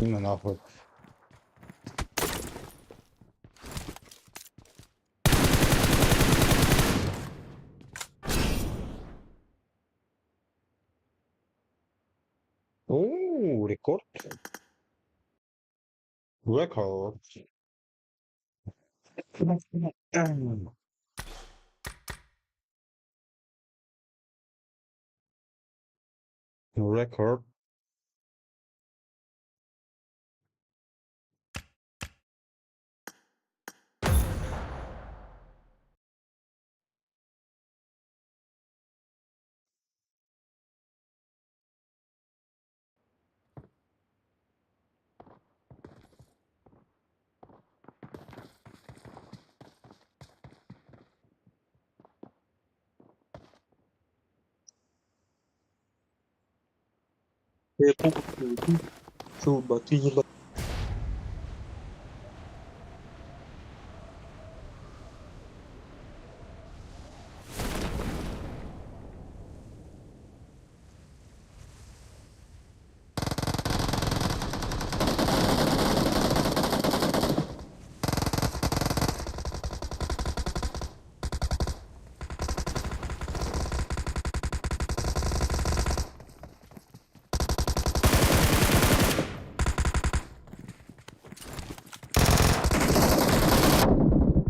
Ну нахуй. Рекорд. Рекорд. Рекорд.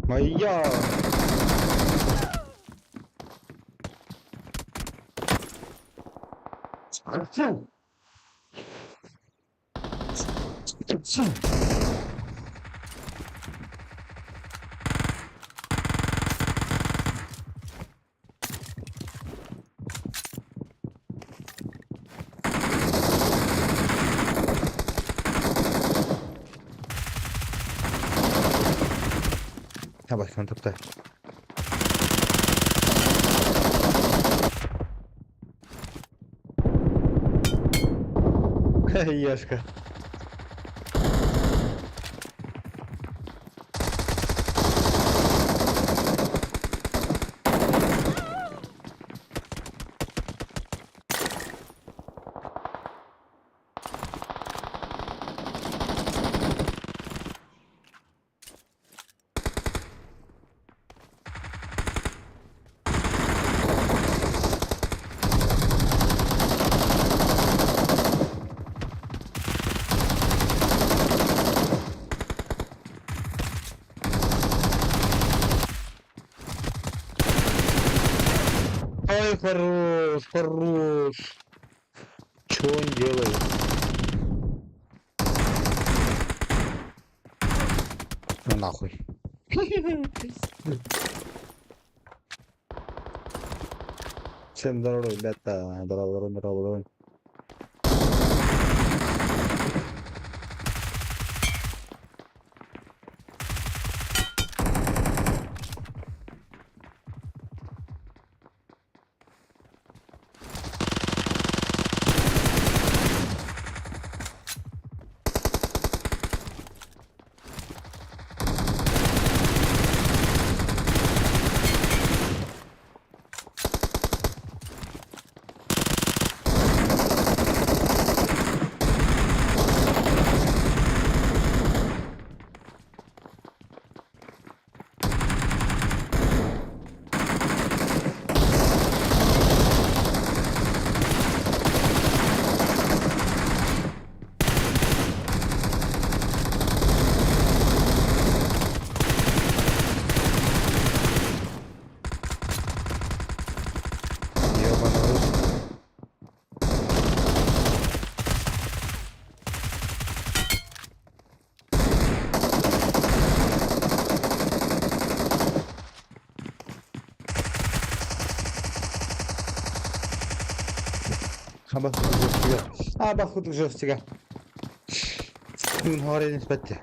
Моя. Ha bak sen topta. Яшка. Ой, хорош, хорош. Что он делает? Ну нахуй. Всем здорово, ребята. Здорово, здорово, здорово. Ёбаный рот. باخد جوستيكا من هوري نسبته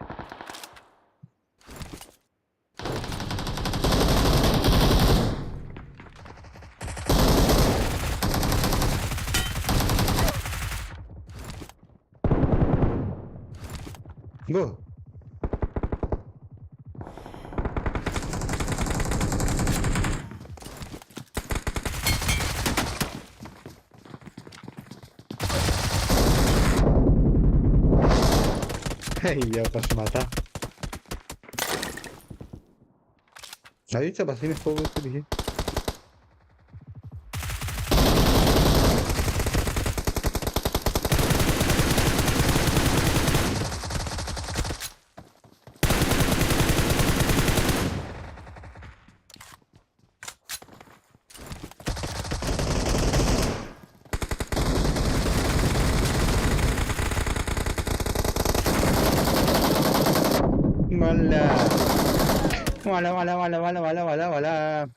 Go. Я кошмата. А видите, бассейн полностью беги. Валя. Валя, валя, валя, валя, валя, валя, валя.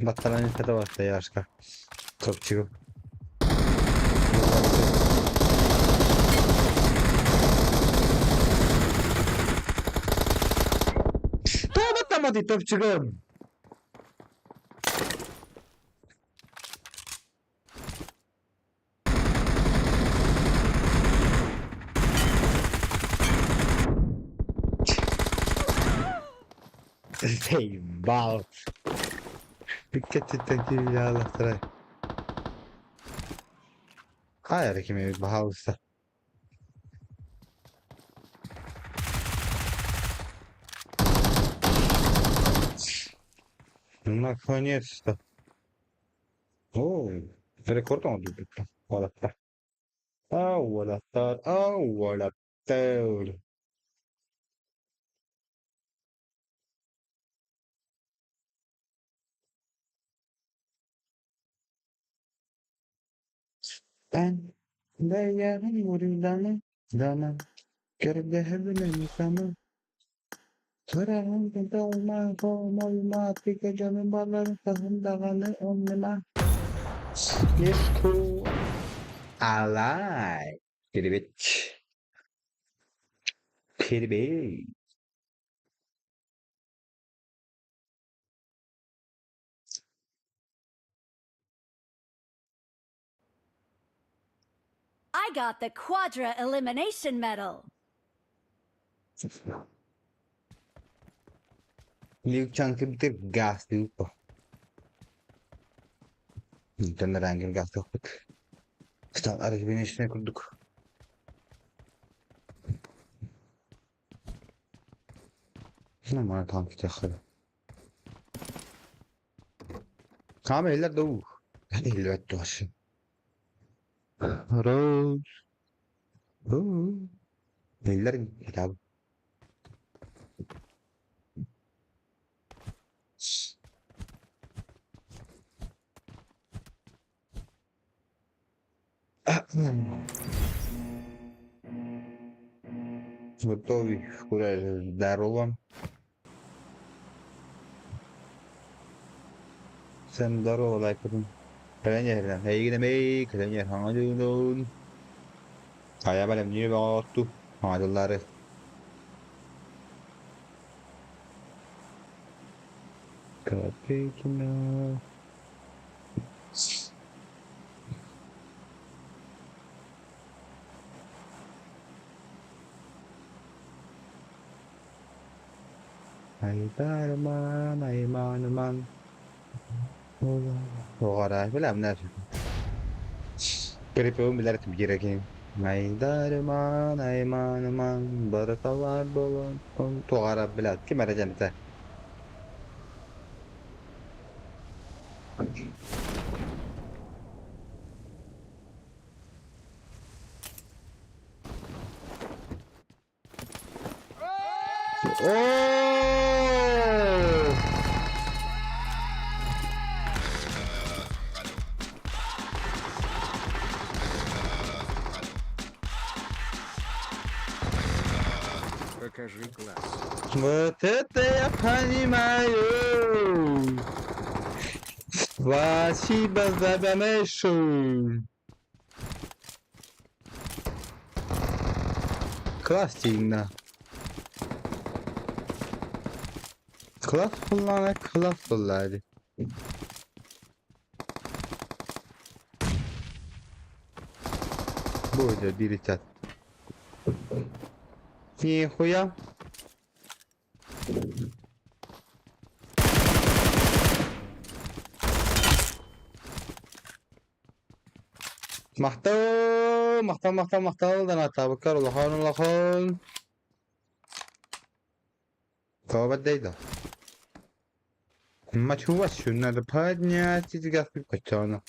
Battalanya kadar bastı ya aşka. Topçu. Daha batlamadı topçu. Hey, bal. Dikkat et ki ya Allah sıra. Hayır kimi bahalısı. Bunlar oynuyor işte. Oo. Rekord mu oldu? Valla. أول الطار أول الطار Ben de yarın vuruldana dana Gölge hevine sana Kırağın da olma olma Tika canım baları Tahım dağını onlama Yes cool Alay Pretty bitch Pretty bitch I got the Quadra Elimination Medal. Liu Chang'ı bitir gaz Liu po İnternet rengin gaz yaptık İşte aracı beni içine kurduk Şuna bana tank çakırı Kame eller doğu Hadi elbette olsun Rose Ellerin kitabı Готові кураж здоровом. Sen здорово лайкадın. Kalenyerden. Hey gidemeyi. Kalenyer hangadın. Kaya balem niye bağırttı. Hadılları. Kapekina. Haydarman, aymanuman. Rồi phải làm nào cái đấy mình ra tìm gì ra kia này darman ayman man barakalar dolan on tuara bilad kim ara janata oh Покажи класс. вот это я понимаю спасибо за донейшн Klasจริงนะklas kullanan klas kullandı. Böyle bir tat. Нихуя. محتوى ده انا اتذكر لخون فهو بدي ده ما تشوف شو نادر بادنيا تيجي في كتانا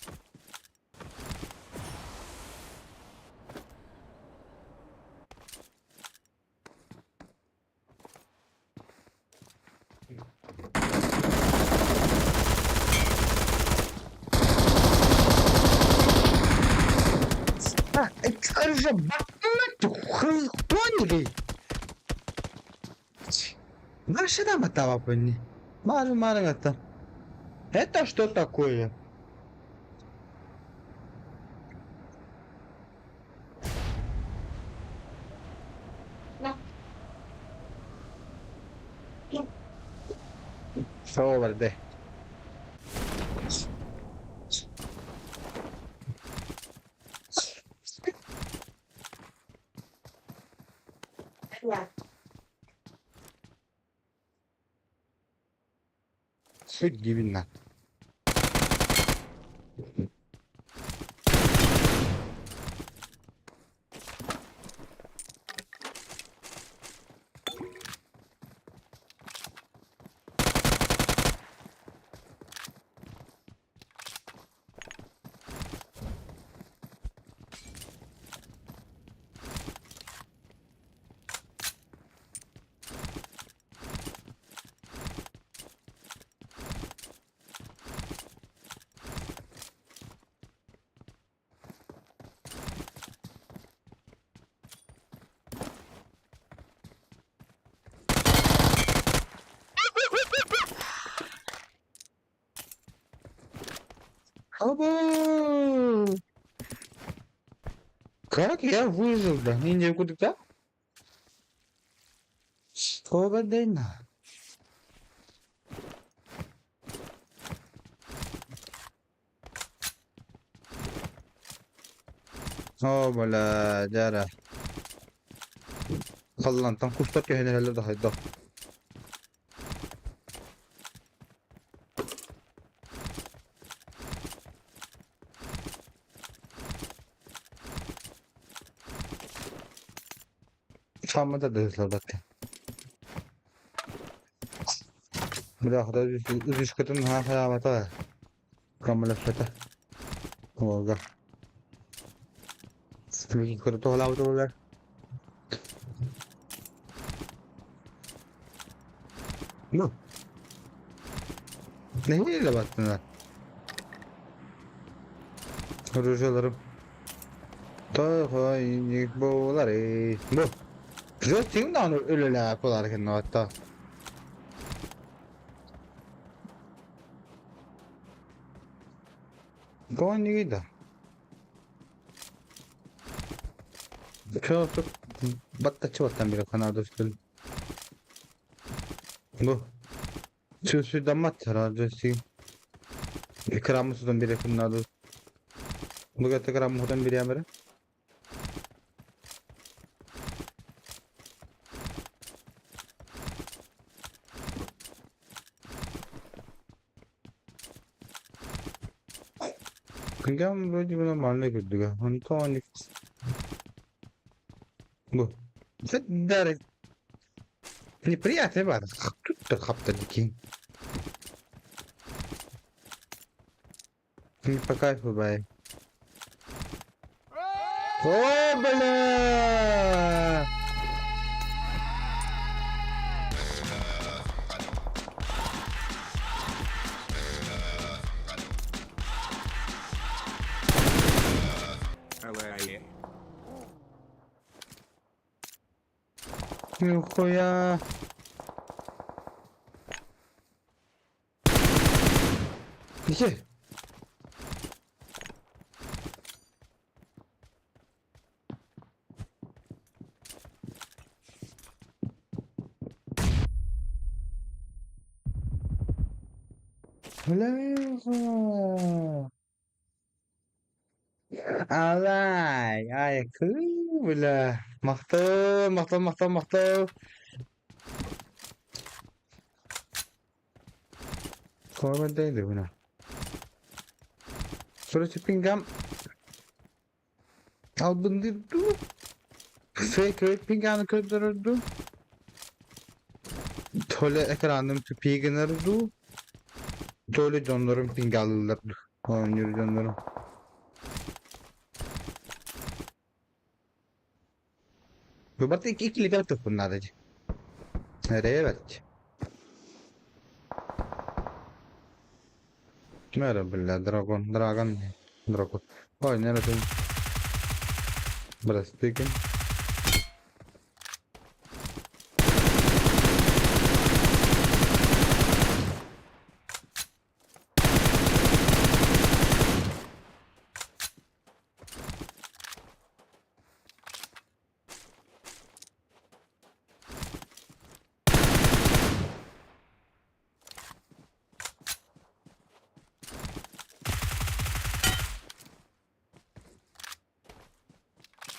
ارجع تخوني Вообще там этого пони. Мало это. Это что такое? Что варде? Süt gibi lan. Abo! Как я выжил, да? Ниндзя куда-то? Что бадейна? О, бля, дяра. Kallan tam kuşlar ki herhalde daha da. Çamda da hızlı bak. Bırak da üz katın ha hayata. Kamla fata. Olga. Sıkıntı kurtu hala otururlar. No. Neyle baktın lan? Rüzgarlarım. Tafayık boğuları. Bu. Rüzgar şimdi onu öyle yaparken hatta. Kau ni kita. Çok batta çoğaltan bir kanal dostum. Bu. Şu damat radyosu. İkramı sudan bir kanal dostum. Bu kadar ikramı sudan bir yamere. Kıngam böyle buna mahalle gördük ha. Antonik. Bu. Sen direkt. Неприятный бар. Тут-то хапталики. Не по кайфу, бай. О, бля! Але Нихуя. Где? Ulan. Alay, ay kız bile. Maktub, maktub, maktub, maktub. Korbadaydı buna. Sonra pingam albındırdı. Fake pingamı kırdırdı. Tole ekranım tüpiğinirdi. Tole canlarım pingalılırdı. Oynuyor canlarım. Bu batı iki level tıkkın sadece. Nereye belki? Merhaba billah, dragon. Oy nerede? Burası speaking.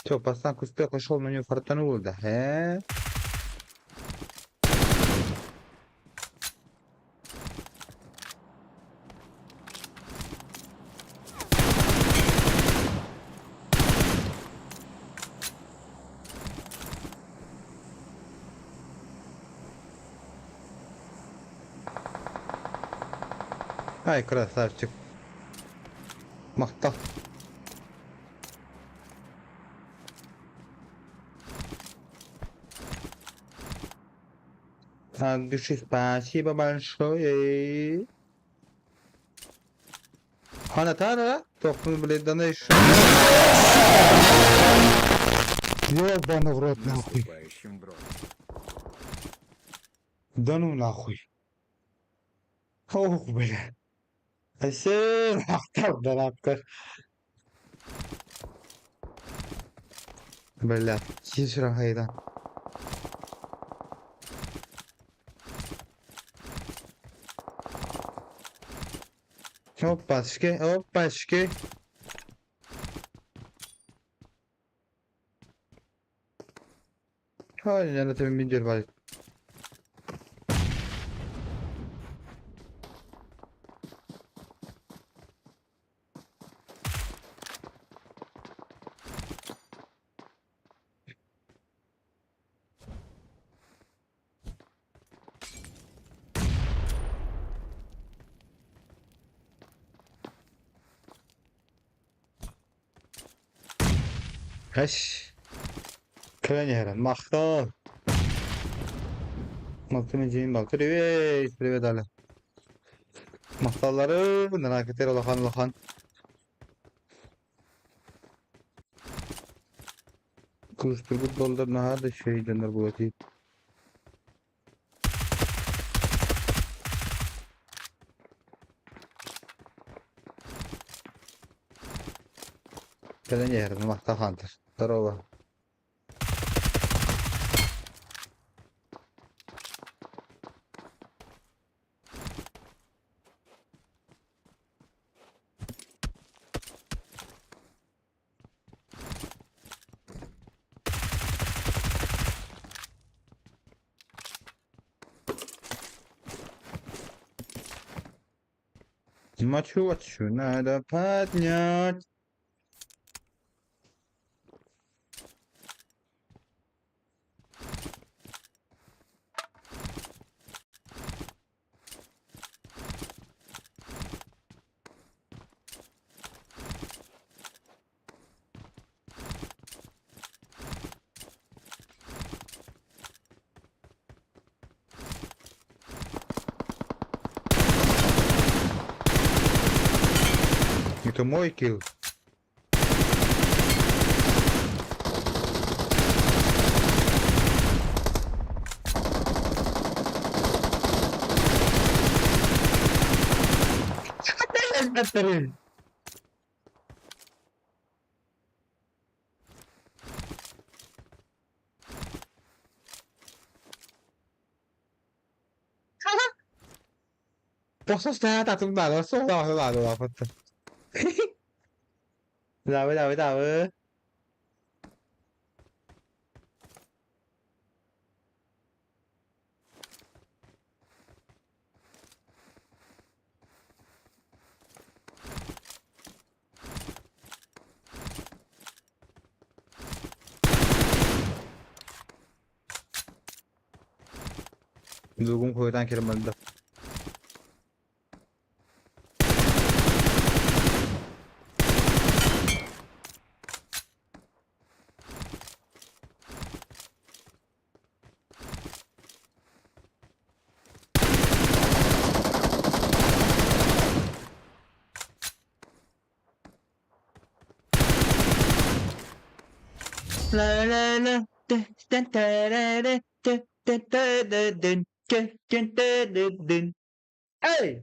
Çok bastan kuspaya koş olmanıyor farkını buldu. He? Ay krasavчик. Мактал. Дыши, спасибо большое. Хана тара, тохну, блядь, да еще. Ёбаный в рот, нахуй. Наступающим дрон. Да ну нахуй. Ох, блядь. Асер, мактал, да нахуй. Блядь, чишра хайдан. Опачки, опачки. Hayır, yani tabii bir yer var. Kaç. Крайне Махтал. Махталın bak. Привет, Ali. Mахталları meraketler olakan. Kuşturgut doldur nahar da şey döner bu eti. Крайне yarın Mахтал Hunter. Здорово. Мочу, надо поднять. Это мой килл. Батарея. Posso stare tanto bello, solo la fatto. Dai. Dugum koydan kirmedi. La la la Hey!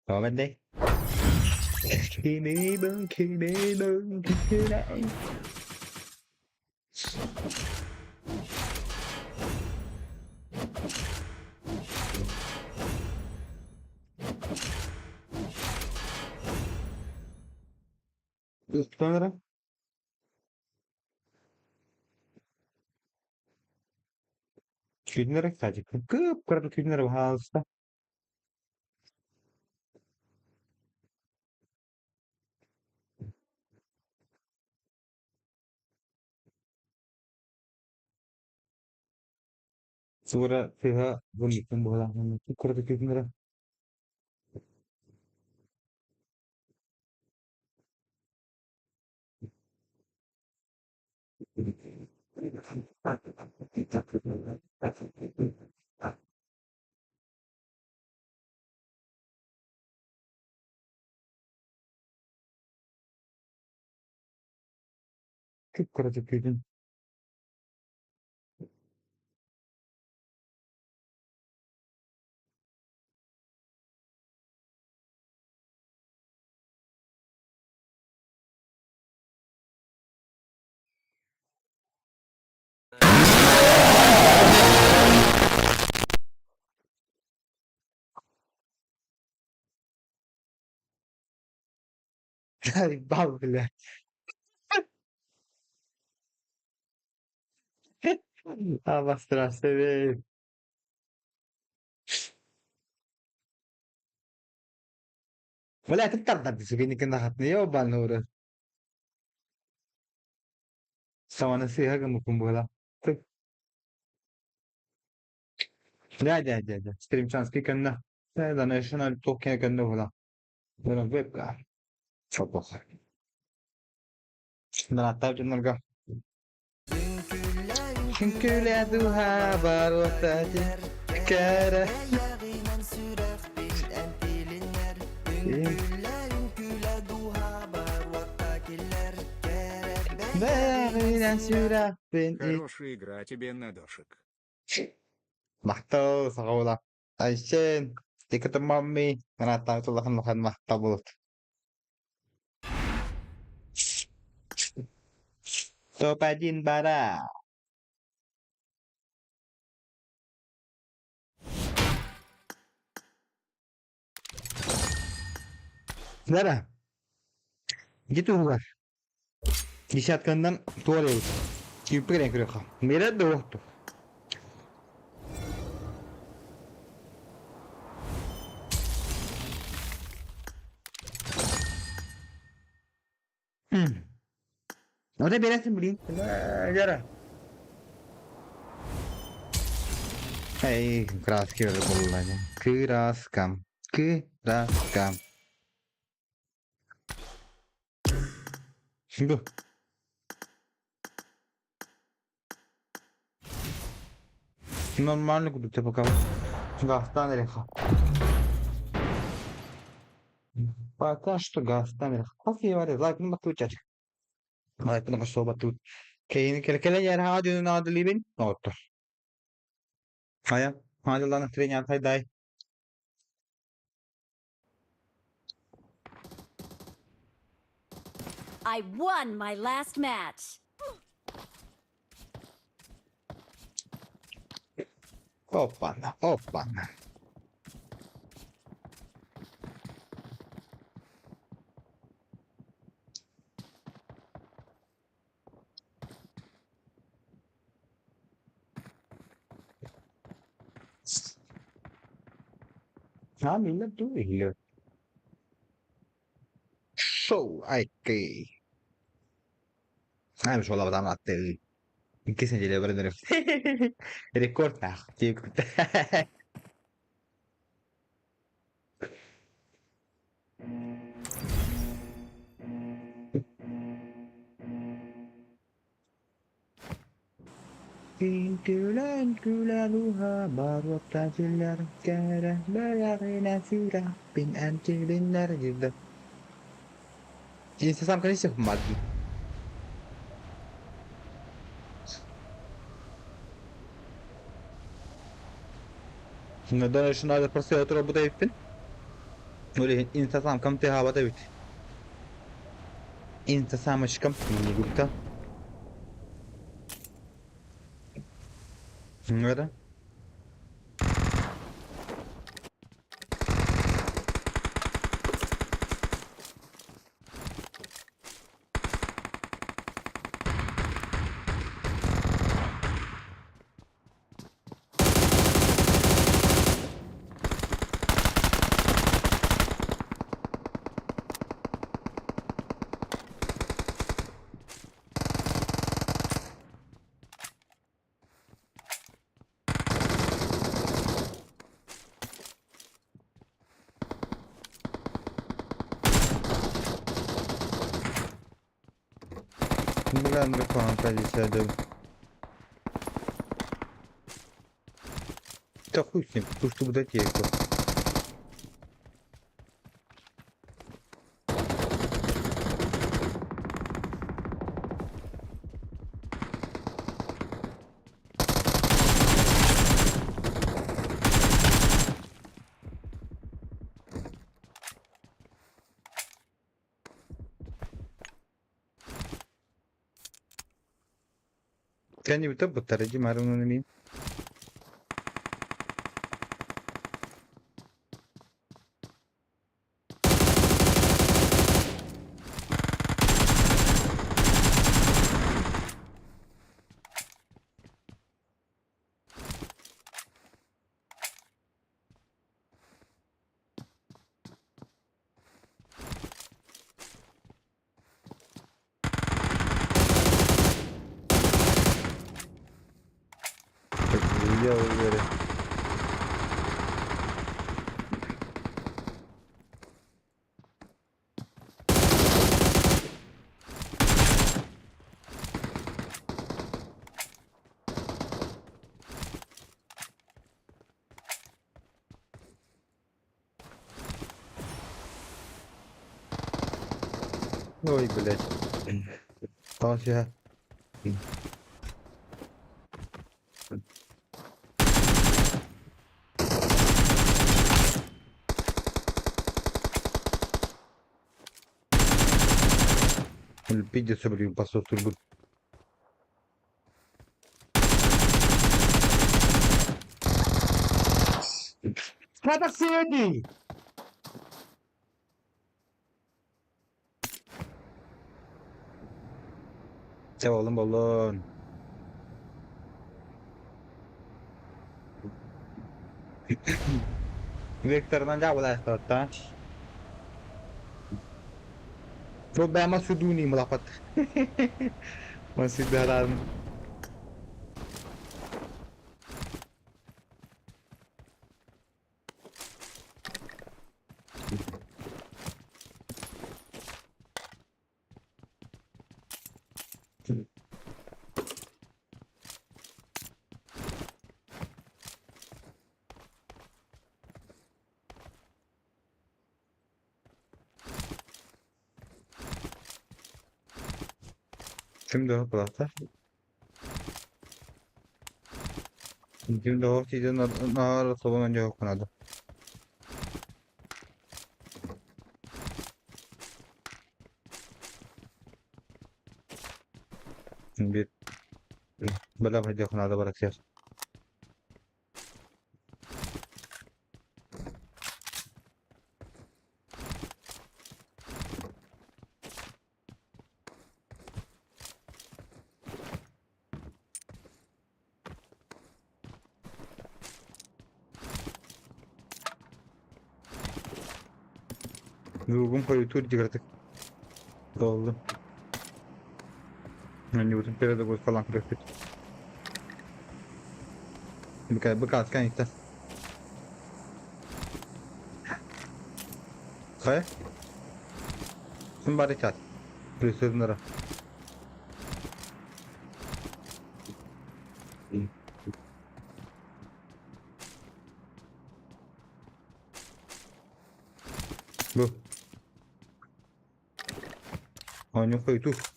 Rồi bên đi. Khi đi bên khi đấy. Sonra Küçültülerek sadece kıpkırmızı küçültülerek hasta. Sonra fiha bunun bola. Kıpkırmızı küçültülerek. Kıpkırmızı küçültülerek. Bal bile. Abbastanza. Wala tentang di sini kena hat niyo banura. Sama nasiha kamu kumbola. जा stream chance की करना है national तो क्या करने बोला मेरा web का çok bakar. Ben hatta bütün ka. Çünkü le duha var ortacı kere. Verilen süre ben Хорошая игра тебе на дошек. Mahtaw sa kaula. Ayşen. Dikkat mami. Nanataw ito lakan makan mahtabot. Topajin bara. Nara. Gitu var. Dişatkandan tuval yolu. Kipir en kırıka. Mira doğru. Orada beresin bileyim. Jara. Hey, keras kira bullanya. Keras kam. Keras kam. Şimdi. Нормально куда-то пока. Гастан реха. Пока что гастан реха. Окей, варе, лайк ну батучач. Лайк ну кашо батут. Кейин kelkele yer ha dünün adı libin. Otto. Haya. Hadi lan tren yan hay dai. I won my last match. Hoppana, hoppana. Ha, millet duyuyor. So, hay que... Ah, mi sono lavato la mattina. In che senso devo prendere? Ricorda, Pintulan kulaluha baru tajilar cara bayarina sira bin antilinler gibi. İnsesam kan hiç yapamadım. Neden şunlarda parası oturup bu da yapın? Öyle insesam kam te havada bit. İnsesam aşkım mini gurta. Neden? Bulan bir kanka lisedim. Çok hüsnü. Kuştu bu da tiyeko. Kendi bir tabi tarayıcı marunun miyim? Çok iyi oluyor. Ой, блядь. Тонкий. Il piglio sopra un passo turbo. Strada sedi! Ciao oğlum balon. Vektordan già vuole aspetta. Problema su Duni me l'ha fatta. Ma si daranno. Şimdi o tarafta. Şimdi o çizin nara solun önce okunadı. Bir bela hadi yakın da bırakacağız. Durgun koyu tur çıkarttık. Oldu. Yani bütün perede koy falan kırıktık. Bir katkan yeter. Kaya. Şimdi bari kat. Bir sözünlere. Bu. Oyunu koyu tur.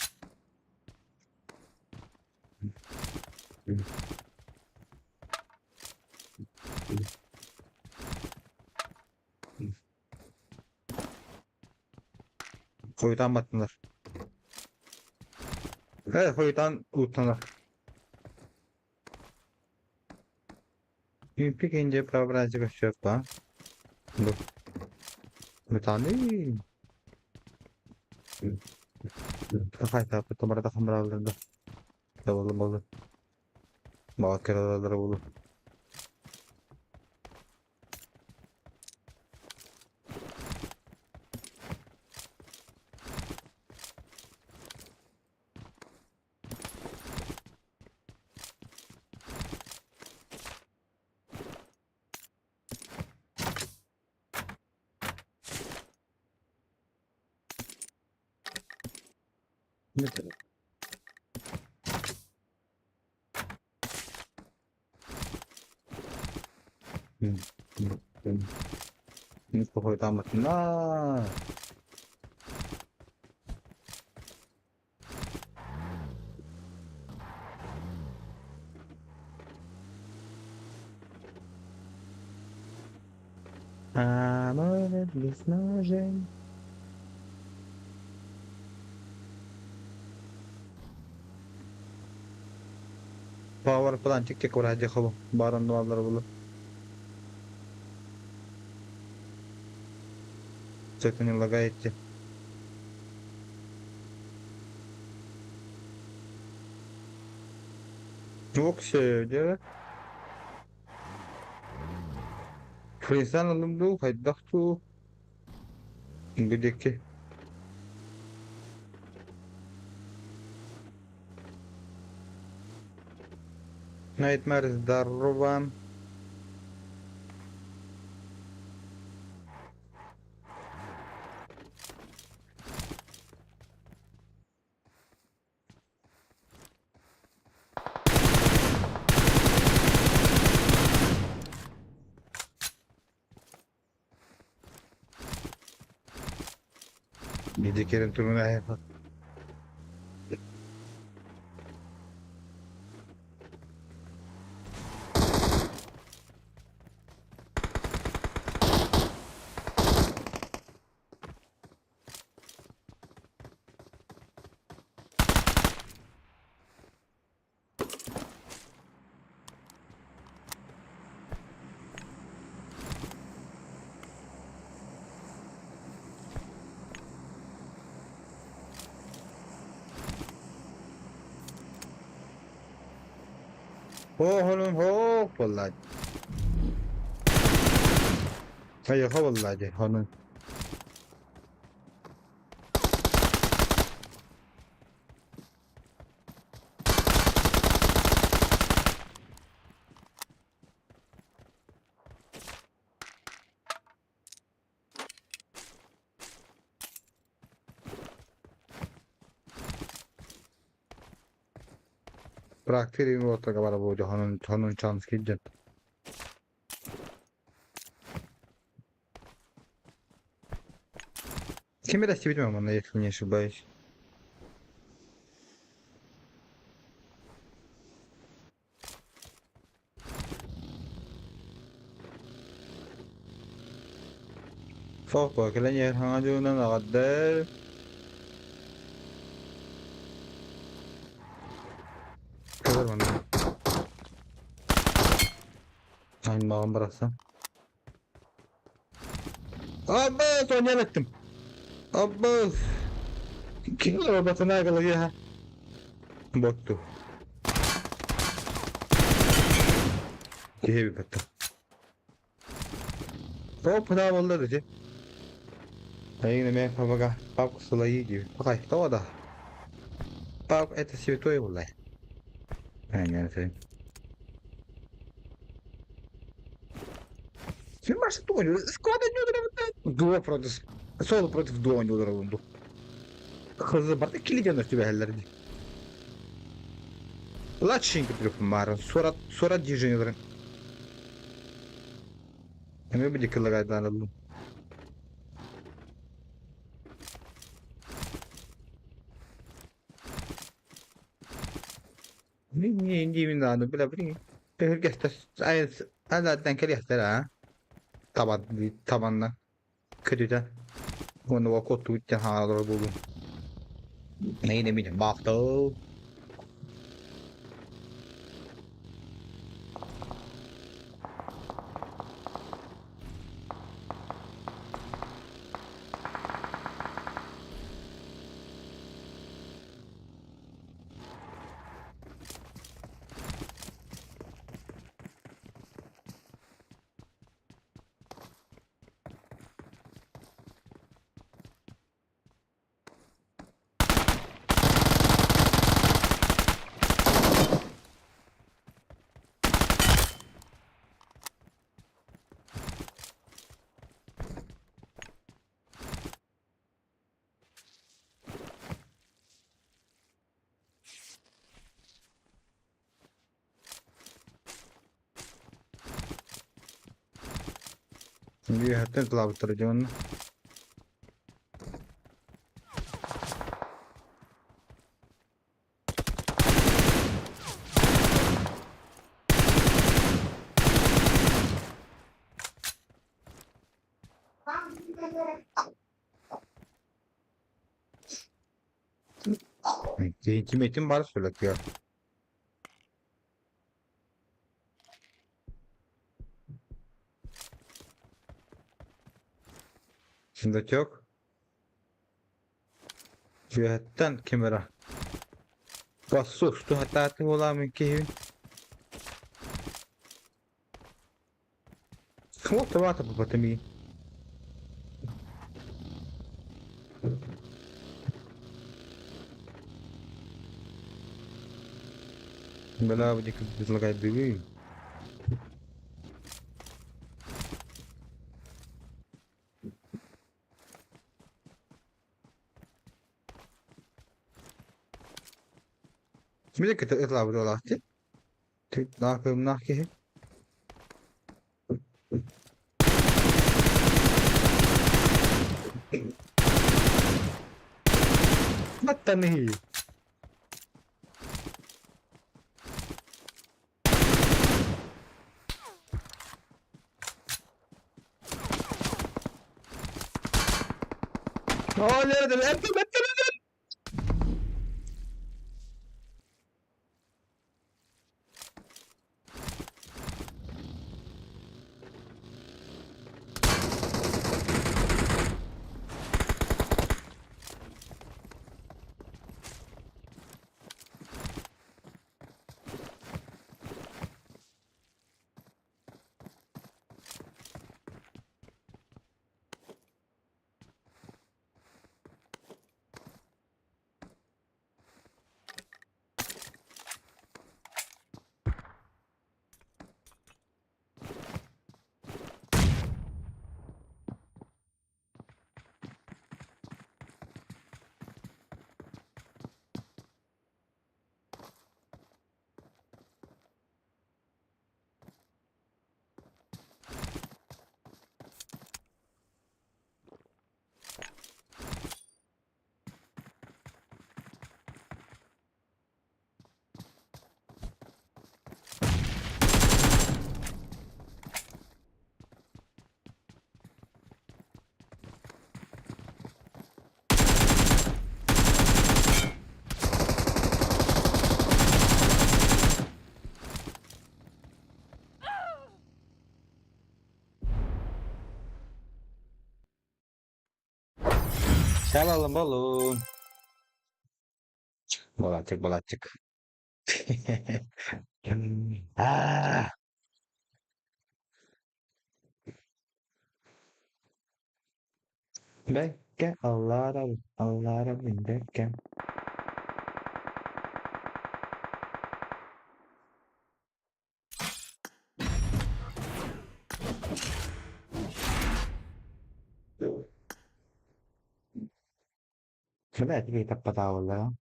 Koyudan battılar. Evet koyudan utanır. Bir ince birazcık aşağı falan. Bu. Bir tane. Kafayı tapı. Tomara da kamera alırdı. Davulum olur. Bakır araları olur. Mesela. Ini pokoknya tamat. Nah. Amor desnojen. Power falan çıkacak oraya cekabı. Baran duvarları bulup. Zaten yılla gayetçi. Çok şey diyor. Frisan alındı. Kaydak tu. Gideki. Nightmares Darroban. Gidekerin turuna yapar. Oh oğlum hop vallahi. Hayır ha vallahi. Onun. Praktiği orta kabara bu. Onun chance gidecek. Kimi de bilmiyorum ona yakın yaşı baş. Sok bakılan yer hangi unan ağadır. sever bana. Aynı bağım bıraksam. Abba Sonya ettim. Abba. Kim o batına kalıyor ya? Bottu. Diye bir battı. O pınav oldu dedi. Ayın ne papaga. Pap sulayı gibi. Bakay to da. Pap etesi toy vallahi. Yani sen. Sen başta tu oynuyor. Squad oynuyor. Duo против. Solo против duo oynuyorlar oldu. Hızlı barda ikili canı üstü behellerdi. Ладшенько трюхмара. Сура движенияларын. Эми били кыллагайдан алdım. Niye indiğimin dağını bile bilin. Herkes ay zaten kerihler ha. Tabandan. Kötüden. Onu o kotu için havaları buldum. Neyi ne bileyim baktı. Bir hatta kılavuz tarayacağım. Genç metin var söyletiyor. Şimdi yok. Cihetten kamera. Bas sustu hatta atın olamın ki. Вот вата по потами. Бела вроде как предлагает дыры. Смотри, как это лавру лахти. Ты нахуй нахуй. Hatta नहीं. Oh nerede? Nerede? Çalalım balon. Balacık balacık. Ah, bekle Allah'a bin bekle. Belki bir tappa tavırla.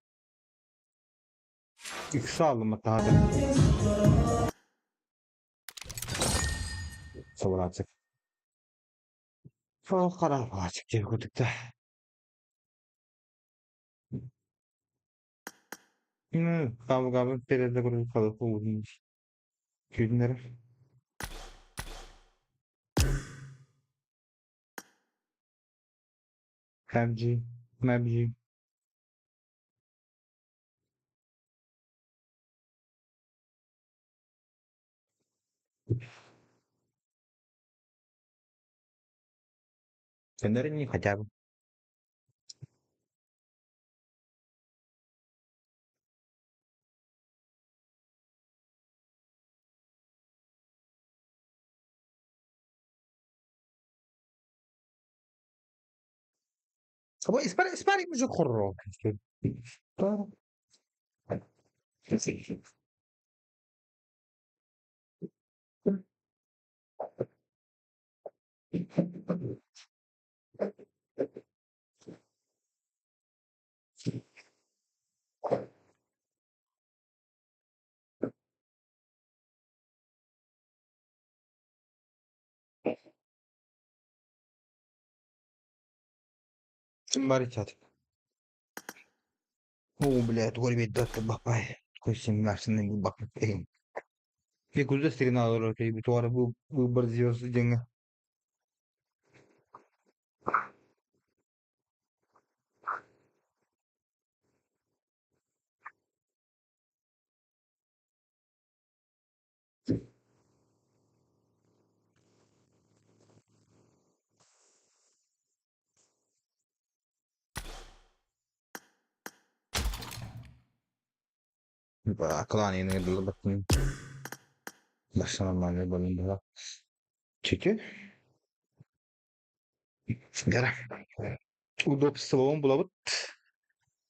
Yükse aldım hatta hadi. Balacık. Çok karar balacık diye kurduk da. Kavga perede kurduk kalıp uzun günleri. Mevci. Mevci. Gönderin mi acaba? Ama ispari mi çok horror? Бери чат. Блядь, говори бедат бапай. Koşun versin bir bak. Bir kuzu sirin alır okey. Bir tuara bu barziyosu cenga. Akılan yeni yılda bakın. Başına mahalle bölümde. Çünkü. Gara. Удобствован булабыт.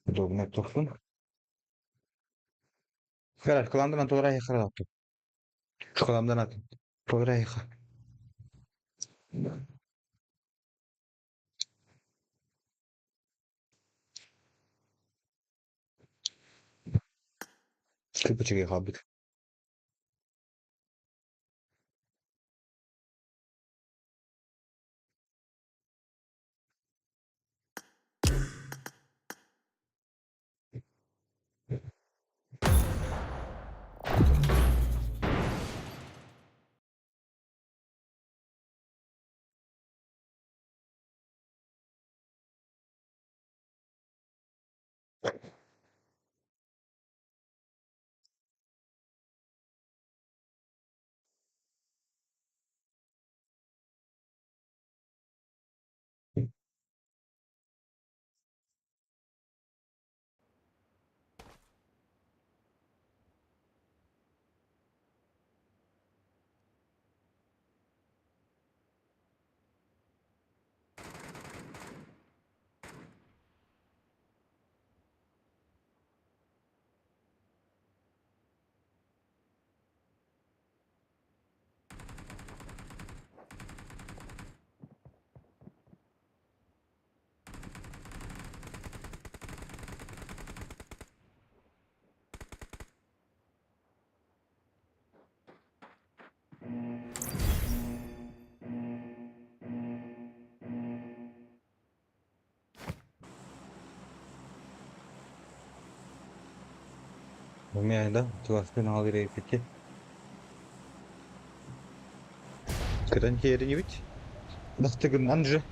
Удобно тоқсын. Gara kılandan togra yakara attı. Kılamdan attı. Togra yakara. Kıpıçık yakabık. Rumiyada tuasken alır peki. Kıran yerini bit. Bastıgın anca.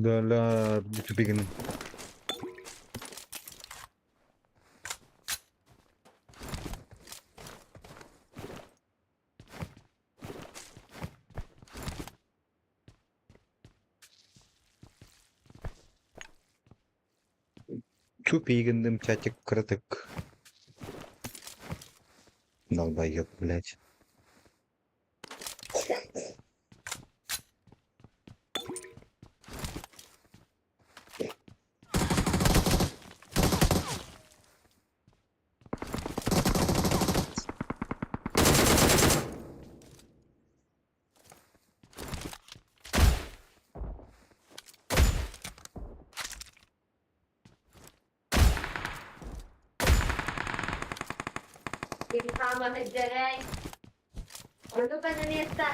Döler bir tüpiginin. Тупигандым чатик крытык. Долбоёб, блядь. Sama nagdaray. Ano ka na nesta?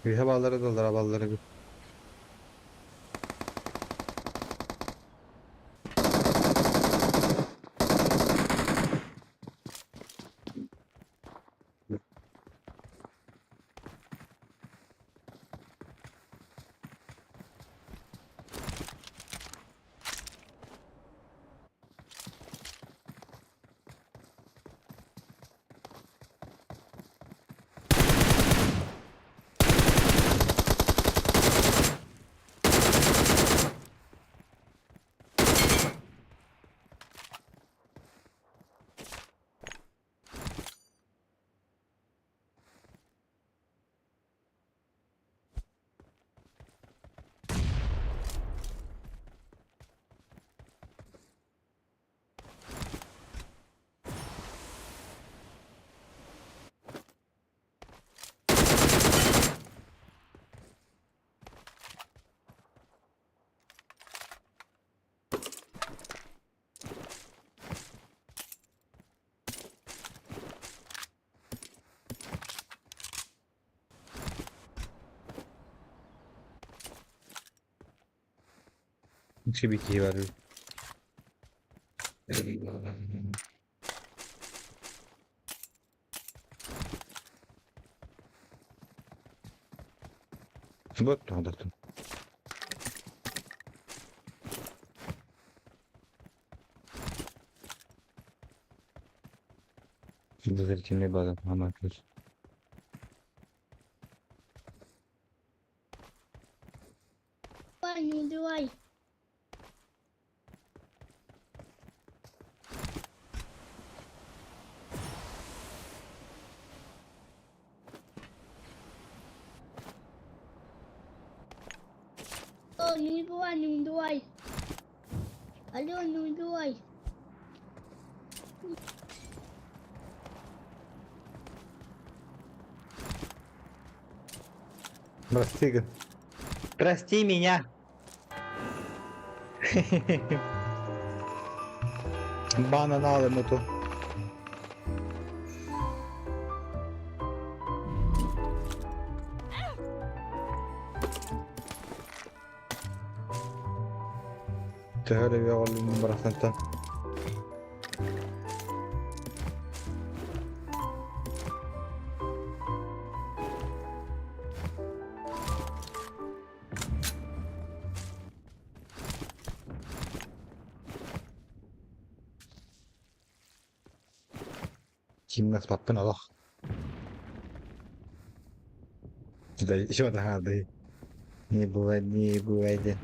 Bir havalara dolar havalara bir. İçi bitiği var. Вот надо тут. Зрительный база, мама ключ. Не убивай. Не убивай, не убивай. Алло, не убивай. Прости, прости меня. Банан aldım Mutu. Tehöre bir oğlum bıraksan. Kim nas pappen Allah. Dai, şu da hadi. Не бывает.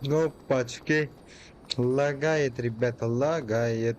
Опачки. Лагает, ребята, лагает.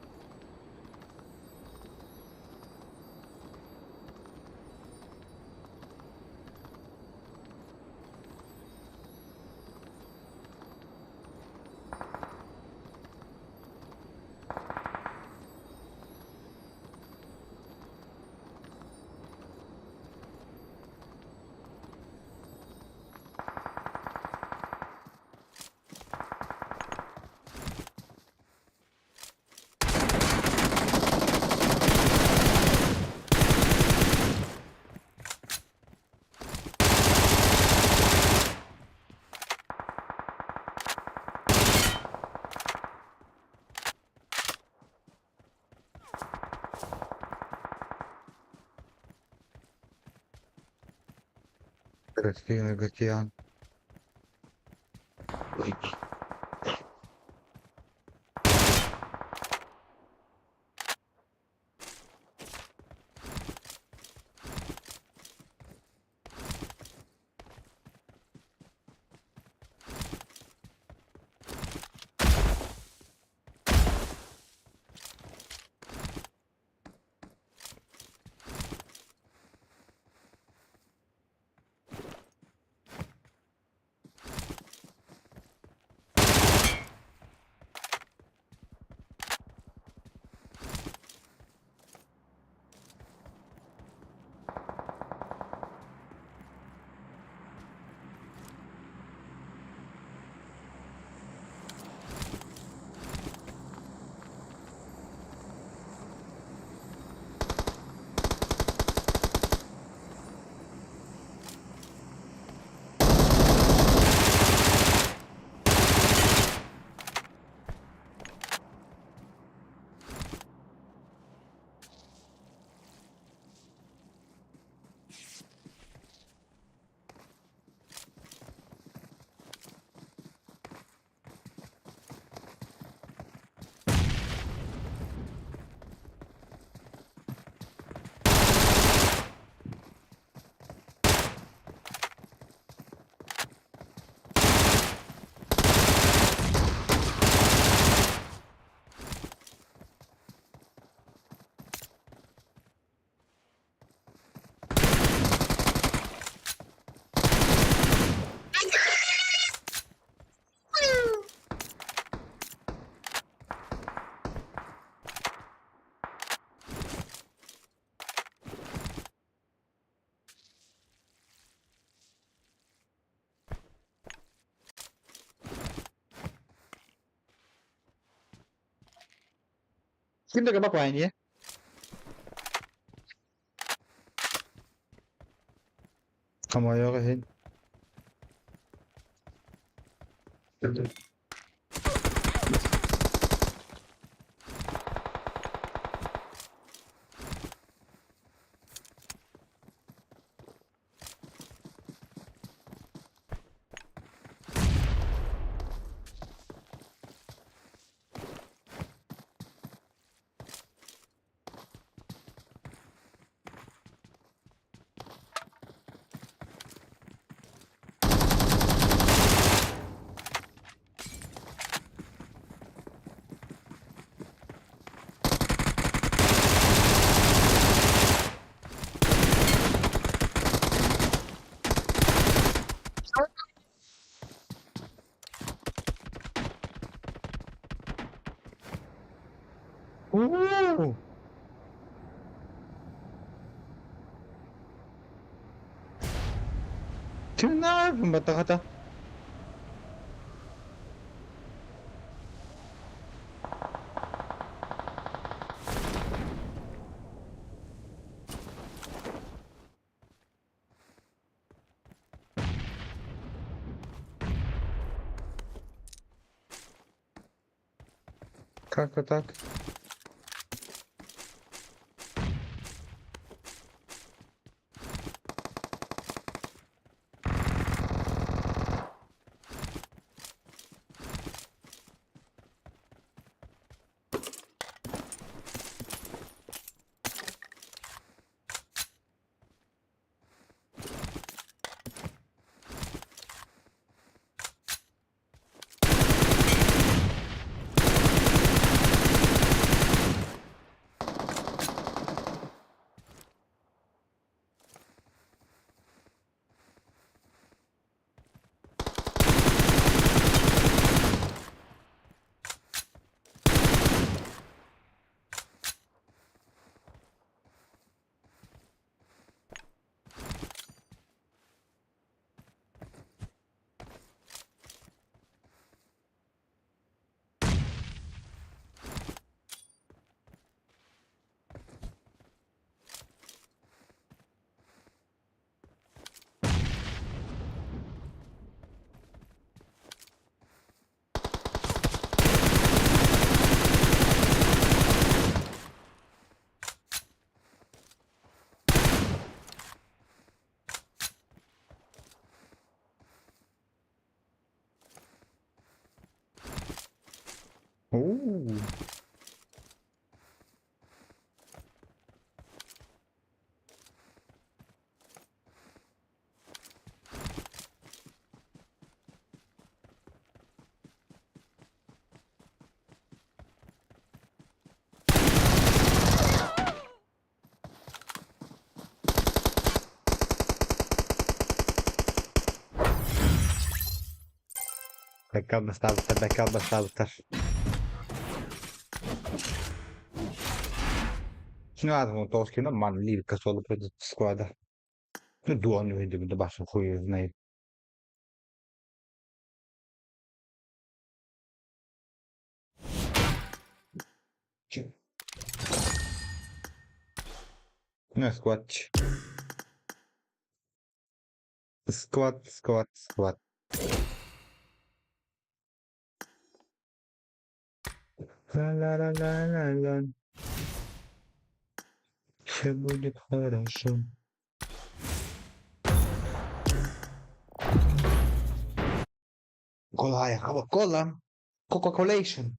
Красивый океан. Kim được cái bắp hoài nhỉ? Ama yok hin. Oo! Kim ne yapıyorsun batakata? Tak tak. Oo. Backup basta bentar, backup basta bentar. Não, tô aqui na mano livre que eu sou do preto de squadra. Do ano de baixo fui, né? Não é squat. Squat, squat, squat. La la la la la la. Chegou de coração. Cola, Coca-Cola. Coca-Colation.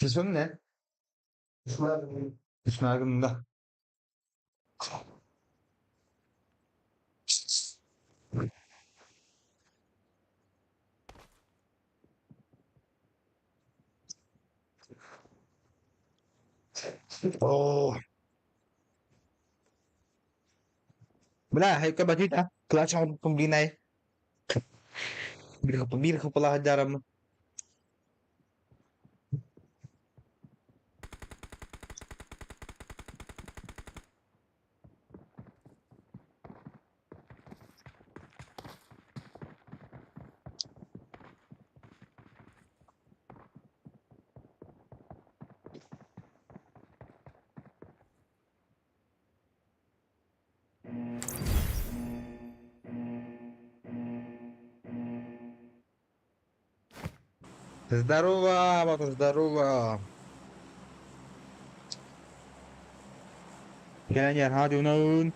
İsmin ne? İsmail'im de. Oh. Wala, hayop ka ba dito? Klase ako pambili na eh. Bili ka pala hadara mo. Здорово, вот здорово. Gelen yer hadi unun.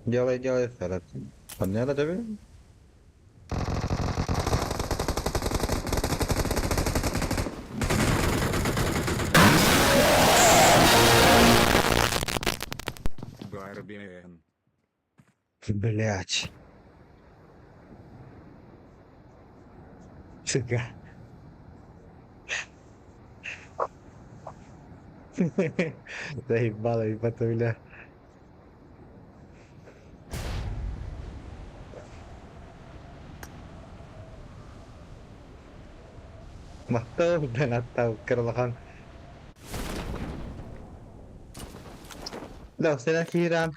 Делай, Ферет. Понятно тебе? Барбиен. Блять. Сука. Заебало и патруля. Mahtav dan atau kerlahan. Dah, saya nak kira.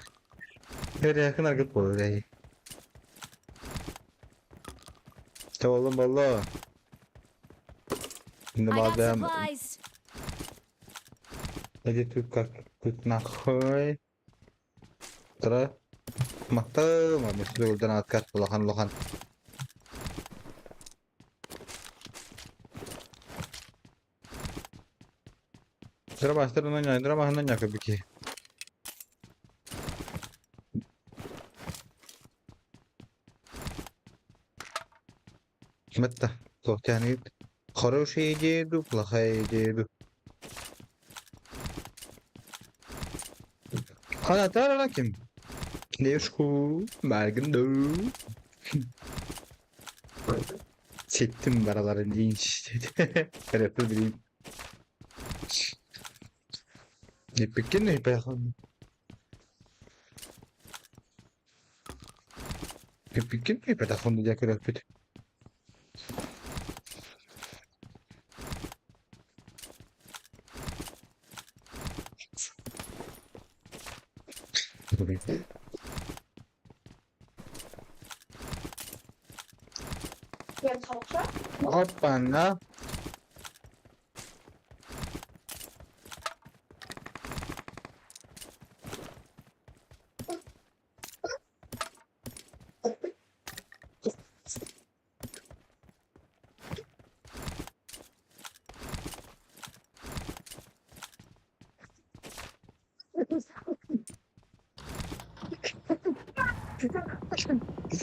Kira kenal ke boleh. Oğlum valla. Şimdi I got madem supplies. Jadi tukar nahoy. Terus mahtav, mesti udah nakat lohan. Drama nanya ke biki. متى صوت يعني خروش يجيدو فلخا يجيدو أنا ترى لكن ليشكو مرgındı çektim baraların linç tarafı bileyim ne peki ne yapalım ne peki ne yapalım diye kırıp Hoppala.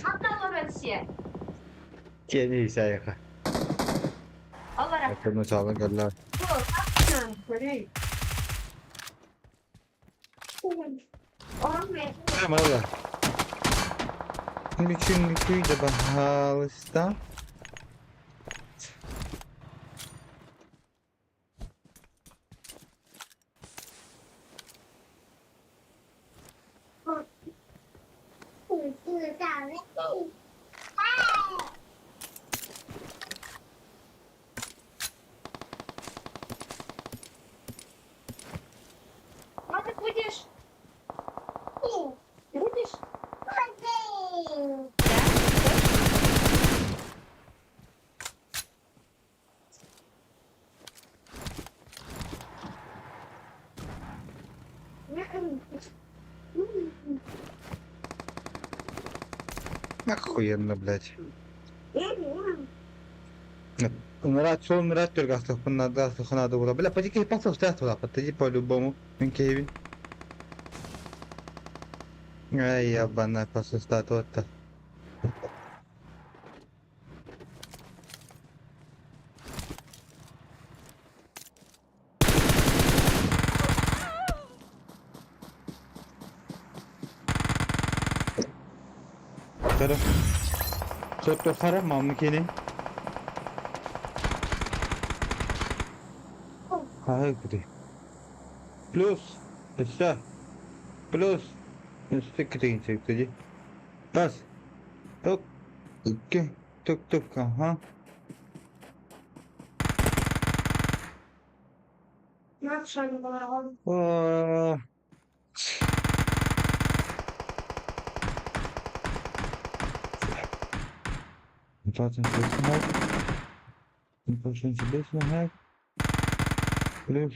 Отдала Россия. Kedi saya. Allah Yakını çalın göller. rahmet. Tamam orada. Bütün köyde bahalıstan. А ты будешь? Будешь? Охуенно, блядь. Нравится, он нравится только что надо было. Бля, поди к пацан, что туда, подойди по-любому. Кевин. Ай, ебаная посуста тут-то. Taraf. Çok taraf mamukeni. Hayır gidi. Plus. Aşağı. Plus. Üstte gidin çekti. Bas. Tok. İki. Tok tok. Aha. Aa. Zaten sesini al. Başın çibesini al. Plus.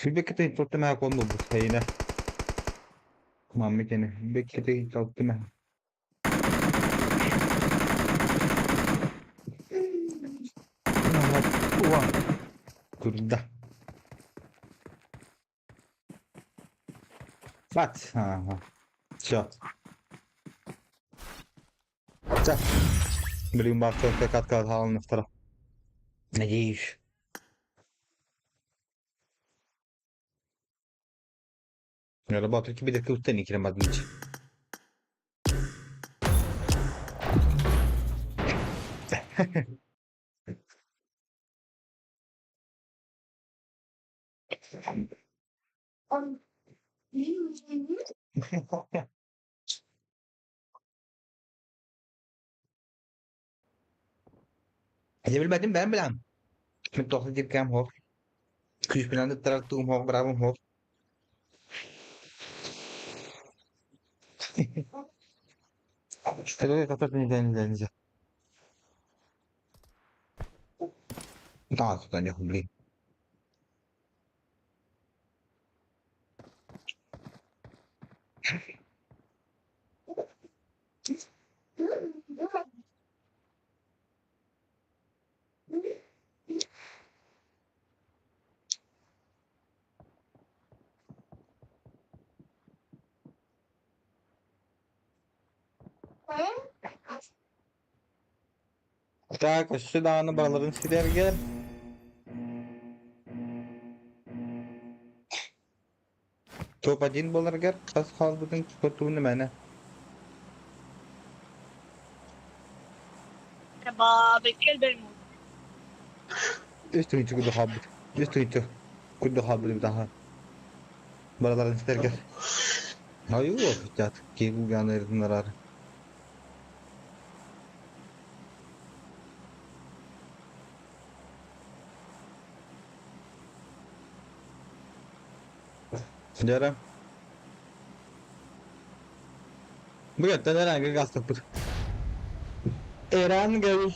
Bekleyin çok temel konu bu şeyine. Mamukeni. Bekleyin çok temel. Ulan. Kurda. Bat. Aha. Ciao. Ciao. Блин, бабка, как отказала на втором. Надеюсь. Я работаю тебе до куста не кремаднуть. Ya bilmedim ben bilen. Şimdi tohlu dipkem hop. Küç bilen de traktığım hop, bravo hop. Şöyle kapat deneyeceğim. Daha tutan yok bileyim. Так, şu dağını buraların siler gel. Top один болар гер. Кас халбудың котуны мәне. بابا الكلب الموت Üstünü kudu habit. Üstünü kudu habit daha. Buraların siler gel. Hayır yok. Jat. Ki bu yanlarından arar. Jarang. Bu ya tadar agak gas tapır. Erangel.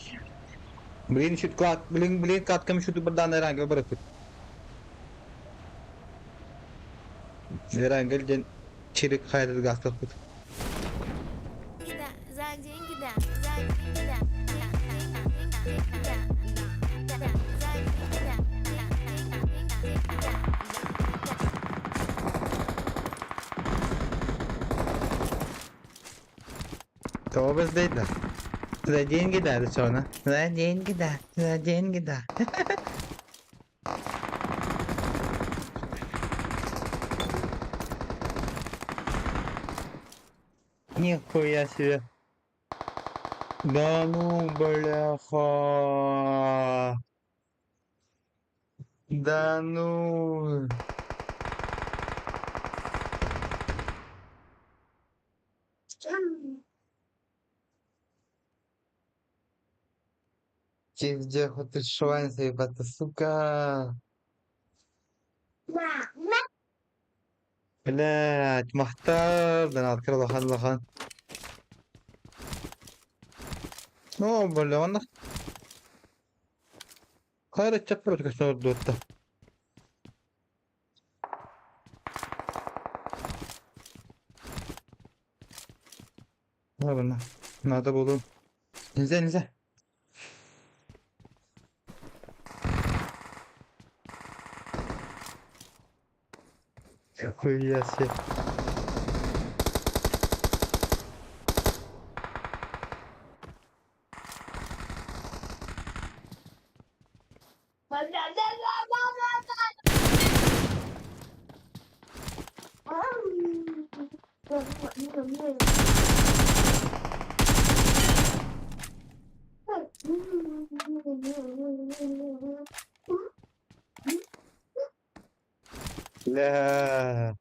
Beliin shoot ko at beliin cut kami shoot berdan Erangel bırakıp. Erangel jen çirik hayır gastak. Tövbe değil de. Zaten gider sonra. Zaten gider. Zaten gider. Нихуя себе. Да ну, бляха. Да ну. Где ты швань ебать, сука. Блять, махтар, да надо лохан. Ну, бля, он хайр чаппер только что дотта. Ладно, надо было. Нельзя. Хуя себе. Бля.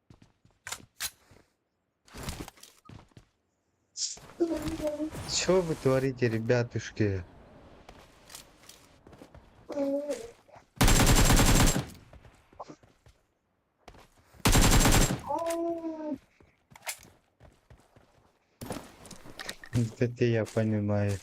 Что вы творите, ребятушки? Это я понимаю.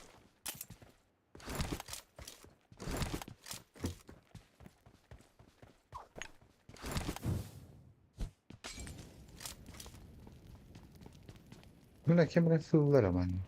Buna kim Resullar aman.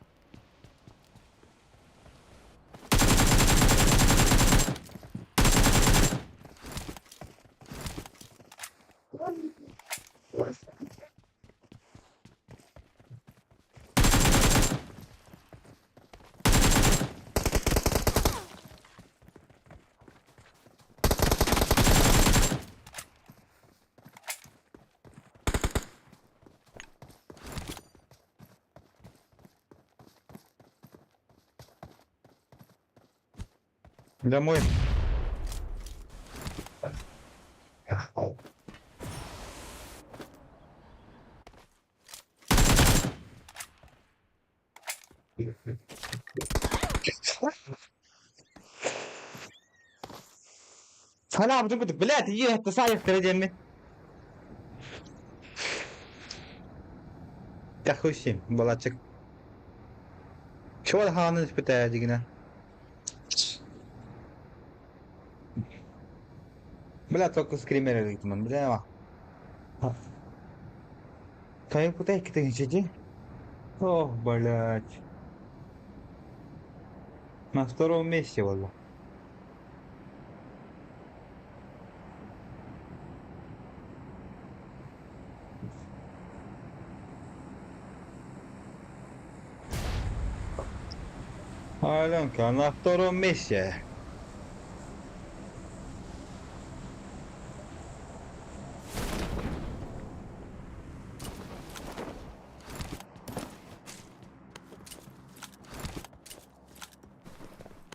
Домой. Sana abicim kutuk блядь, иди это садик впереди. Да хуй с ним, балачек. Чего ханы питает дигна? Блядь, только скример ритман, бля. Кайф куда их ты сиди? Ох, блядь. На втором месте вот. Аленка, на втором месте.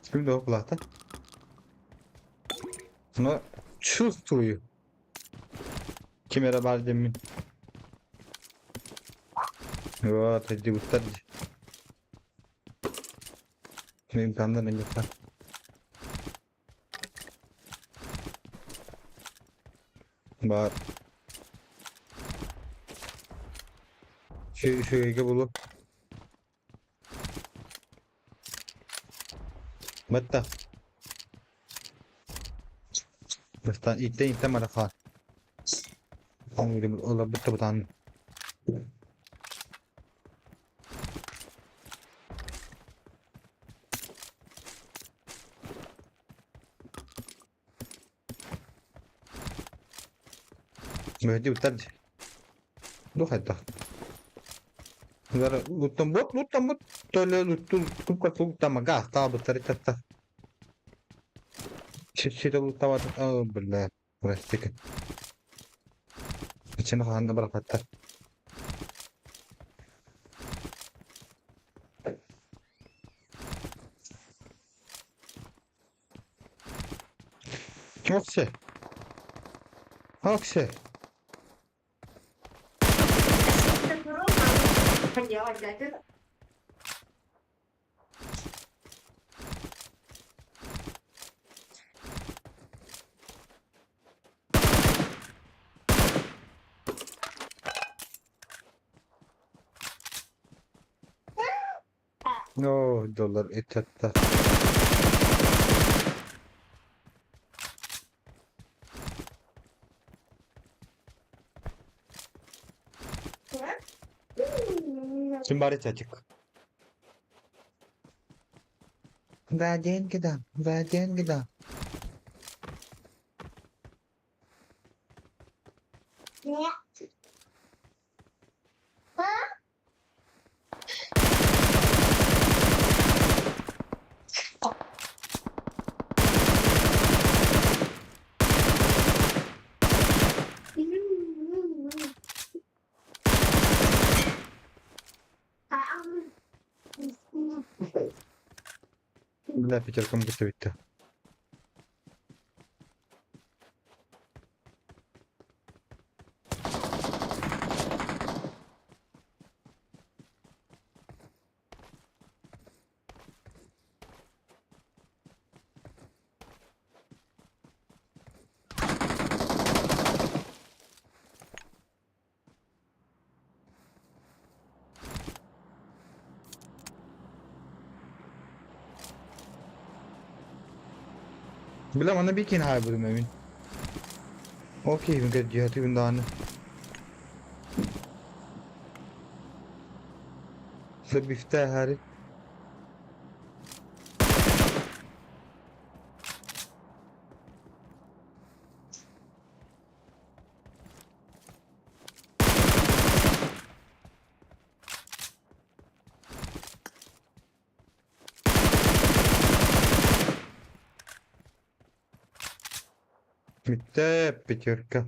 Сколько плата? Но чувствую. Камера бардами. Вот, иди устать. Benim kandan önce var. Var. Şöyle bulup. Bitti. Bistan ite mara khan. Ola bitti butan. Mehdi utar. Lu hatta. Zara lutam but. Tole lutum tama gas ta butar tatta. Shit lutawa. Oh billah. Plastik. Için khan da barakat. Okse. Okse. Sen durma. Hadi yavaş hadi. No dolar itatta. Kim bari çocuk. Verdiğin gida. Ne? Bila pikir kamu gitu. Bila mana bikin hal bu Memin. Okey, mungkin jihati bundan. Sebiftah hari. Bitti pikirka.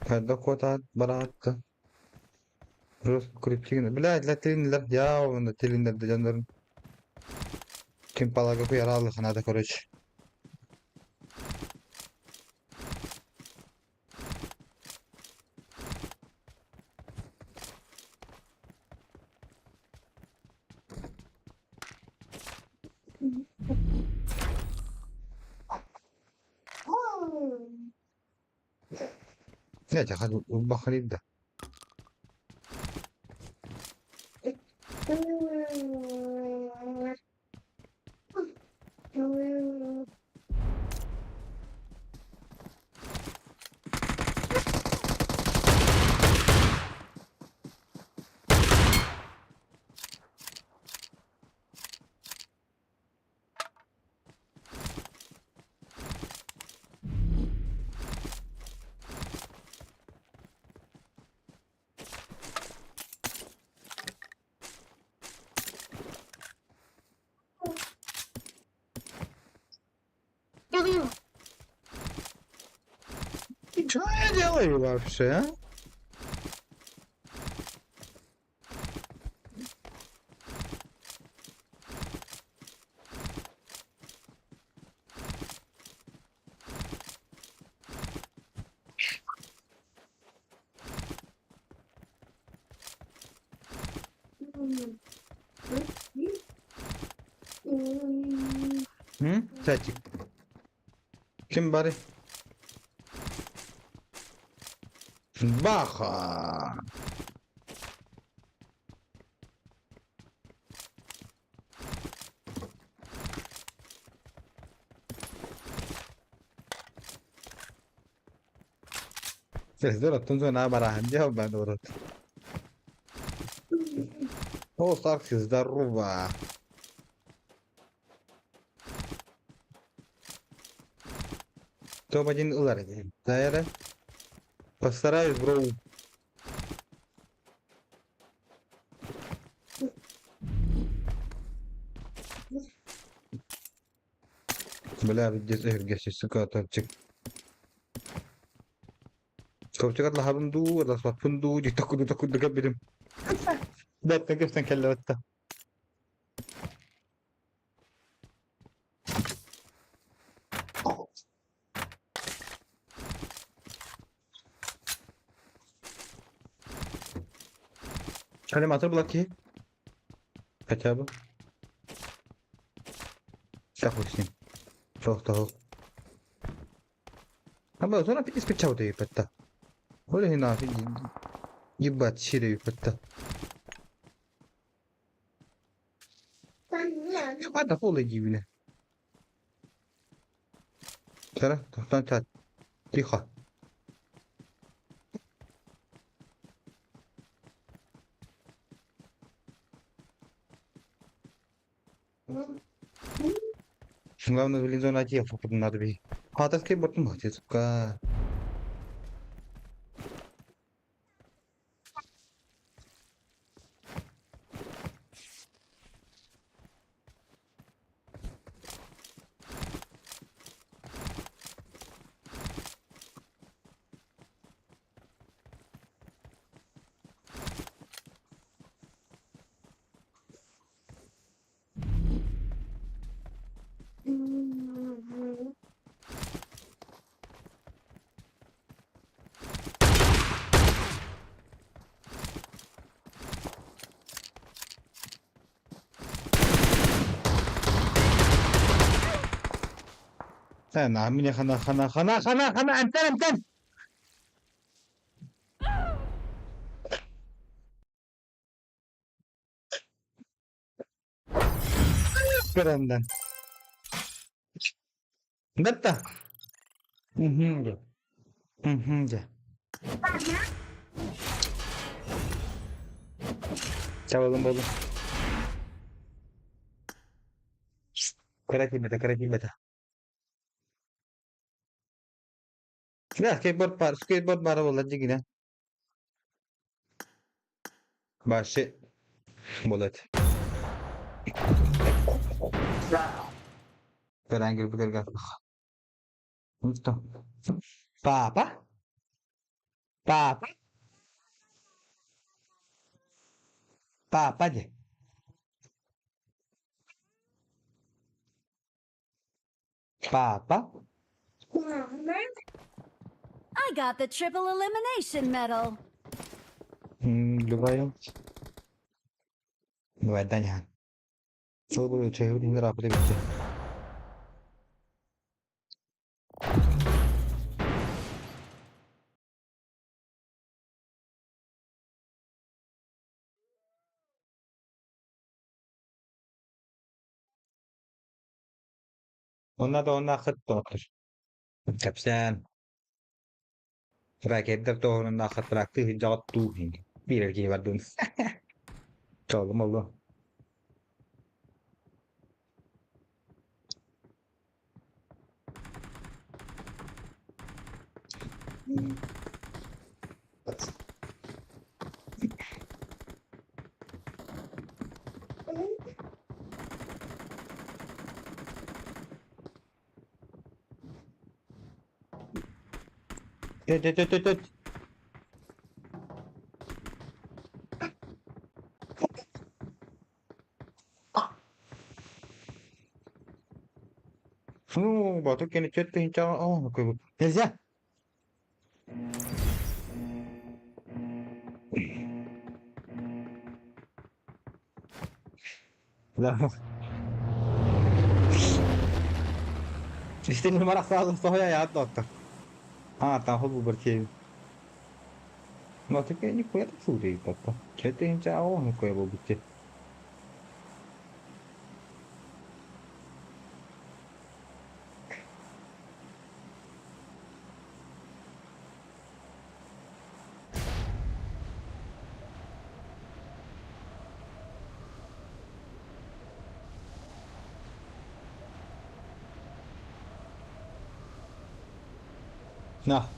Hada kota baratta. Rus kritik. Bila la tilinler ya onda tilinler de canların. Kim palaga ku yaralı kanada koruç. Ne cakar bakhalid da. Что я делаю вообще, а? Чатик. Kim bari? Baha. Desde sonra nada barahan jawab ben urut. O sarksız da ruba. Coba jin ular aja. Saya ada pasarayız bro. Bela bir zehir geçti suka tarcık. Kau cakap lah habun du, ada sesuatu pun du, takut dekat bidim. Datang ke sen kelle watta. Hani matır bulak ki? Kaça bu? Şahusин. Çok tahu. Ama sonra bir ispi çavdu yupatta. Öyle hina fi yibbat şire yupatta. Ada pula gibine. Sana tahtan tat. Diha. Главное, в зона отъехал, потом надо бей. А, так скрипт ботом, сука. Sen amin ya kana enten. Kerenden. Betta. Mhm. Mhm. Çabalım oğlum. Kara kimete. Ya skateboard para bola gine. Başı bolat. Perangil pikir gas. Itu. Papa? Papa? Papa aja. Papa? I got the triple elimination medal. Lumayan. Lumayan yan. So, bu şey ini rapor bitti. Onlar akıt doktor. Kapsan. Raketler doğrunun akıt bıraktı. Hicat tu. Bir erkeği var dün. Çoğulum oldu. Tüt. Bảo tôi kia này chết tin cho. Cười. Nghe chưa? Lah. İşte numara sahaya ya doktor. Tahu bu berkini. Mas kayaknya kelihatan sudah itu apa? Kita yang jauh kayak begitu. Nah.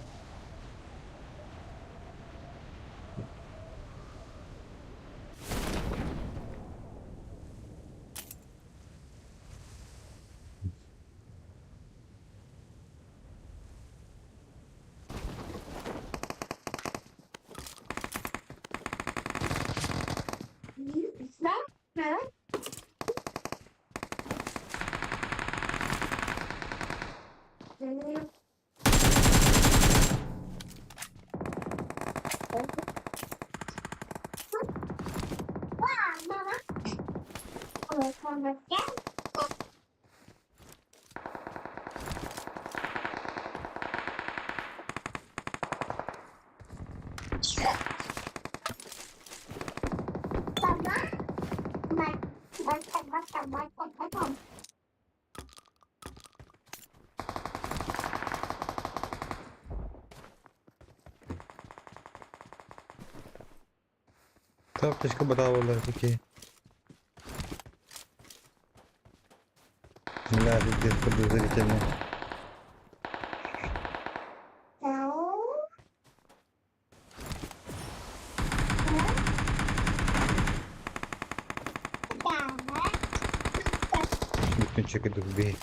Ne? Ne? Tamam keşke bedavalar peki. Neler bir kırmızı geçelim. Bütün çekildik bir.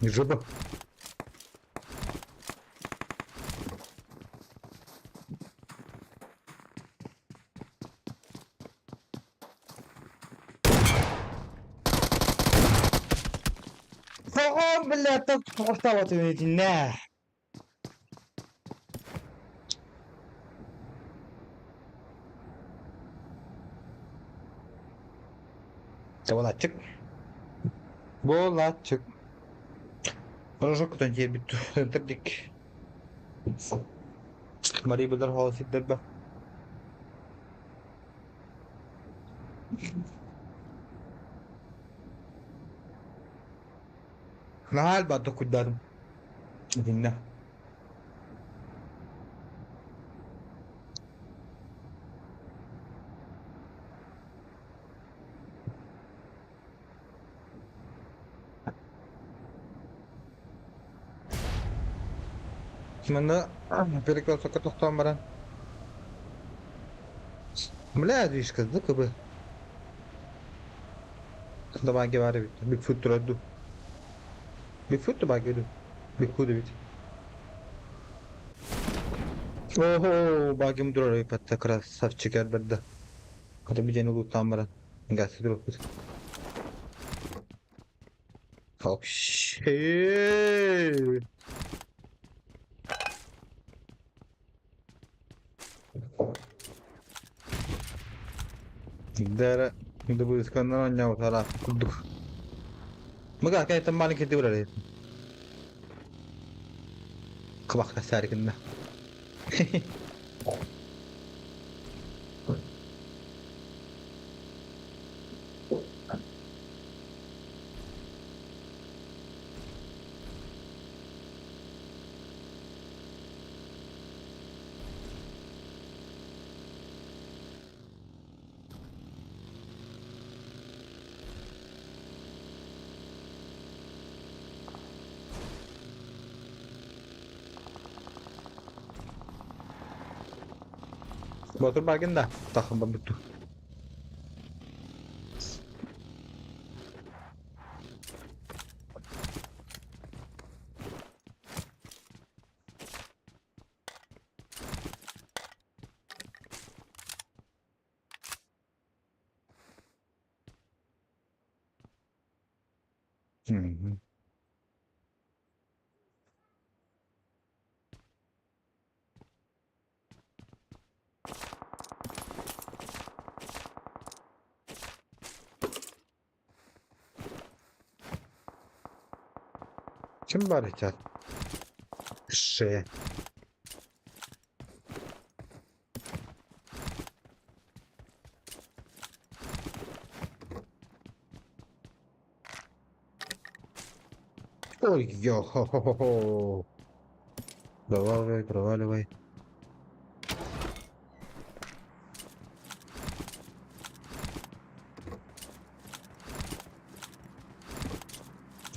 Жопа. Фагом, блядь, так оставаться не. Булатчик. Булатчик. Рожок тон yer bitti. Öldürdük. Mari بدر hausi debba. Nahal bato cuidado. Dinle. Mana pelekler sakat tutan baran. Mla diş kızdı kıbı. Da bagi var bitti. Bir fut durdu. Bir fut da bagi durdu. Bir kudu bitti. Oho, bagim durar patta kras saf çıkar bedda. Kada bir cenu tutan baran. Gasi durur. Oh shit. Dara itu bu iskandan nyawa salah kuduk. Maka kayak teman kita berada. Kebak kasar kena. Batur bagian dah. Takım betul. Hmm. Kim barikat? Şey. Uy, yo, ho, ho, ho, ho. Probable, güey.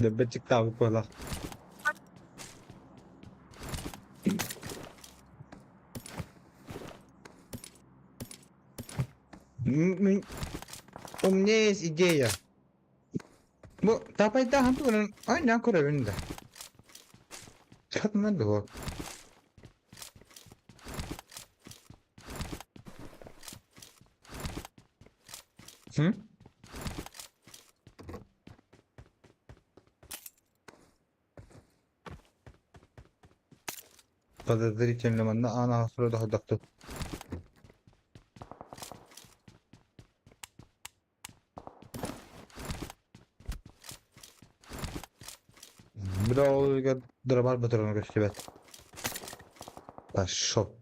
Lebih tahu pula. У меня есть идея. Ну, давай да, Антон, а не куревинда. Как надо? Хм? Подозрительно, она сразу ходит. Бля, ضربات بترول كشتبت. Пошел.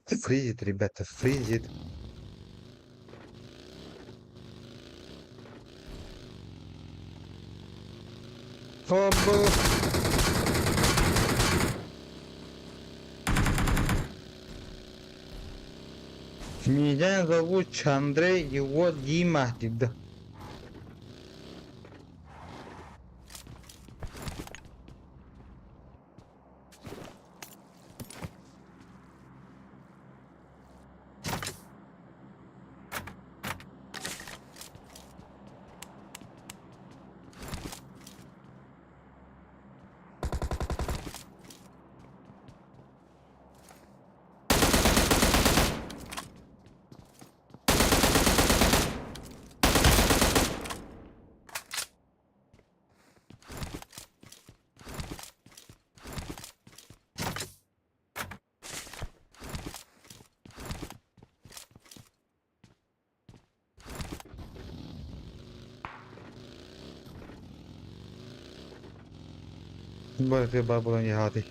Фризит, ребята, фризит. Оба. Меня зовут Чандрей, его Дима. Да. Боже, бабуля не гадай.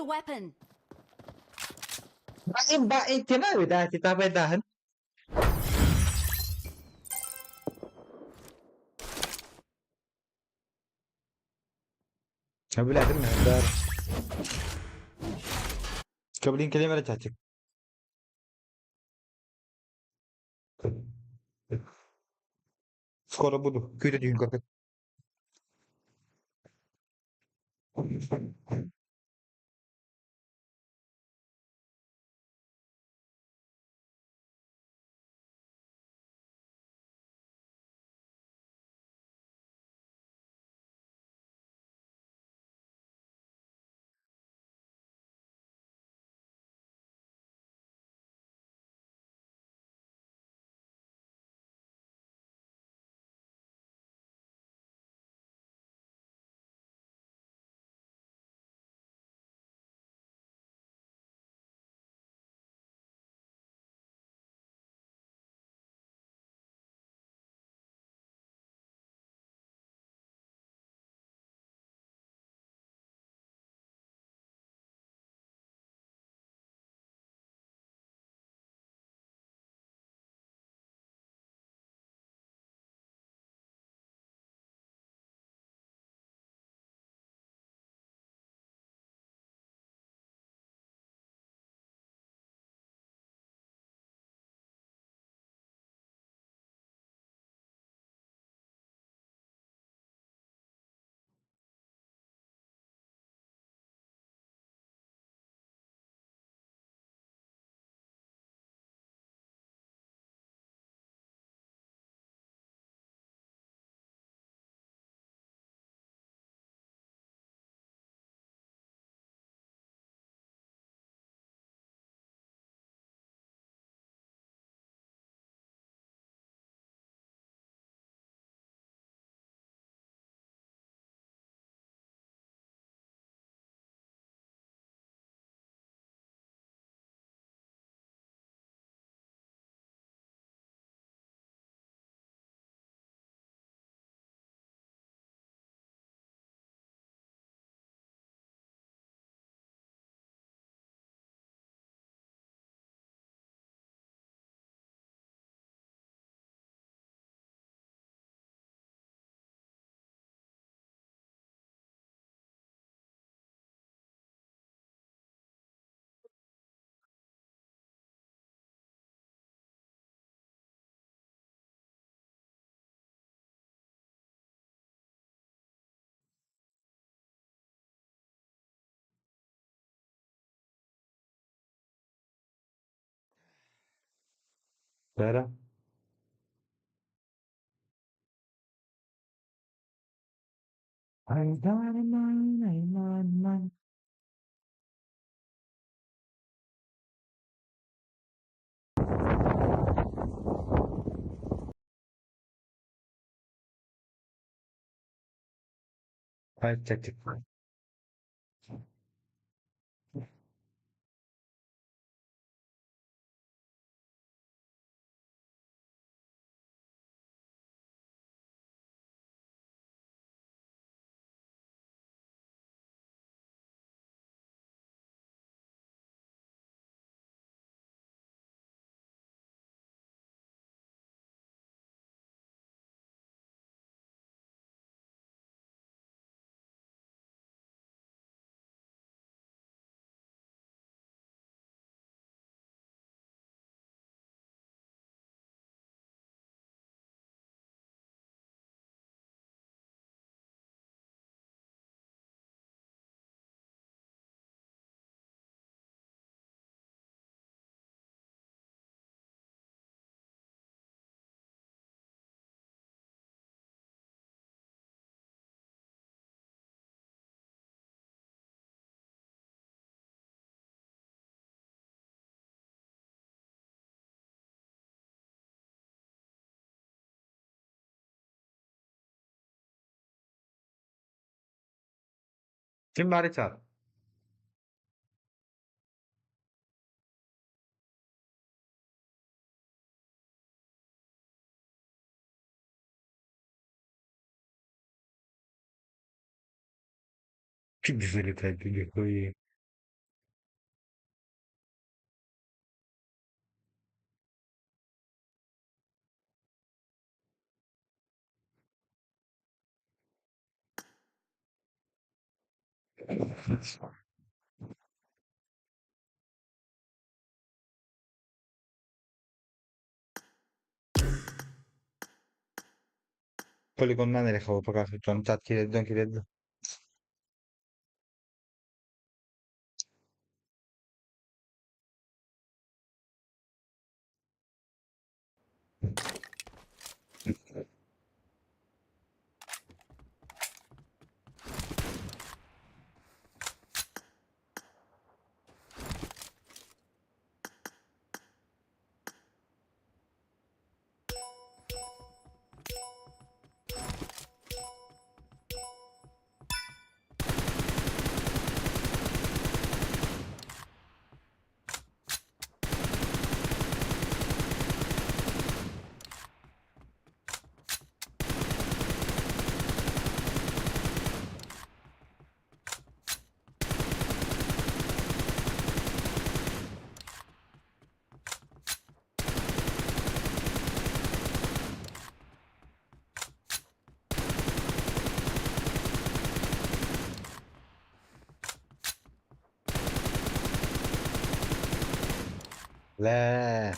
a weapon. Bain ka na, dahil kita pedahan. قبل أدنى دار قبل كلمة رجعتك سكور بدو كيف تجين كرك Vera man Five tactic Kim bari çağır. Kim güzeli kalbi koyayım. Poligondan nereye hava pakar tutun çat kiredi dön kiredi. Le.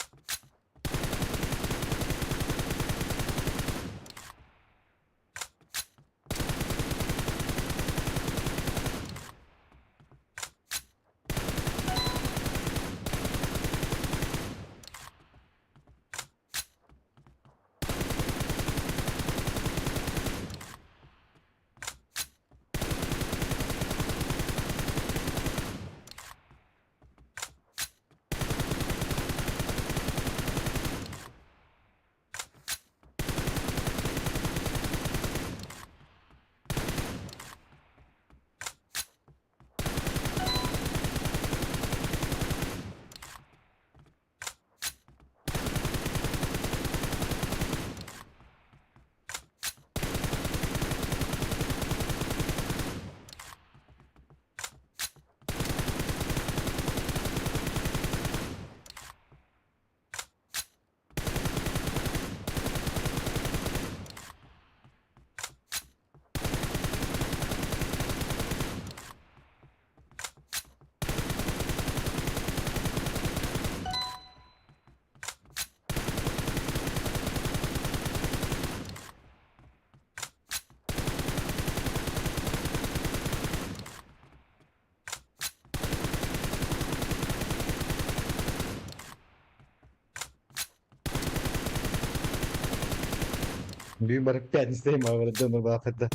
Büyük balık kendisiyim abi. Dönür bahsette.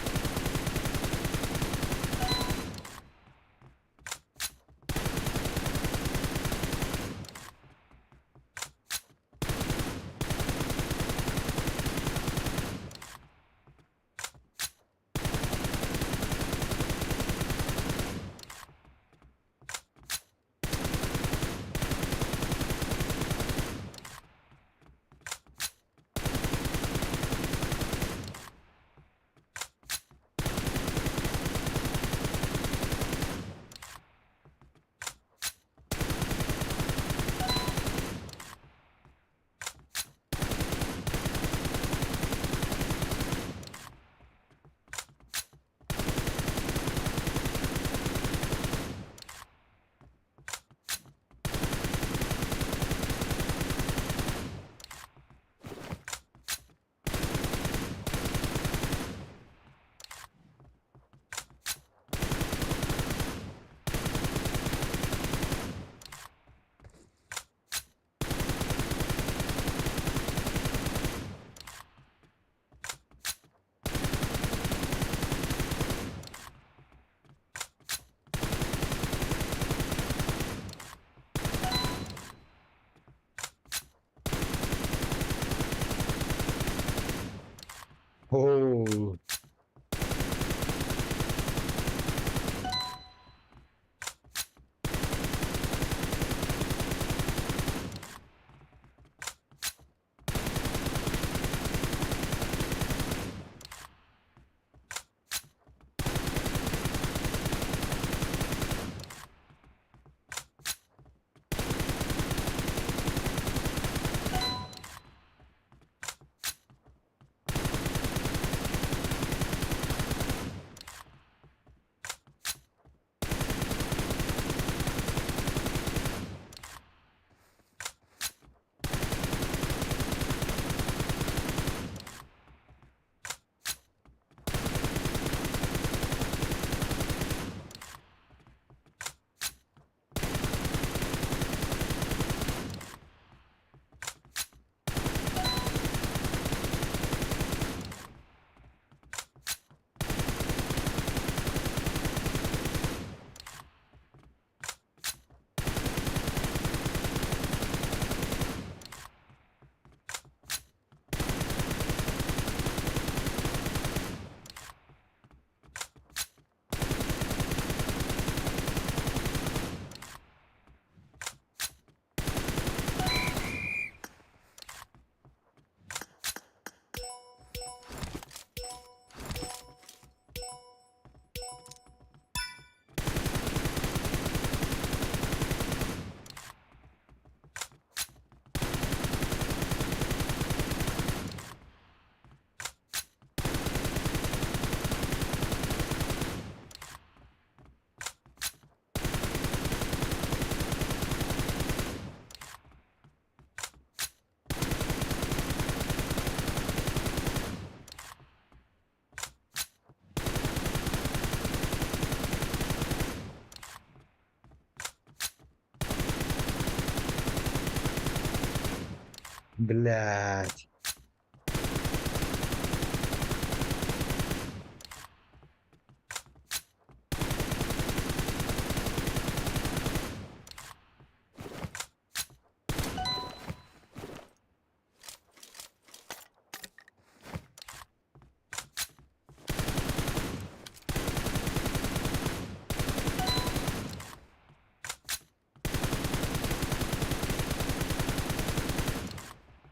Блядь.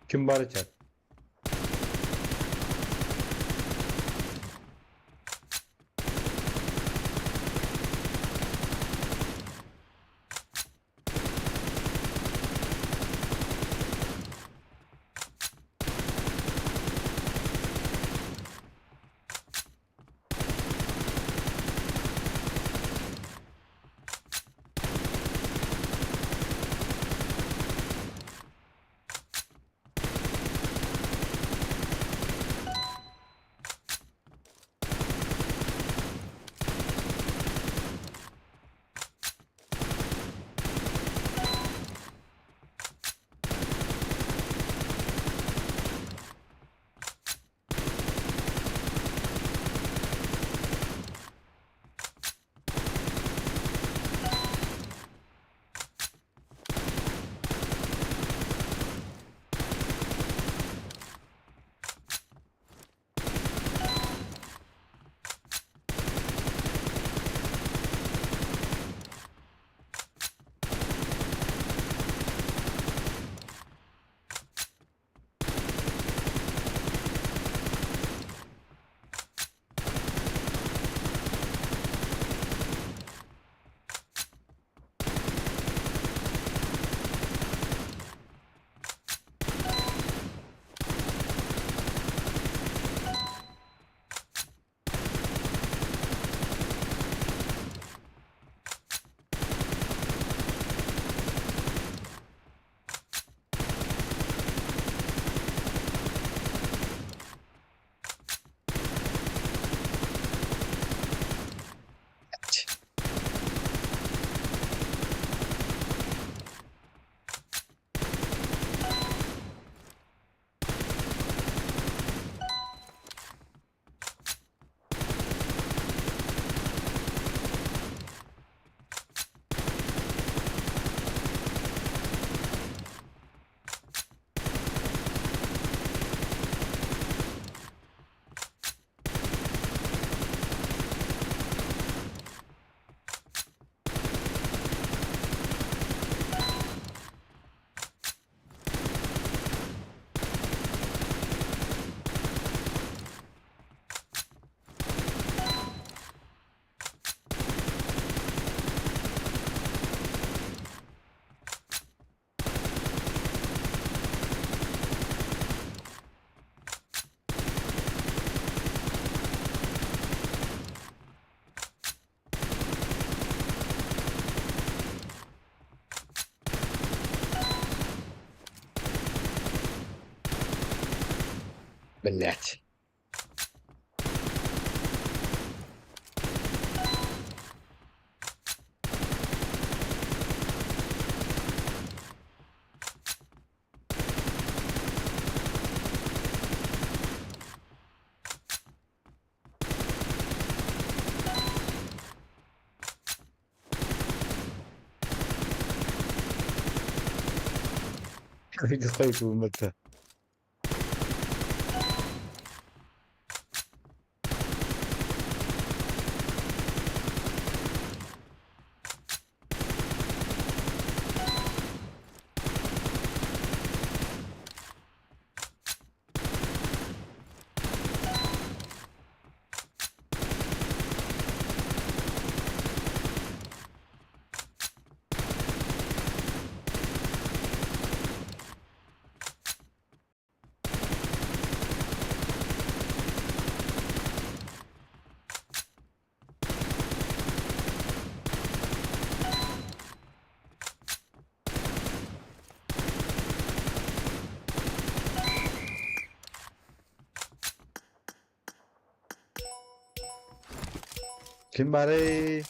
Kim baracak? Блядь. Видишь, стоит в МТ. Kim bari?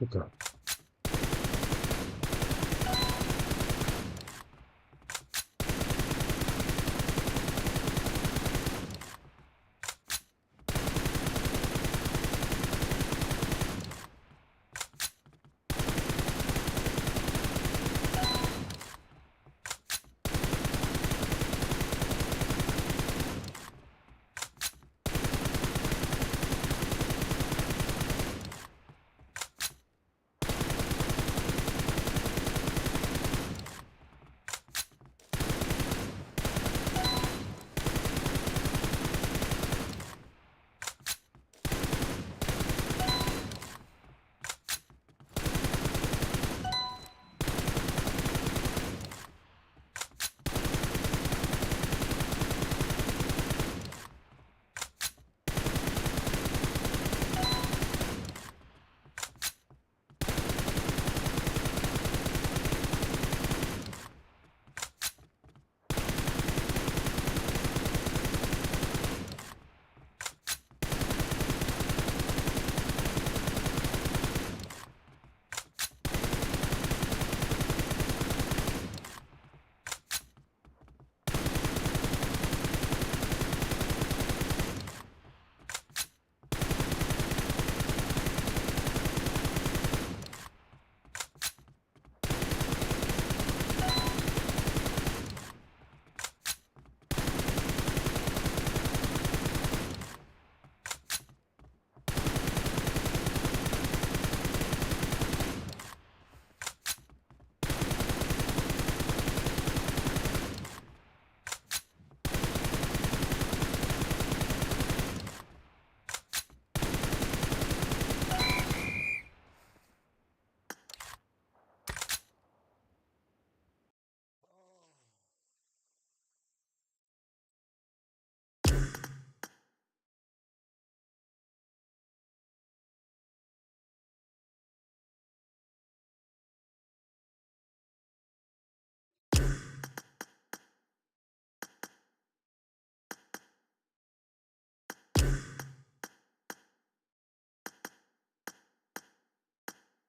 شكرا.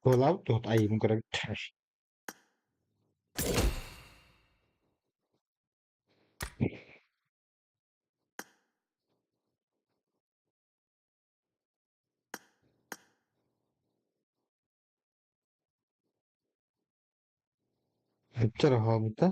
Pulau tuh tai mungkin trash. Bicara hobita.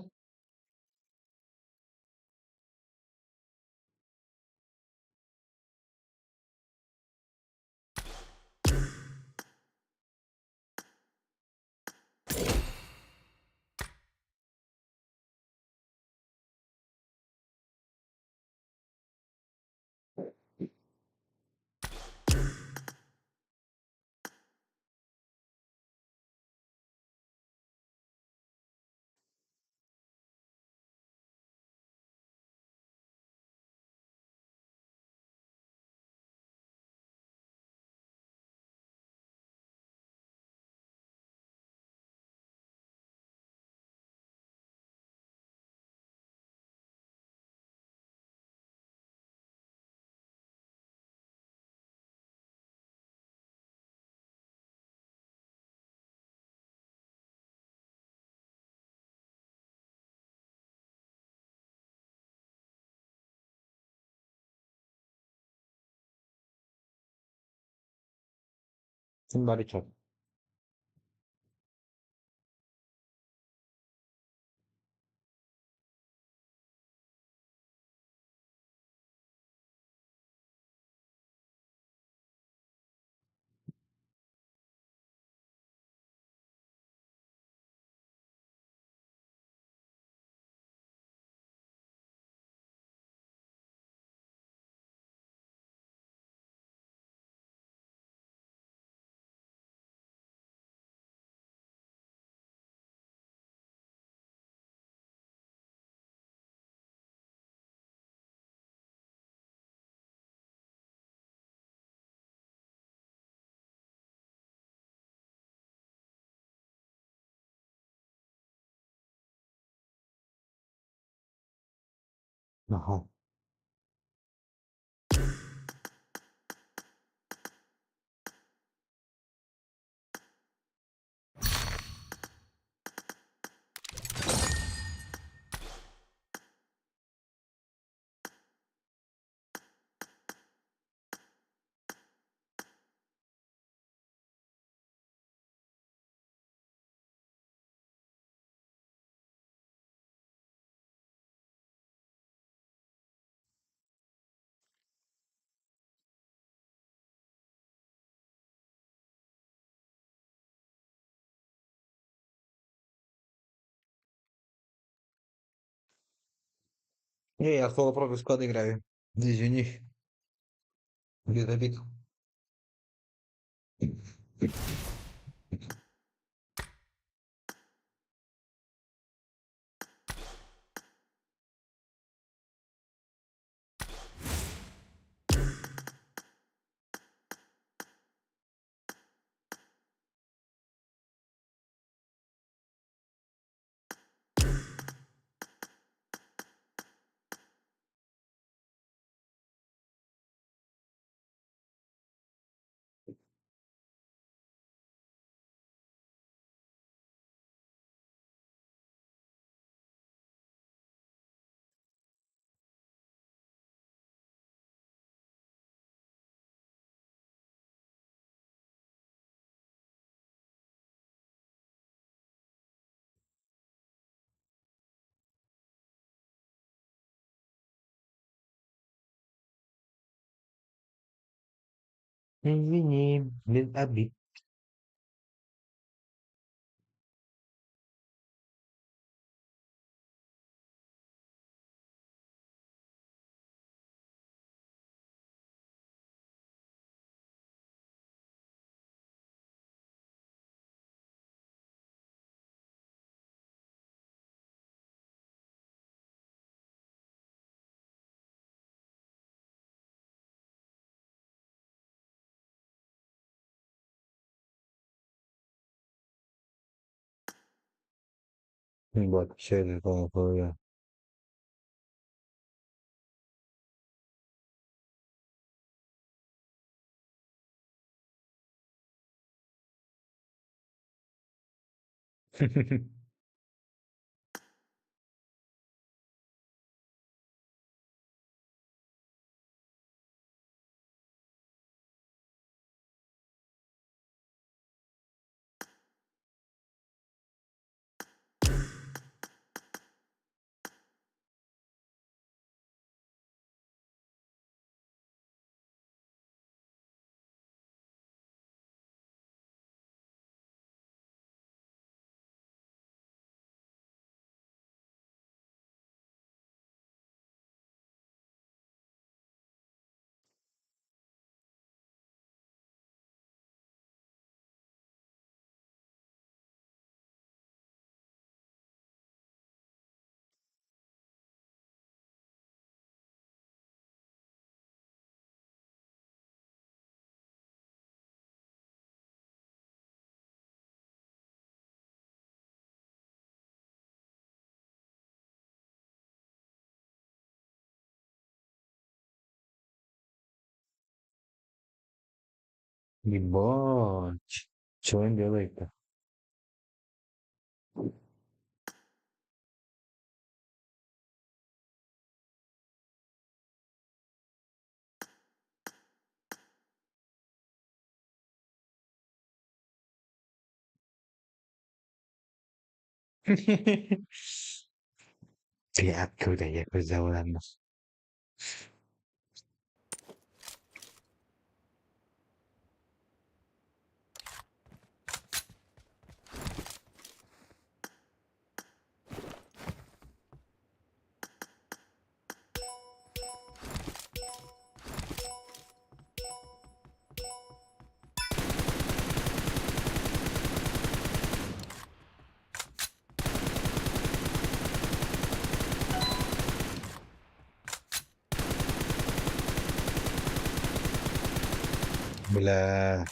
Sembari chat. Nah, Я solo против склада играю. Извини. Где-то пик. Извини, без обид. Вот, все это такое. Ебать. Что он делает-то? Ты откуда я ладно. Бля.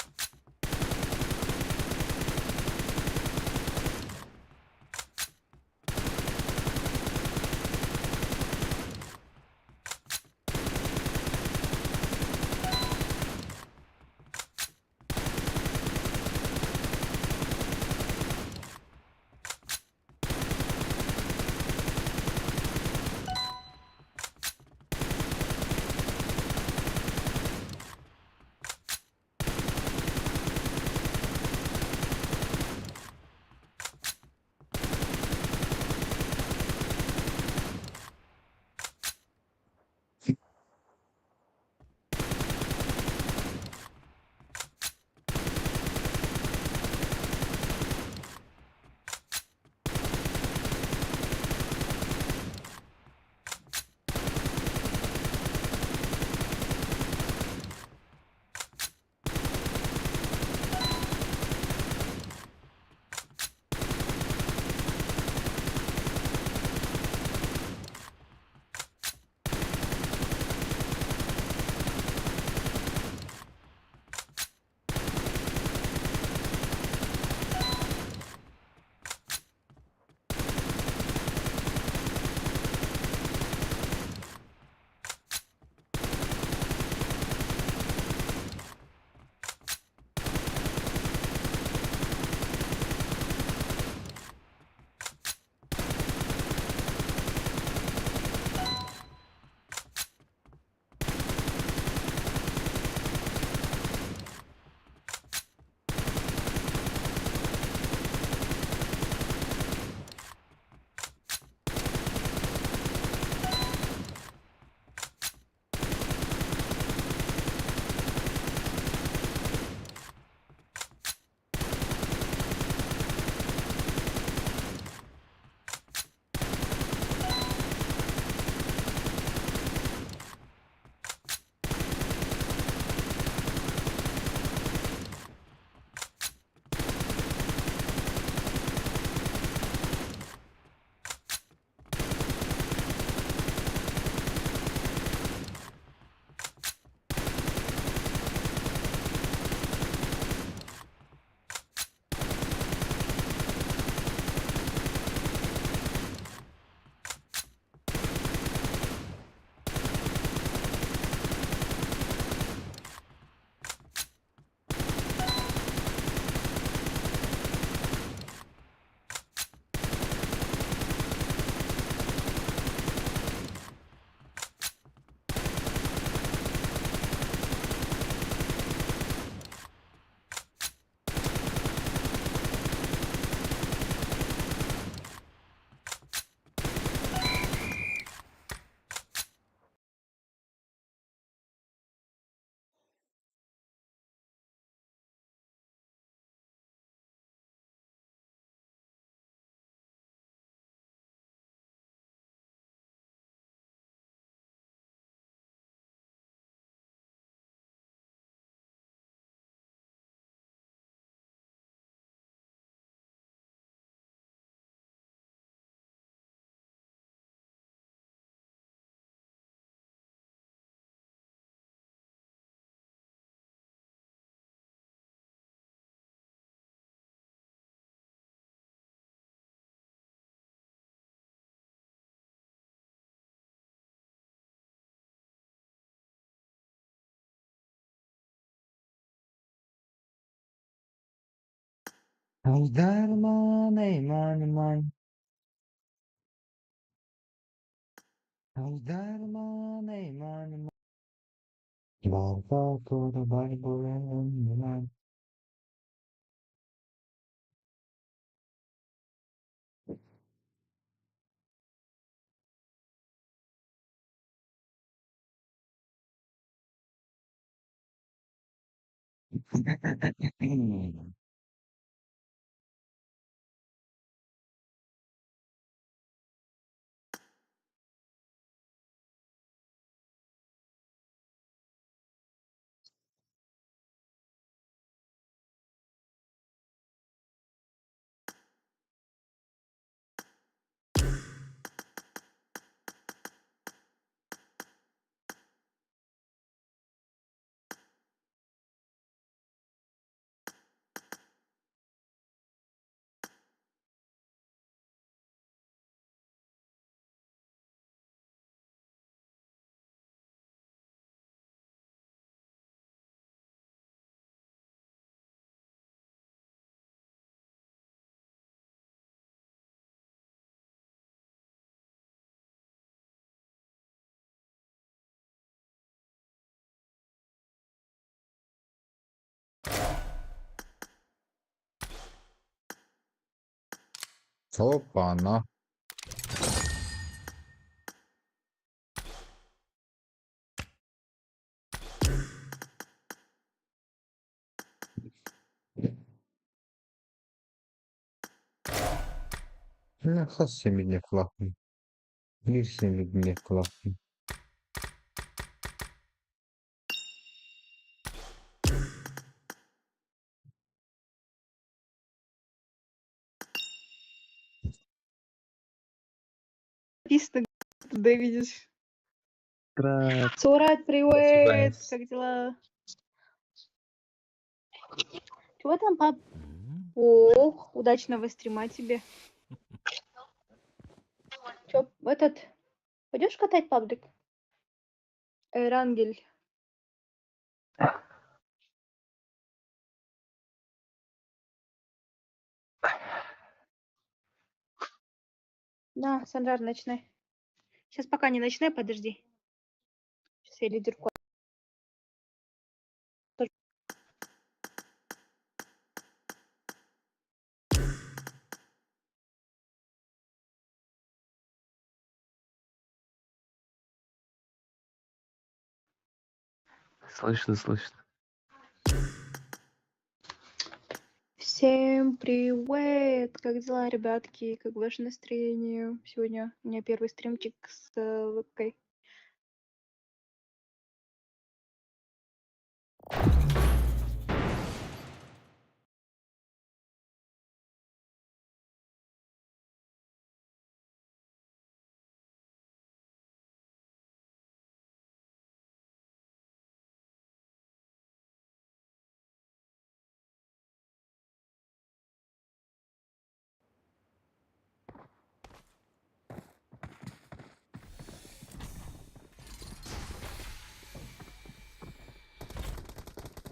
Aldarman eyman man. Aldarman eyman man. Barba koda barbolen man. Опа-на. Нахас семидне классный. Bir семидне классный. Написано, да, видишь. Брат, Сурат, привет! спасибо. Как дела? Чего там, пап? Ох, удачного стрима тебе. Чё, пойдешь катать паблик? Рангель. Да, Санжар, начинай. Сейчас пока не начинай, подожди. Сейчас я лидерку. Слышно, слышно. Всем привет! Как дела, ребятки? Как ваше настроение? Сегодня у меня первый стримчик с вебкой.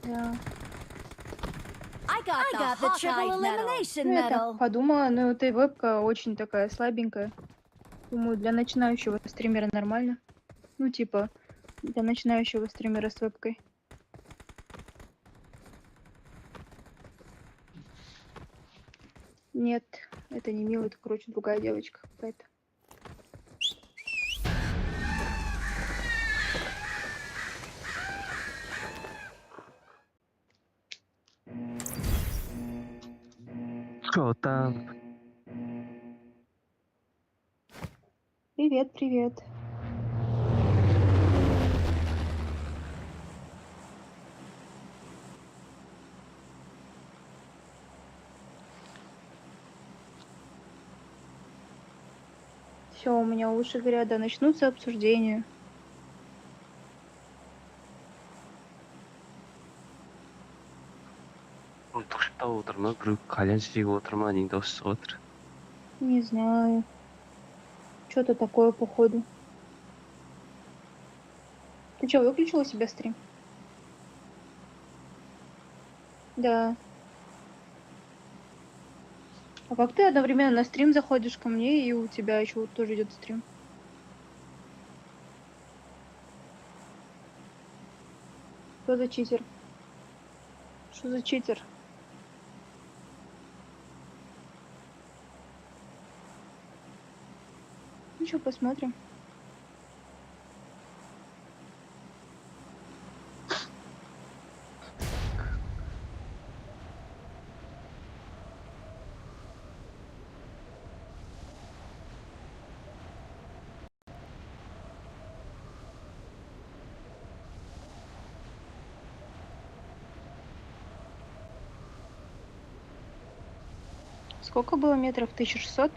Да. I got the triple elimination Ну, я так medal. подумала, ну, эта вебка очень такая слабенькая. Думаю, для начинающего стримера нормально. Ну, типа, для начинающего стримера с вебкой. Нет, это не Мила, это, короче, другая девочка какая-то. Что там? Привет, привет. Все, у меня уши горят, да, начнутся обсуждения. Душта отыр ма? Біреу кальян шегіп отыр ма? Не дауыс шығып отыр? Не знаю. Что-то такое, походу. Ты что, выключила у себя стрим? Да. А как ты одновременно на стрим заходишь ко мне, и у тебя еще вот тоже идет стрим? Что за читер? Что за читер? Ну что, посмотрим. Сколько было метров? 1600?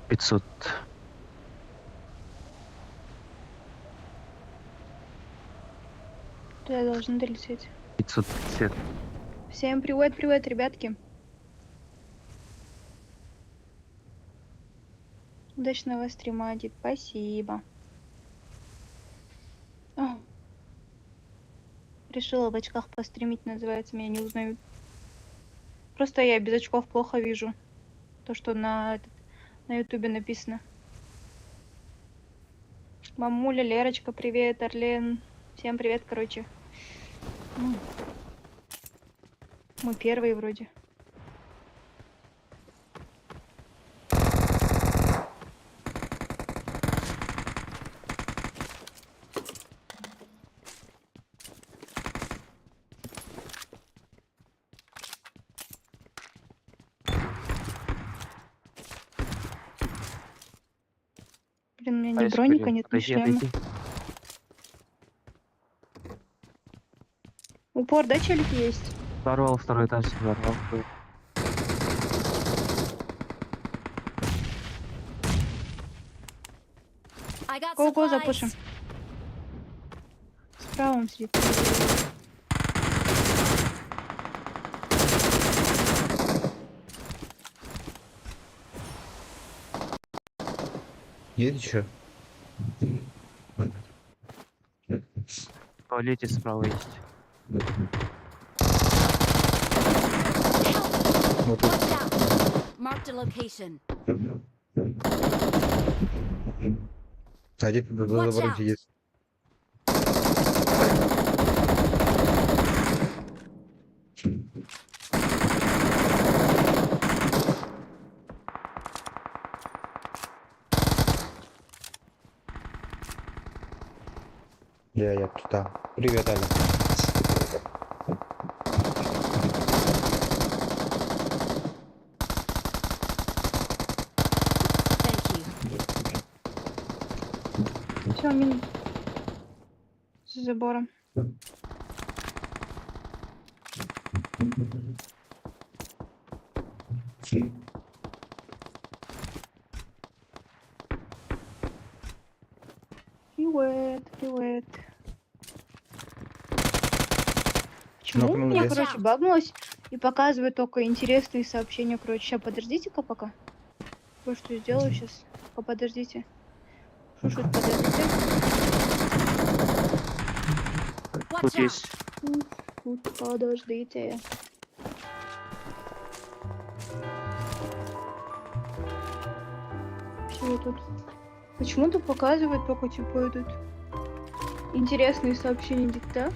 500. Туда должны долететь. 550. Всем привет, привет, ребятки. Удачного стрима, Дид. Спасибо. О, решила в очках постримить, называется, меня не узнают. Просто я без очков плохо вижу то, что на ютубе написано. Мамуля, Лерочка, привет, Орлен. Всем привет, короче. Мы первые вроде. Блин, у меня ни Алис, броника, вперед. нет ни Отойди, шлема. отойди. Упор, да, челик есть? Взорвал второй этаж, взорвал. I got Го-го, supplies. запушим. Справа он сидит. Есть еще? В туалете справа есть. Вот тут. Watch out. Marked a location. Один за Watch забором out. сидит. Я туда. Привет, Аля. Thank you. Все, мин. За забором. Привет, привет. Почему у Нокнул меня, здесь. короче, багнулось и показывает только интересные сообщения, короче. Сейчас подождите-ка пока. Кое-что сделаю сейчас. Пока подождите. Шушут, подождите. Watch Тут out. есть. Тут подождите. Все тут. Почему-то показывает только типа этот интересные сообщения где-то.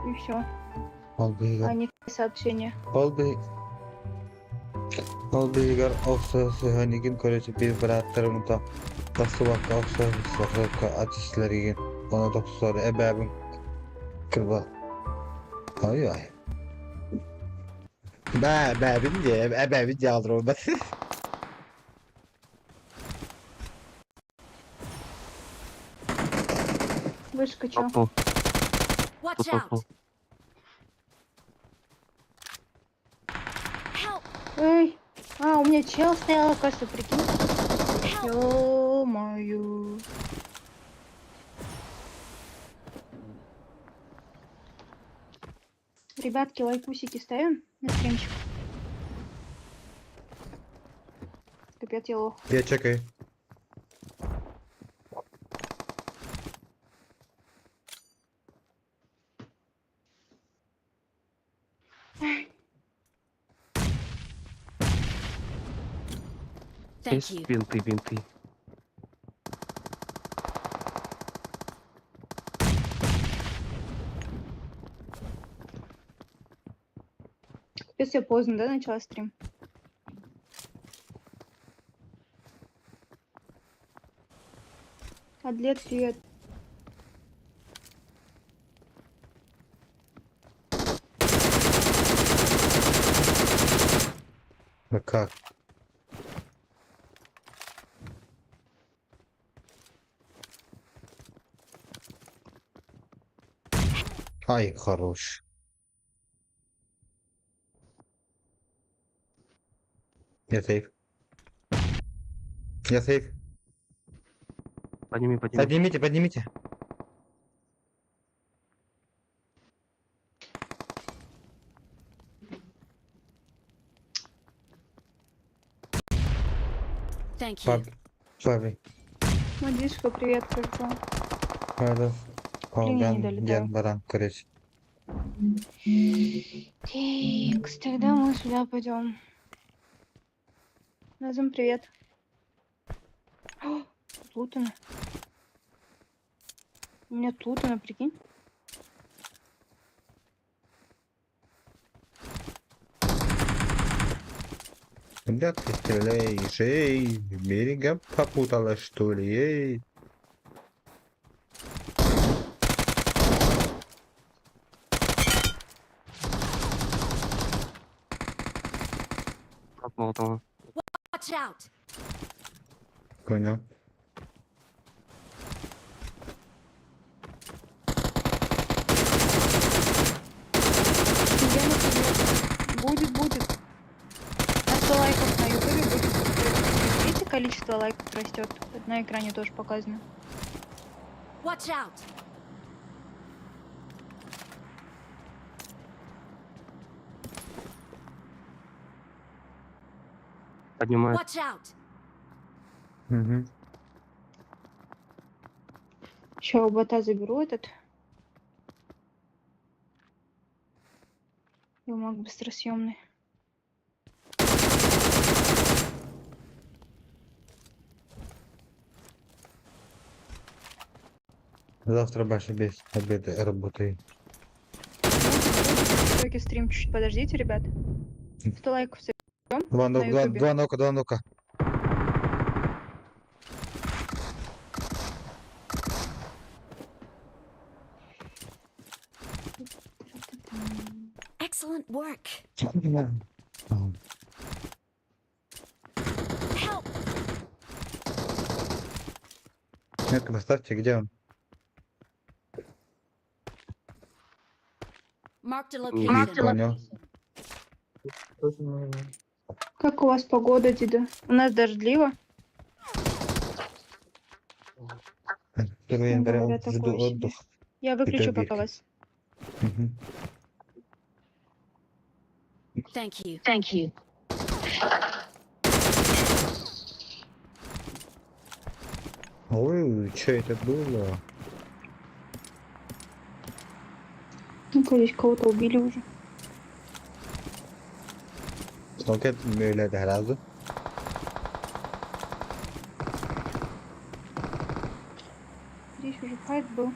И все. Албигар. А не сообщения. Албигар ofsası hani gün köresi bir bıraktırımda Bası vakka ofsası saklıkka ateşlerigin ona doktor ebebin kırba. Ay ay. Ebebin diye ebebin diye alır orada. Вышка чё? Попал. Watch Попал. out. Help. Эй! А, у меня чел стоял, кажется, прикинь. Help. Ё-моё. Ребятки, лайкусики ставим на стримчик. Капец, я лох. Ya çekey. Thank Есть you. бинты. Капец, я поздно, да, начала стрим? Адлет, привет. Да как? Ай, хорош. Я сейф. Я сейф. Подними. Поднимите. Thank you. Славик. Мадишка, привет, крыльцо. Hadi. Блин, я не Ген долетаю. баран короче. Тикс, тогда мы сюда пойдем. Назым, привет. О, тут лутано. У меня тут лутано, прикинь. Куда ты стреляешь? Эй, берега попутала, что ли? Эй. Молотого. Watch out. Понял. Елена, привет. Будет. А 100 лайков на ютубе будет. Видите, количество лайков растет. Вот на экране тоже показано. Watch out. Поднимает. Watch out. Угу. Сейчас у бота заберу этот. Юмак быстросъемный. Завтра больше без обеда работаю. Будет стрим, чуть подождите, ребят. 100 лайков соберем Два на ютубе. два нока. Excellent work. Help. Это поставьте, где он? Marked a Не location. Понял. Как у вас погода, Дида? У нас дождливо. 1 января Говорят, жду такое себе. отдых. Я выключу пробирки. пока вас. Мгм. Thank you. Ой, что это было? Ну-ка, здесь кого-то убили уже. Roket böyle de herhalde. Здесь уже файт был.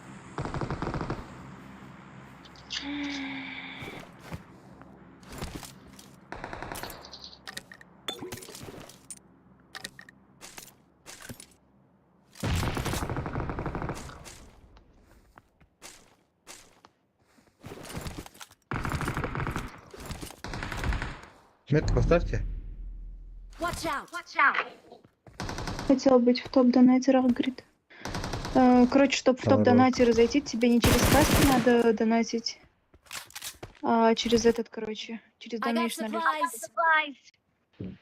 Метку поставьте. Watch out. Хотела быть в топ-донатерах, говорит. Короче, чтобы в Хорош. топ-донатеры зайти, тебе не через каски надо донатить, а через этот, короче, через I got донейшн алерт. supplies.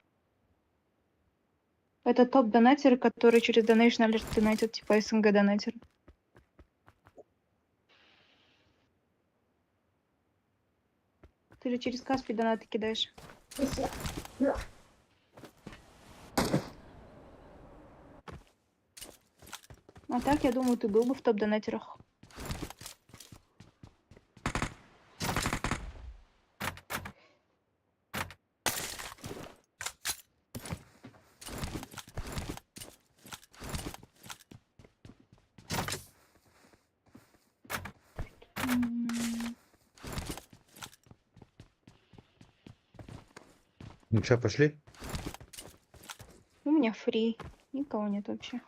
Это топ-донатеры, которые через донейшн алерт донатят, типа СНГ донатер. Ты же через Каспи донаты кидаешь. А так, я думаю, ты был бы в топ-донатерах. Ну что, пошли? У меня фри. Никого нет вообще.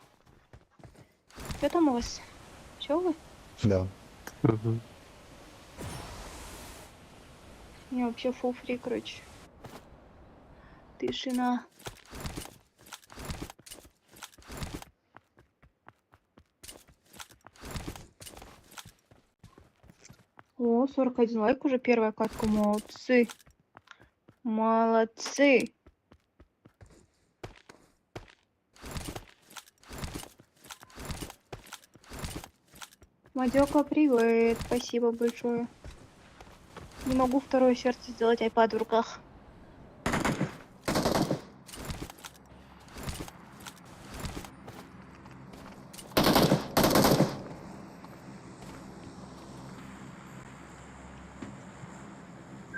Что там у вас? Все вы? Да. Мгм. У меня вообще full фри, короче. Тишина. О, 41 лайк уже первая катка. Молодцы. Молодцы. Мадёка, привет. Спасибо большое. Не могу второе сердце сделать, айпад в руках.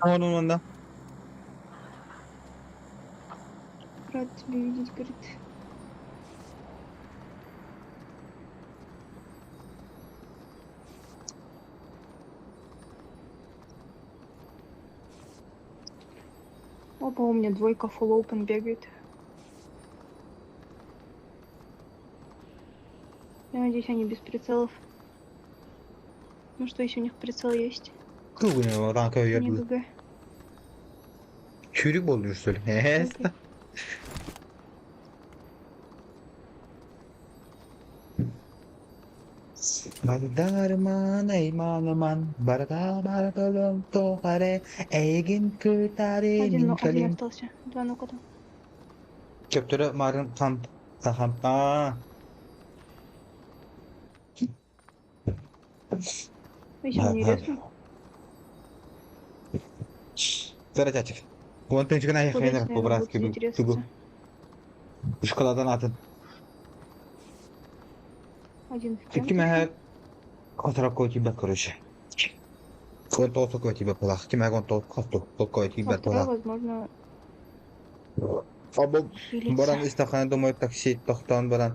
Он да. Рад тебя видеть, говорит. Опа, у меня двойка full open бегает. Я надеюсь, они без прицелов. Ну что, если у них прицел есть? Кругу не танка Не ебли. ГГ. Çürük oluyor söyle. Окей. Darman eymanman barada barakalım tohare egin kırtare Один min kalim. остался. Два ну-ка там. Köptüre marın kamp tahamta. Если он не резнул. Зарачачık. Konten çıkana Куда yakayınlar если, bu наверное, biraz будет gibi. сидеть Tugu. резаться? Şokoladan atın. Один в Тільки кемпе. мене контракує тебе, коротше. Конто такое тебе полах. Ти мене конто косту. Такое тебе А второй, полах. возможно, Або хилится. Baran istahane domoy taksi tohtan baran.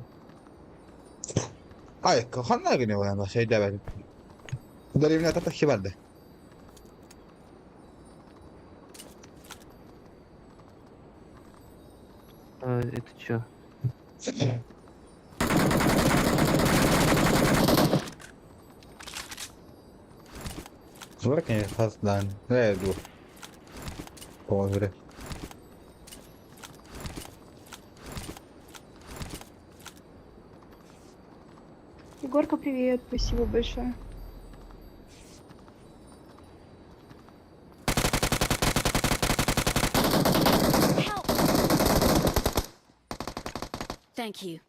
Ay, kohanlar gene var ama şey demedim. Darivne ata taksi vardı. Это чё? Zor ki haslan. Ne dur. Pozre. Егорка, привет. Спасибо большое. Help! Thank you.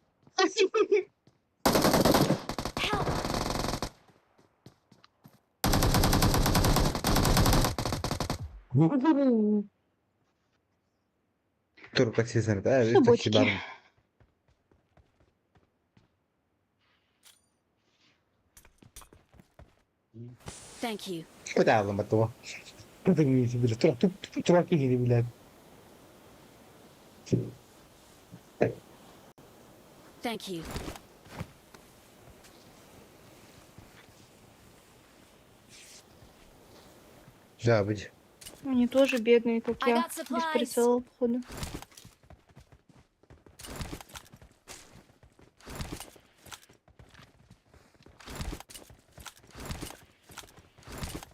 Help! Dur taksi sen. Evet taksi Шибочки. barın. Thank you. Kıta aldım batu. Kıta giysi bile. Tura giysi bile. Thank you. Жабыть. Они тоже бедные, как I я. got Без supplies. прицела, походу.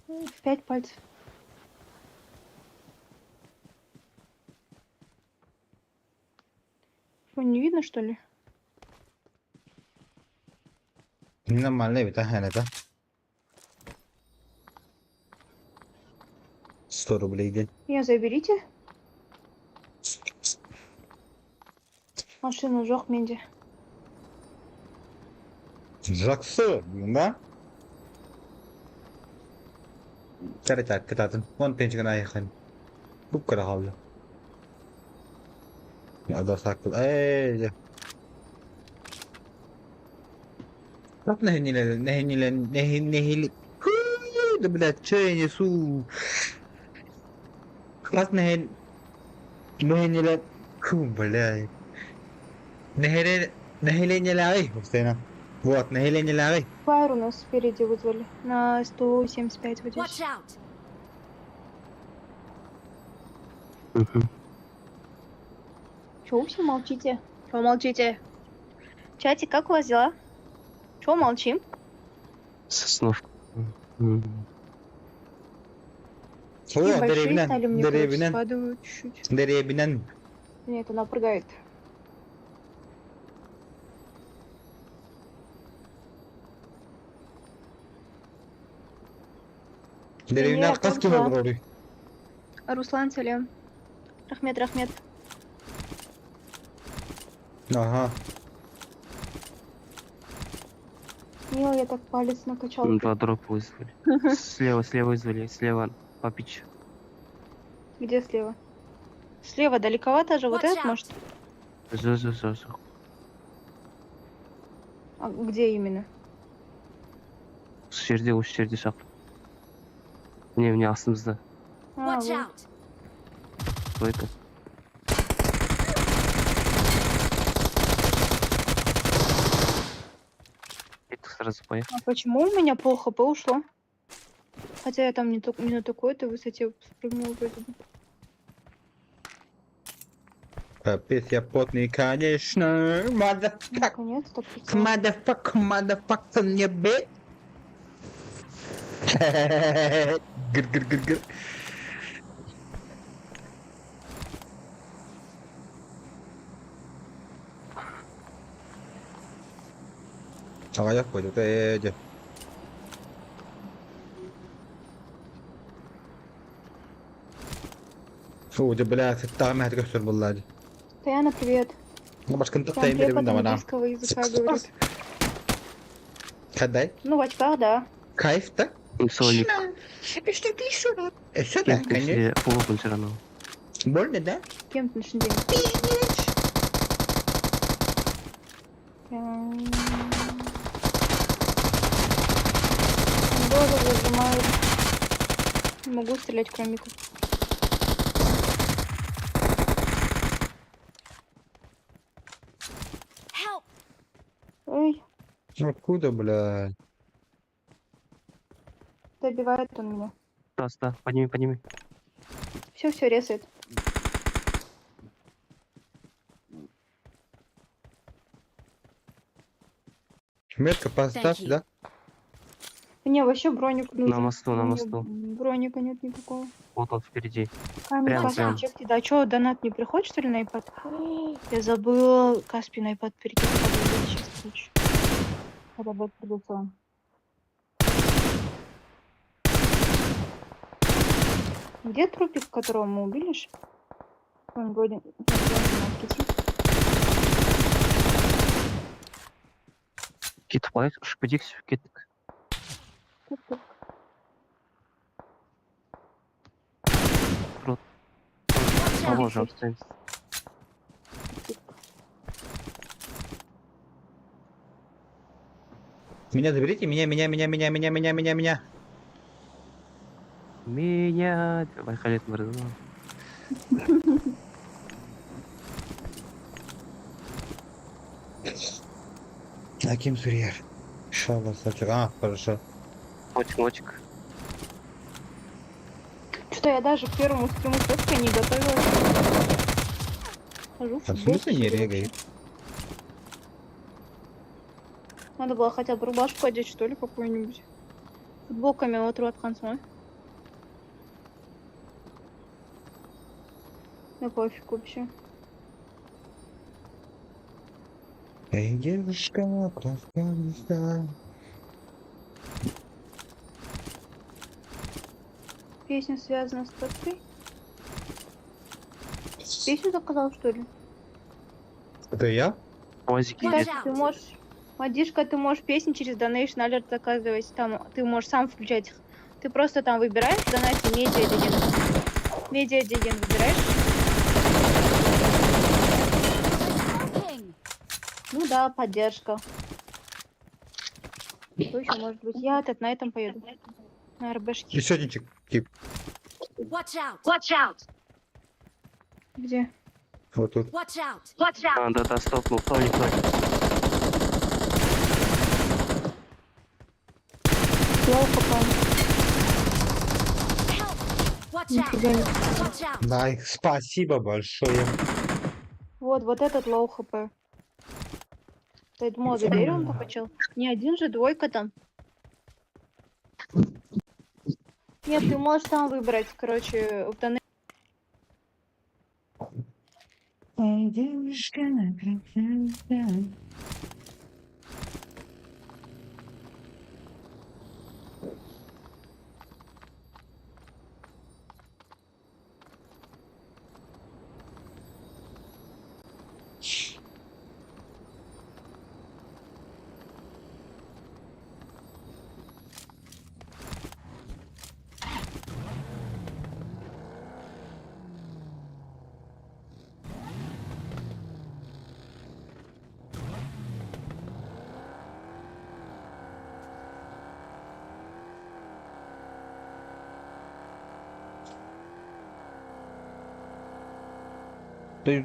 В 5 пальцев. Что, не видно, что ли? Нормально bir tane de. 100 рублей день. Меня заберите. Машину жоқ менде. Жақсы, да? Жарайды, кетатын. Контен çıkana аяқын. Бұл кіра қалды. Ада сақыл. Bak nehirli. Да, блядь, что я несу? Класс нehirli. Фу, блядь. Нehirli лавей, Хустейна. Вот, нehirli лавей. Фаер у нас спереди вызвали. На 175 вот Watch здесь. out! Мгм. Чего вы все молчите? Чего молчите? Чатик, как у вас дела? Чего молчим? Сосновка. М. Такие О, большие стали, мне кажется, Деревинен. складывают чуть-чуть. Деревинен. Меня это напрягает. Деревинен Привет, кыз как ким дела? olur? Руслан, салям. Рахмет, Рахмет. Ага. Мила, я так палец накачал. Два дропа вызвали. Слева вызвали. Слева Папич. Где слева? Слева далековато же, вот Watch этот out. может? Зо. А где именно? Осы жерде шақ. Міне астымызда. А, Watch вот. out! Стойка. Это сразу поехал. А почему у меня пол хп ушло? Хотя я там не на такой-то высоте спрыгнула вроде бы. Капец, я потный, конечно. Motherfuck, Наконец-то прицел. motherfuck, son you bitch. Гыр. Ayak koyduk iyice. Фу, блядь, там это göster vallahi. Таяна, привет. Ну, başkıntık Там tayım препод benim de bana. английского языка говорит. Kaday? Ну, в очках, да. Kayıf da? Солик. İşte bir şunu. Şöyle, hani. Кемпусі полопын жыраны. Больно, да? Кем ты ночный день? Голову зажимают. Не могу стрелять, кроме как. Help! Ой, Откуда, блядь? добивает он меня. Да, подними. Все резает. Метка поставь, Thank you. да? Мне вообще броник нужен. На мосту, на У меня мосту. Броника нет никакого. Вот он впереди. Камень, Прям, Каспий, прям. чекни. Да, чё, донат не приходит, что ли, на iPad? Я забыла Каспий на iPad перекинуть. Сейчас включу. Когда будет придется. Где трупик, которого мы убили? ж? Он годен. Кетіп қалайық, ұшып кетейік, кеттік. Watch Алло, out! жабыстаймыз. Меня заберите, меня. Меня... Байқалетін бір да. Аким Сурьер. Шалла, сачок. А, хорошо. Лочек. Что-то я даже к первому стриму фотки не готовилась. Хожу в А в футболке смысле не себе регает? вообще. Надо было хотя бы рубашку одеть, что ли, какую-нибудь. Футболками отру от конца. Да пофиг вообще. Эй, девушка, красавица. Песня связана с фоткой. Песню заказал, что ли? Это я? Уазик Watch едет. out. Ты можешь... Мадишка, ты можешь песни через Donation Alert заказывать. Там ты можешь сам включать их. Ты просто там выбираешь донати медиа деген выбираешь. Smoking! Ну да, поддержка. Что еще может быть? Я на этом поеду. На РБшке. Еще один тип. Watch out! Watch out! Где? Вот тут. Watch out! Watch out! Да, стопнул. Толик. Я упакал. Help! Watch out! Нифига не. Watch out! Дай, спасибо большое. Вот этот лоу хп. Я думала, за дверью он покачал. Не один же, двойка там. Нет, ты можешь сам выбрать, короче, в тоннеле. Ey девушка на красавица.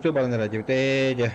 Tôi bằng là chịu tê chứ.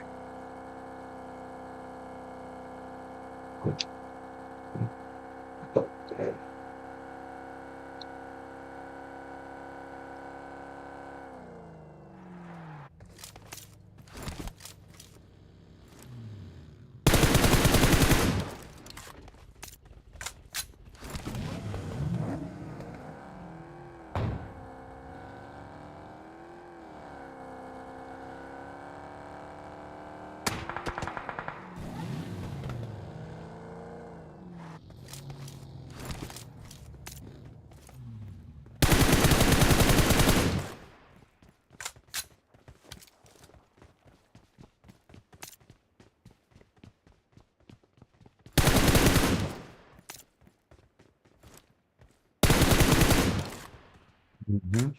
Hı.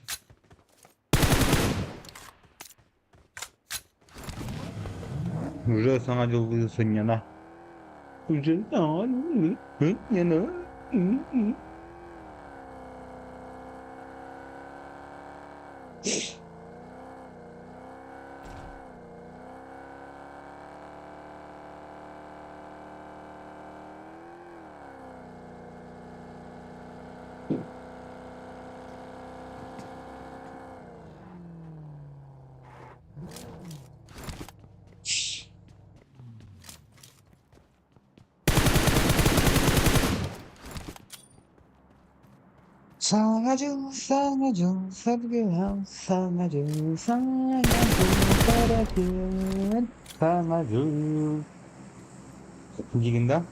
Уже sana yolluyorsun yana. Уже sana yana. Sana sevgilim, sana bırakın, sana Дигенда?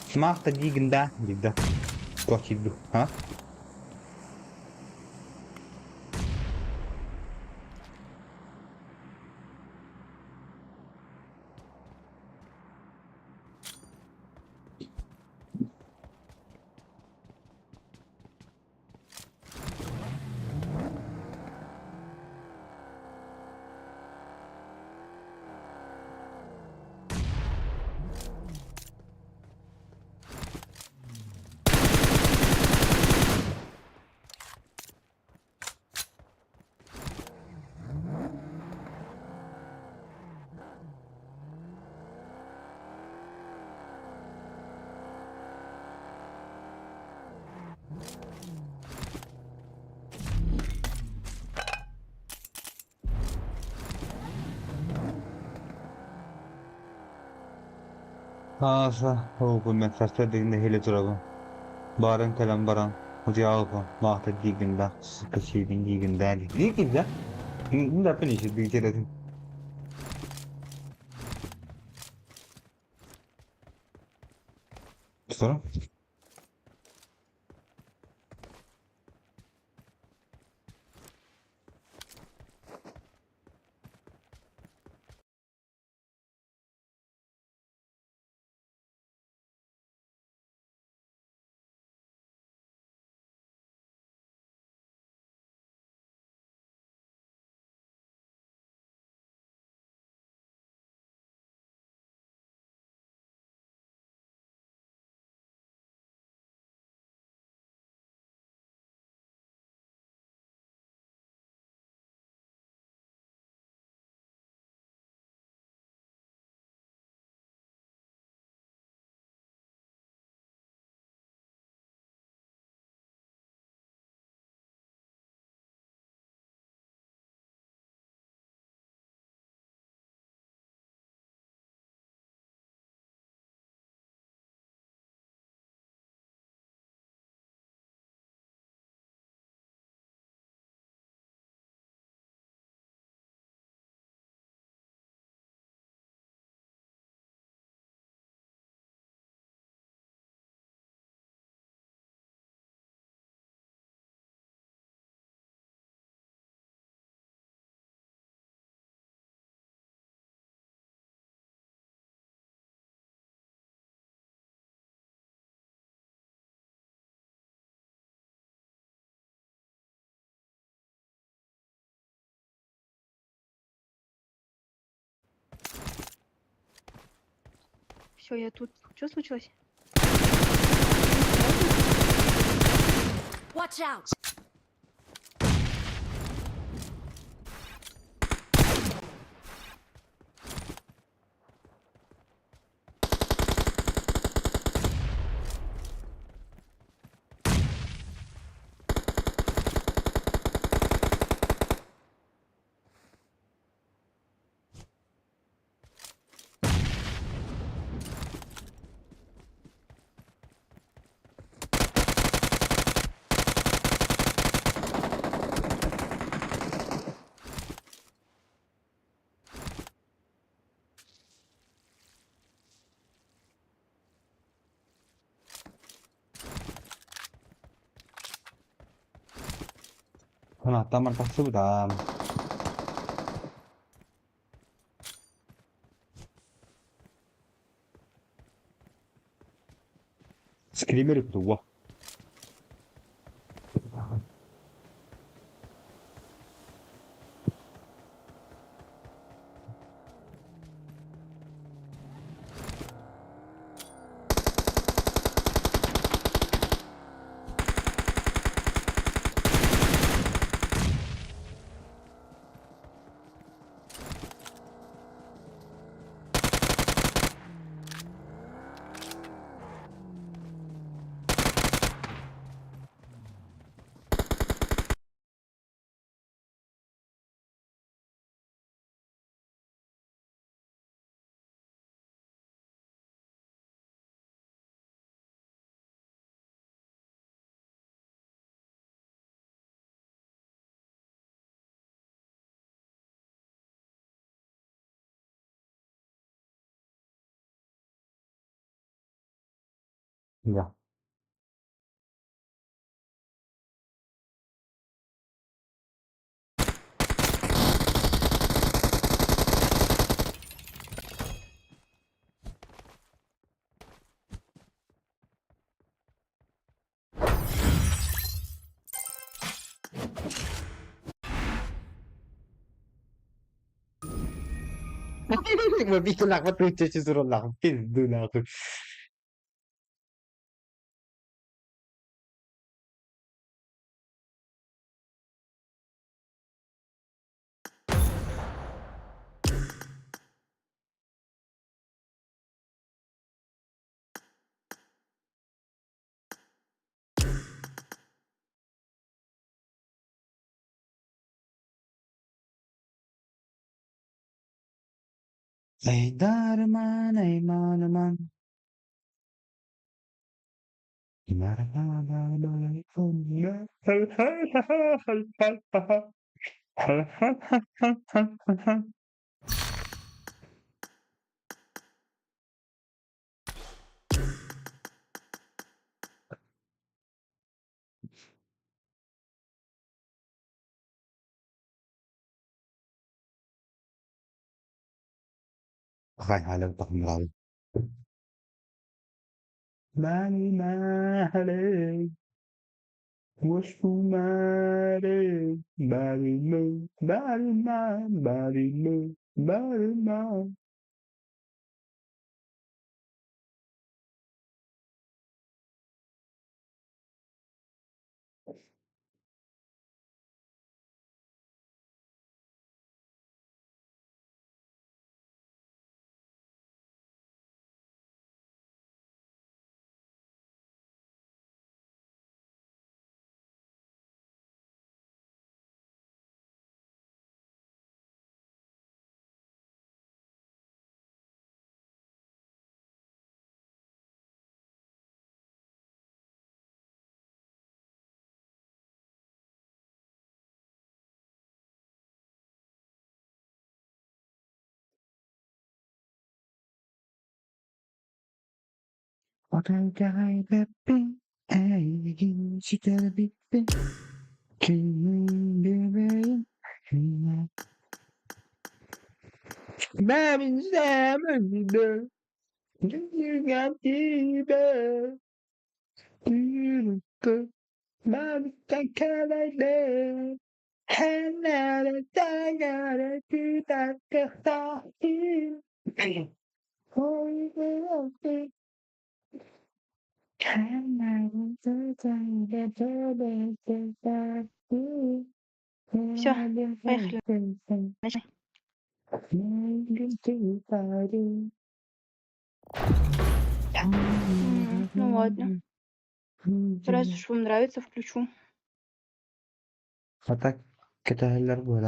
Смахта Дигенда. Дигда. Плохиду. А? Asa, open men fasta diginde hele turago. Baran kalam baran. Muzi alko. Mahta Dигенда. Sıkışıydın Dигенда. Dигенда? Bunu da yapın işi. Bir kere. Sonra? Все, я тут. Что случилось? Watch out! Kenapa mereka sudah screamer keluar. Ya. Mapikul ako tuh suruh lampin dulu aku. Ay darman ay manaman. Kakahalang pakmuraw. Bali mahali. Was kumare. Bali mo. Bali ma. Bali mo. Bali ma. Okay, guy, pepe. Ay, she gotta be big. Babin zamanında dünyada yürüdü. Babin kalaydı. Henara tagara tita kahtahi. Все, поехали. Начинай. Ну ладно. Раз уж вам нравится, включу. Hatta ketaheller böyle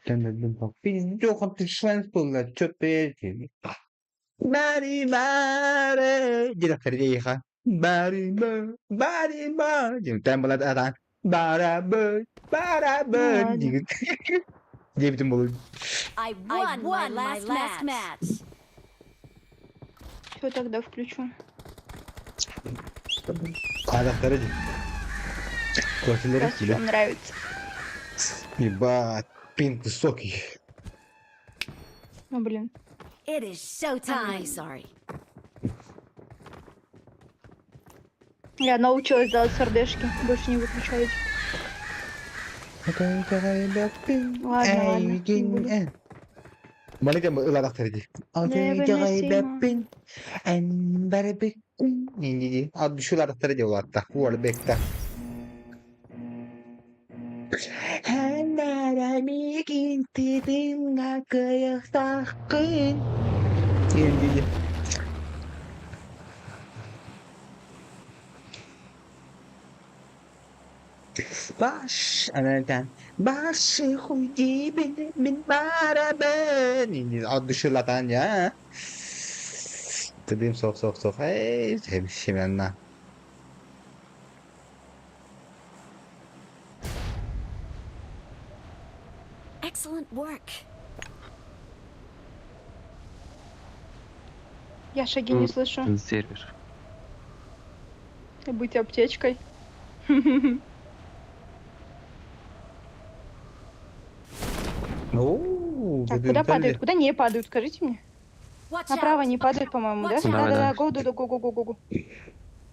döndürdüm bak. Biz yok artık şans buldular. Çöp değil. Bari bari. Jadi kerja ya kan. Bari bari. Jadi tembel ada. Beraber. ладно. Diye bütün bolu. I won my last match. Все, тогда включу. Ayakları diye. Koşulları Раз уж bile. вам нравится. Ебать. Пин высокий. Ну блин. It is showtime. Sorry. Я научилась делать сардешки. Больше не выключайте. Ладно, не буду. Balik yang ulah tadi. Never Nessima. En berbek. Ini ad düşüler tadi ulah tak. Ulah bekta. Henara mikin tidin ngakaya sakin. Ini. Baş anadan başı huyi bin beraber ini ad düşürlatan ya. Dedim sok hey sevmişim yanına. Excellent work. Я шаги не слышу. Сервер. Быть аптечкой. Oo, Так, dedim куда tabii. падают? Куда не падают? Скажите мне. Watch Направо out. не падают, по-моему, да? Watch out. Да-да-да, Давай, го-го-го-го-го-го.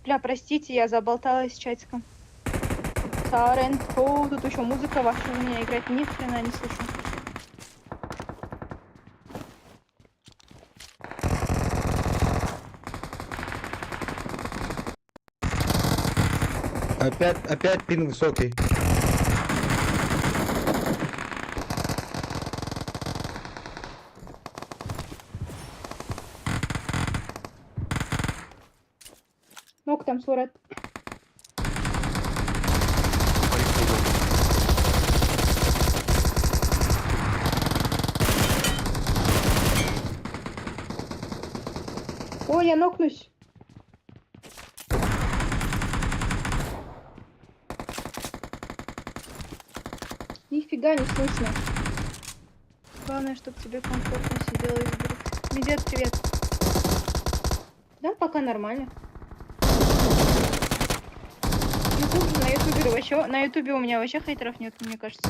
Бля, простите, я заболталась с чатиком. Сарен. О, тут еще музыка ваша у меня играет. Ни хрена не слышу. Опять пин высокий. Ну-ка там сурат. Ой, я нокнусь. Нифига не слышно. Главное, чтобы тебе комфортно сидело и сбрить. Медведь, привет. Да, пока нормально. На ютубе вообще, на ютубе у меня вообще хейтеров нет, мне кажется.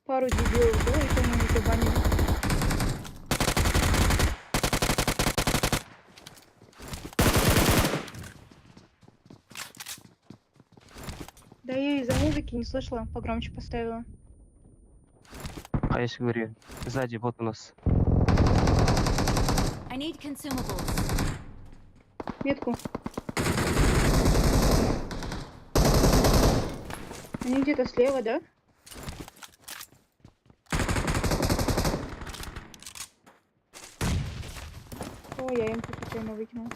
Пару дебилов было, и то мы не забанили. Да я из-за музыки не слышала, погромче поставила. А я же говорю, сзади вот у нас. I need consumables. Метку. Они где-то слева, да? О, я им прямо выкинула.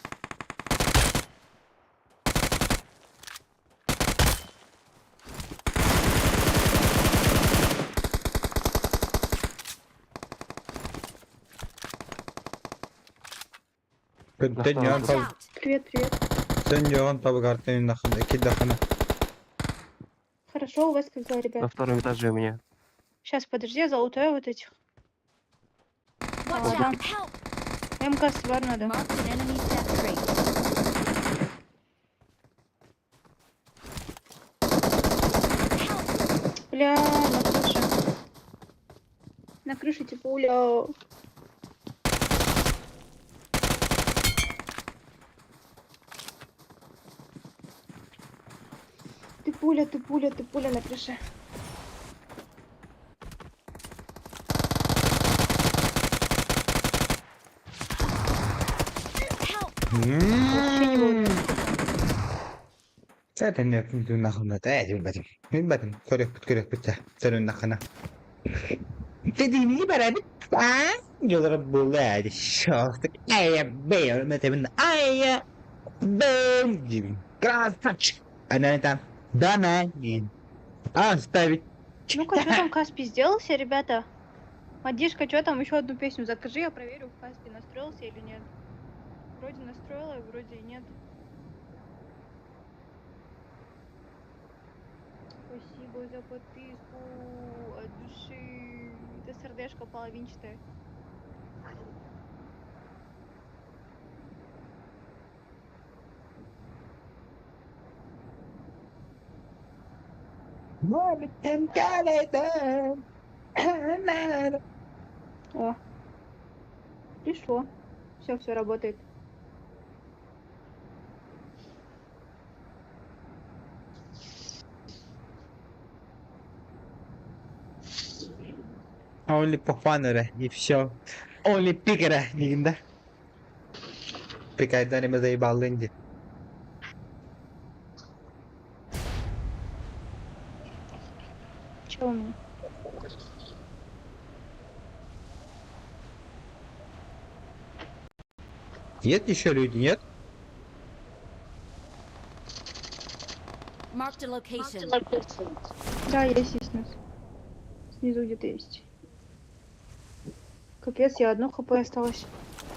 Dönüyorum Watch tabi. out. Привет, привет. Dönüyorum tabi kartının yakında. 2 dakika. Хорошо у вас как дела, На ребят? втором этаже у меня. Сейчас, подожди, я залутаю вот этих. Watch Ладно. out. Help. МК свар надо. Marked an enemy death crate. Help. Бля, на крыше. На крыше типа уля. Ты пуля на крыше. Вообще не вовремя. Zaten yakın gün nakına da edilmedim. Bilmedim. Körek bitti. Senin nakına. Dediğini beraber. Yollara buldu yani. Şahtık. Beğen. Metemin. Ben gibi. Красавчик. Она там. Донатин. Оставить. Ну-ка, что там Каспий сделался, ребята? Мадишка, что там? Еще одну песню закажи, я проверю, Каспий настроился или нет. Вроде настроила, вроде и нет. Спасибо за подписку от души. Это сердечко половинчатое. О, пришло. Все работает. Only пофанера и все. Only пикера. Да? Пикай, да, не мы заебал Лэнди. Че у меня? Нет еще люди, нет? Marked a location. Да, есть снизу. Снизу где-то есть. Капец, я одно хп осталось.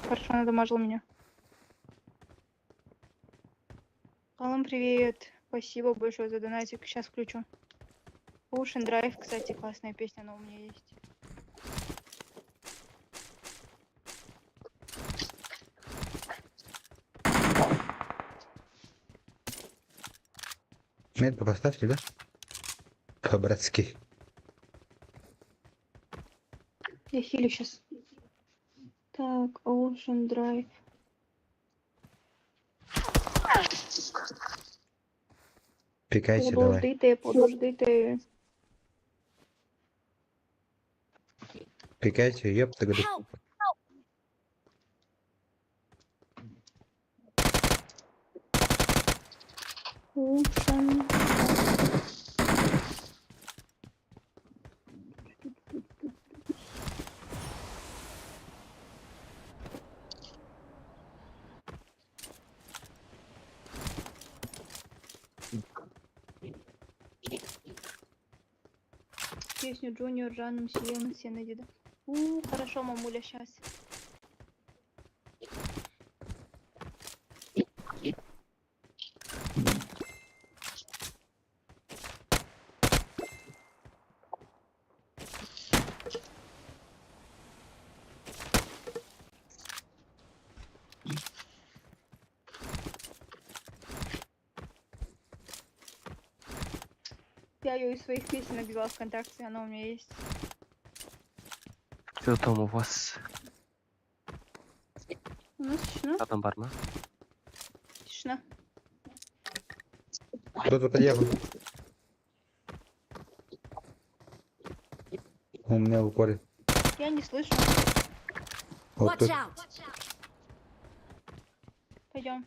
Хорошо, надамажил меня. Алан, привет. Спасибо большое за донатик. Сейчас включу. Ocean Drive, кстати, классная песня, она у меня есть. Метку поставьте, да? По-братски. Я хилю сейчас. Так, Ocean Drive. Пикайте, давай. Подождите. Пикайте, ёпта, году. Help! Ocean. Песню Джуниор Жаном Сиена Сенедида. Хорошо, мамуля, сейчас. Я ее из своих песен набила ВКонтакте, она у меня есть. Что там у вас? У нас тишина. Адам бар ма? Тишина. Кто-то подъехал. У меня в упоре. Я не слышу. Вот Watch тут. out! Пойдем.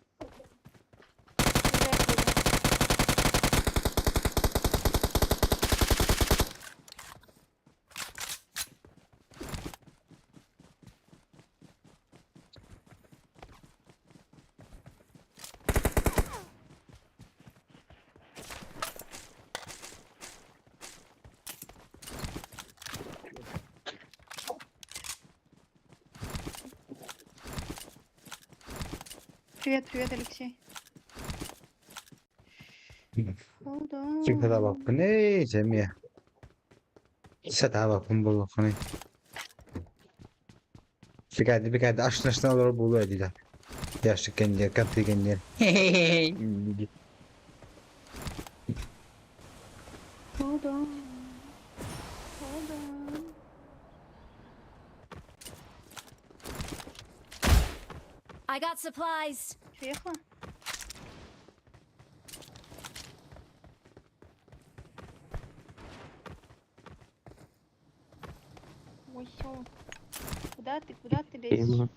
Привет, привет, Алексей. Hold on. Çıktı bak bu ne Cemil. Sada bak bunu hani. Bir geldi aşına doğru bulu edeceğim. Yaşlı kendileri katı kendileri. Hold on. Hold on. I got supplies. Приехала? Ой, всё. Куда ты лезешь? Ему.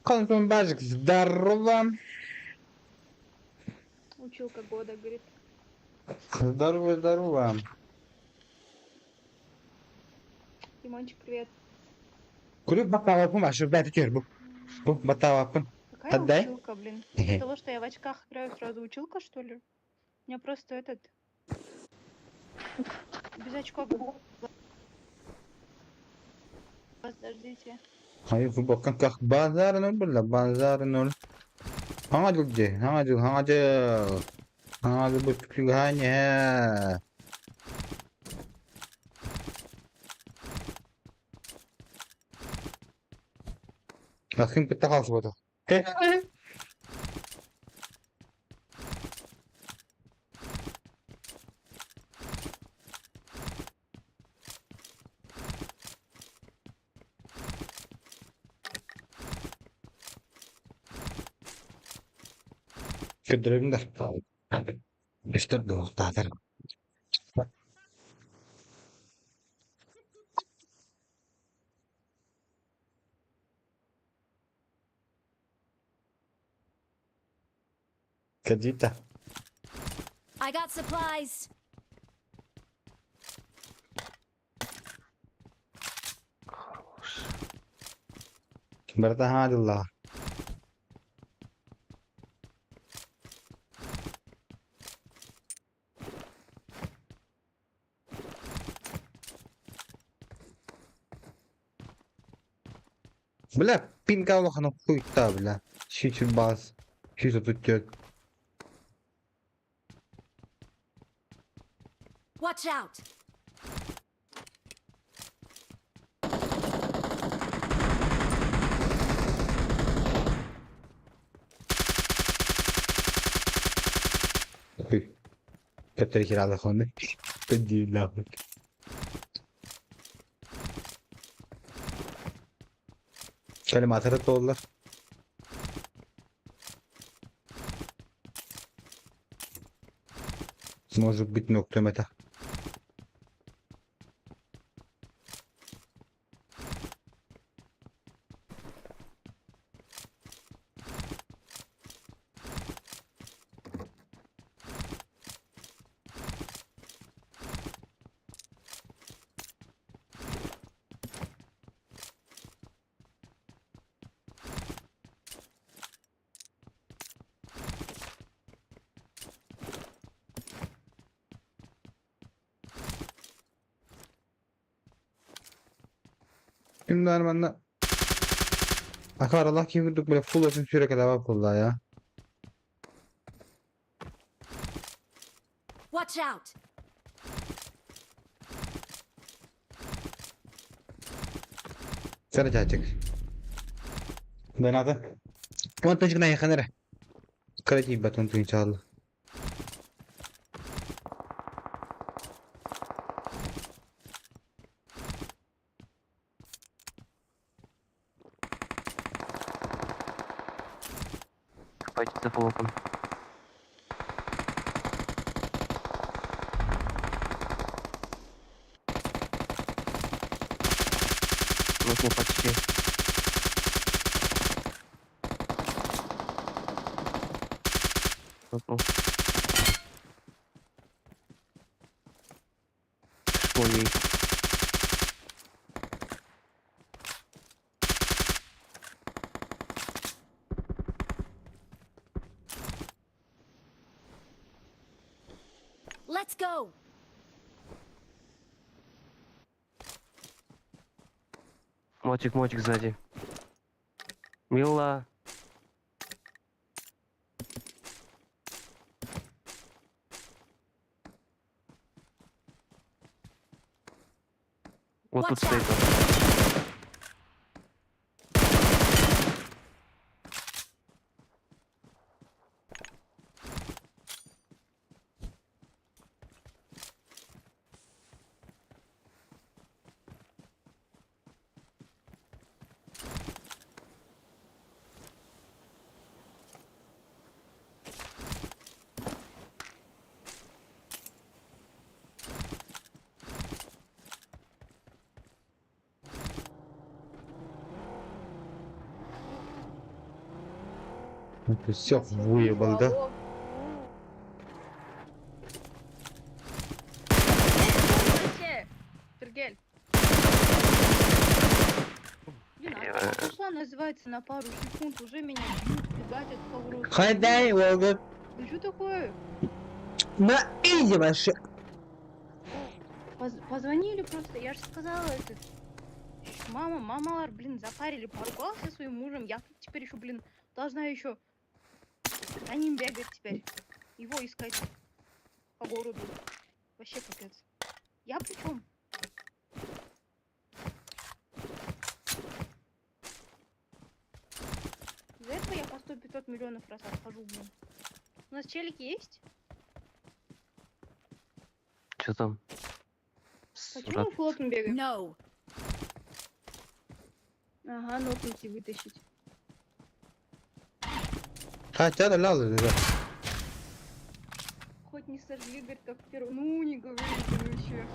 Консумбажик, здорово. Училка года, говорит. Здорово, здорово. Димончик, привет. Kulüp baklava var. Şu ben tutuyorum bu. Bu baklava. Какая Отдай. училка, блин? Из-за того, что я в очках играю, сразу училка, что ли? У меня просто этот... Без очков. Подождите. Hayır bu bakın kalk bazarın ol burada bazarın ol. Hangacıl bu tükü hani he. Bakın bir takal burada. Götürelim de. İşte doğru tadır. Kadita. I got supplies. Bertahan Allah. Бля, пинкалох оно хуйта, бля. Щичит бас. Что тут тёт? Watch out. كتر كده على خانة. بدي لعبك. كلمات الطولة. Может быть, ногтем это. Şimdi bana akar Allah kim vurduk böyle full olsun süre kadar bak vallahi ya. Watch out. Sana çağıracak. Ben adı. Kuantum çıkına yakınır. Kaleci baton tu inşallah. Пойти за фолком. Ну, почти. Ну. Школьник. Let's go. Мотик сзади. Мила. Вот тут Watch out. стоит. Все, Я щас выебал, вижу, да? алло. Вообще, Сергель. Блин, атака пошла, называется, на пару секунд. Уже меня бьют, фигатят по вороту. Хай Волга. Да что такое? На иди вообще. Позвонили просто, я же сказала это. Мамалар, блин, запарили, поругался со своим мужем. Я тут теперь еще, блин, должна еще за ним бегать теперь. Его искать по городу. Вообще капец. Я при чем? За этого я по 100-500 миллионов раз отхожу, блин. У нас челики есть? Что там? Почему мы флотом бегаем? No. Ага, нокнуть и вытащить. Хотя да ладно, да. Хоть не сожгли, говорит, как первый. Ну, не говорите вообще.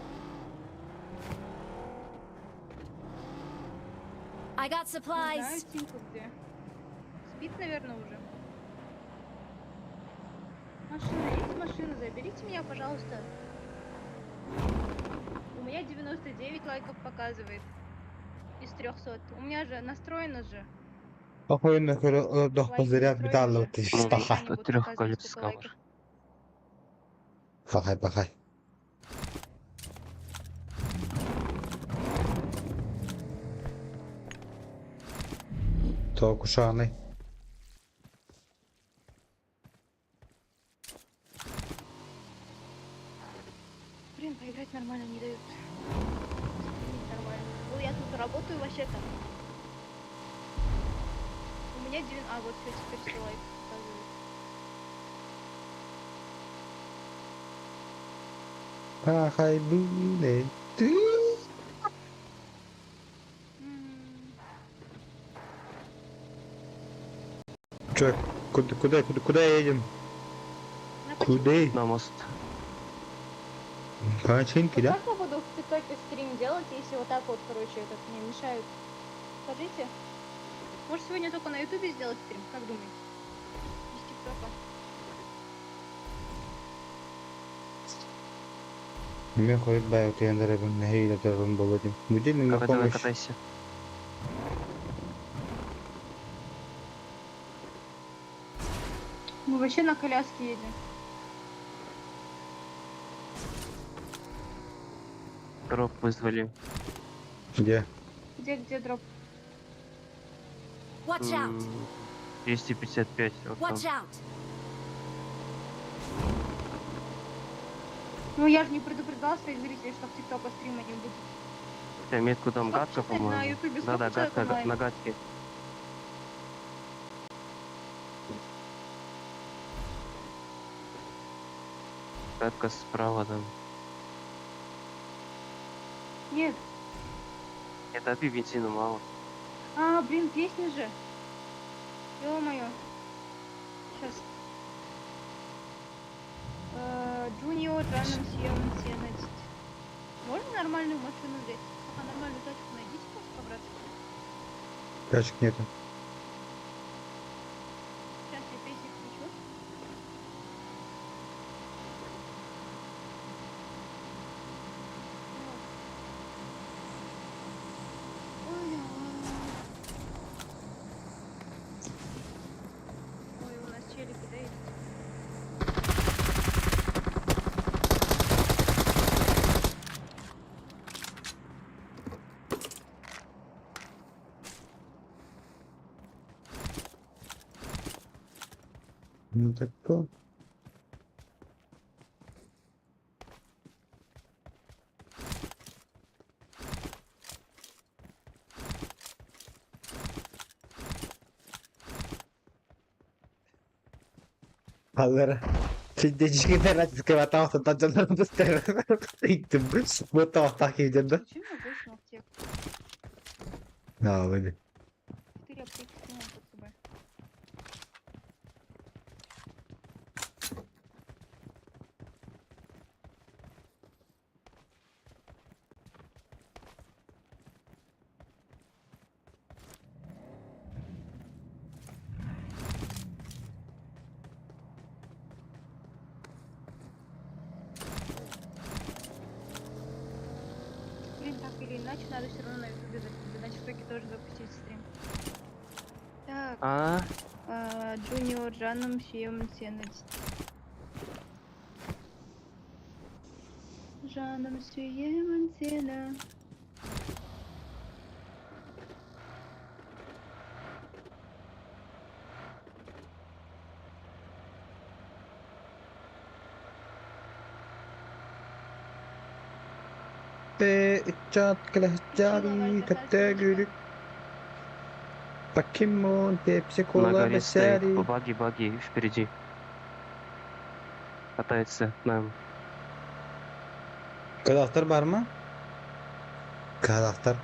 I got Не знаю, supplies. Тимка где. Спит, наверное, уже. Машина есть? Машина, заберите меня, пожалуйста. У меня 99 лайков показывает. Из 300. У меня же настроено же. Охуенно, да, Лайки позыряв настроены битало же. ты Ну, стаха. Они будут трех показывать, колец сколько лайков. Пахай, пахай. То кушаный. Блин, поиграть нормально не дают. Стримить нормально. Ну, я тут работаю вообще-то. У меня 9... А, вот все, теперь 100 лайков показывает. Пахай, блин. Ты. Чё, куда едем? На почему? Куда? На мост. Починки, да? Как я буду в ТикТоке стрим делать, если вот так вот, короче, этот мне мешают? Скажите. Может, сегодня только на Ютубе сделать стрим? Как думаете? Без ТикТока. Мне ходит байот яндеребен нехейда тербен болодим. Будильник на Давай, помощь. катайся. Мы вообще на коляске едем. Дроп вызвали. Где? Где дроп? Watch out. 255. Вот там. Watch out. Ну я же не предупреждала своих зрителей, что в ТикТока стрима не будет. Хотя метку там Сколько гадка, читать на по-моему. Ютубе? Да-да, Сколько человек гадка онлайн? на гадке. Гадка справа там. Нет. Не добей бензина мало. А, блин, песня же. Ё-моё. Сейчас. Джуниор Джаном Сием 17. Можно нормальную машину взять? А нормальную тачку найдите, просто брат. Тачек нету. Сейчас я песни включу. Ой, у нас челики, да, есть? Ну так то. Allora, ci dici che era scrivata sta giornata per stare. Вот так едет, да? Зачем я 8 аптек? Да, вроде. 4 аптеки снимал под собой. Так или иначе, надо все равно на ютубе запустить, иначе в итоге тоже запустить стрим. Так, А, Junior жаным сүйемін сені. Жаным сүйемін сені. Çat kılıç cari katta gülük. Покемон, Пепси, на Кола, горе стоит. Басяри. Баги впереди. Катается нам. Kadahtar var mı? Kadahtar.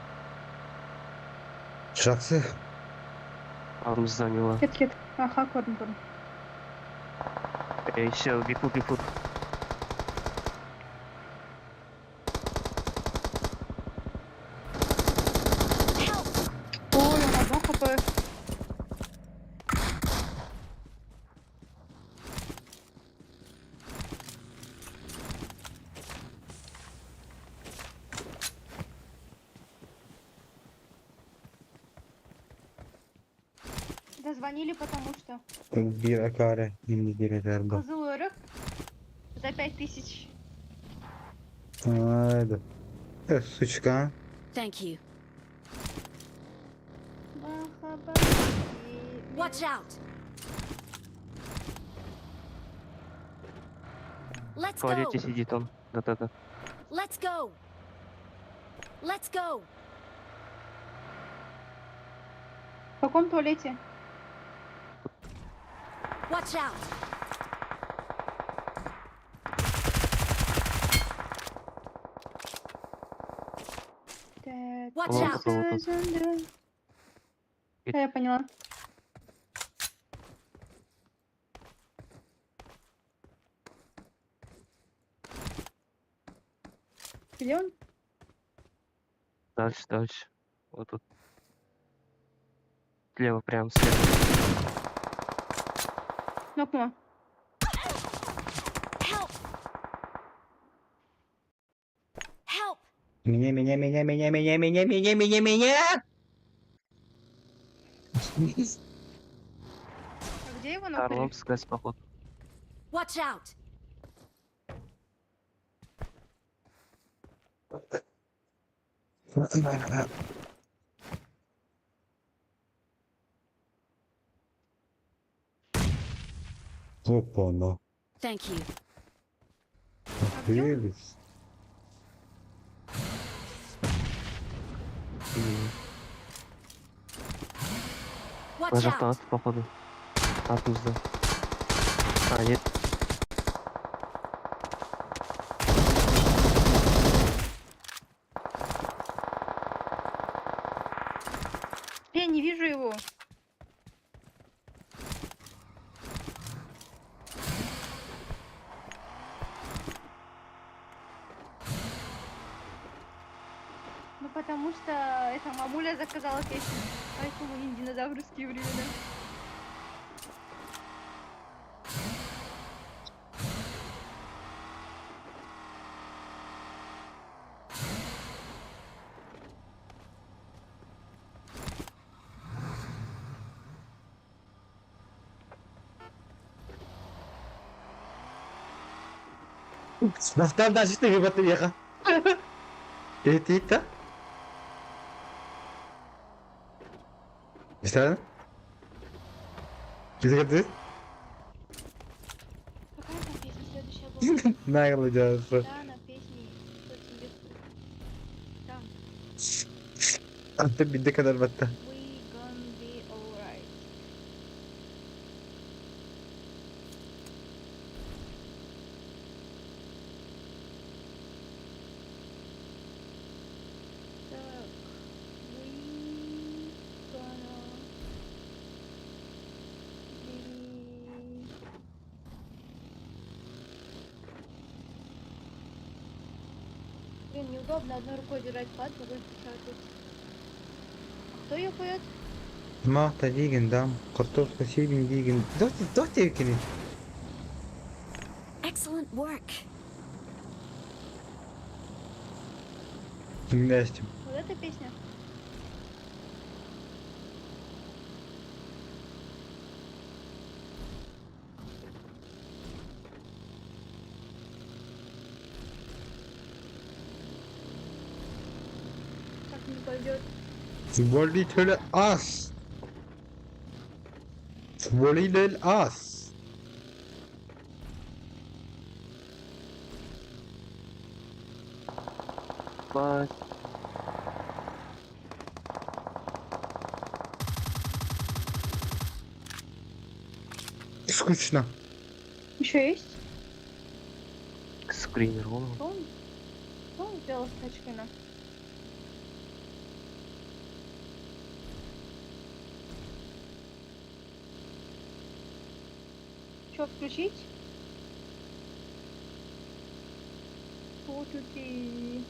Жақсы. Алдымызда мила. Кет. Аха, көрдім. Еще бифут. Ой, он одно хп. Дозвонили, потому что Bir akare. Şimdi girer bu. козыл өрік за 5000. Haydi. Сучка. Thank you. Watch out. Let's В туалете go. сидит он. Да. Let's go. Let's go. В каком туалете? Watch out. Watch Вот out. тут. Да, я поняла. Где он? Дальше. Вот тут. Слева, прям слева. Нокнула. Help. Help. Меня. А где его нокнули? Орловская походу. Watch out. Опа, ну. Thank you. Прелесть. Watch На out. жақтан походу. Артымызда. А, нет. Я не вижу его. Ну потому что эта мамуля заказала песню. Поэтому не динозаврские времена. Настав даже ты батарея. Это? Что? Где ты? Какая там песня следующая была? Нагло делаешь. Да, на песне. Что тебе? Там. Anta bir de kadar battı. We gonna be alright. Так. We gonna be... Блин, неудобно одной рукой держать пад, другой печатать. Кто ее поет? Mahta digin dam. Kartofka sevin digin. Dört evkini. Excellent work. Настя. Вот эта песня. Так не пойдет. Little us. Little us. Бать. Скучно. Еще есть? Скример он. Что он сделал с тачками? Что, включить? Вот ты.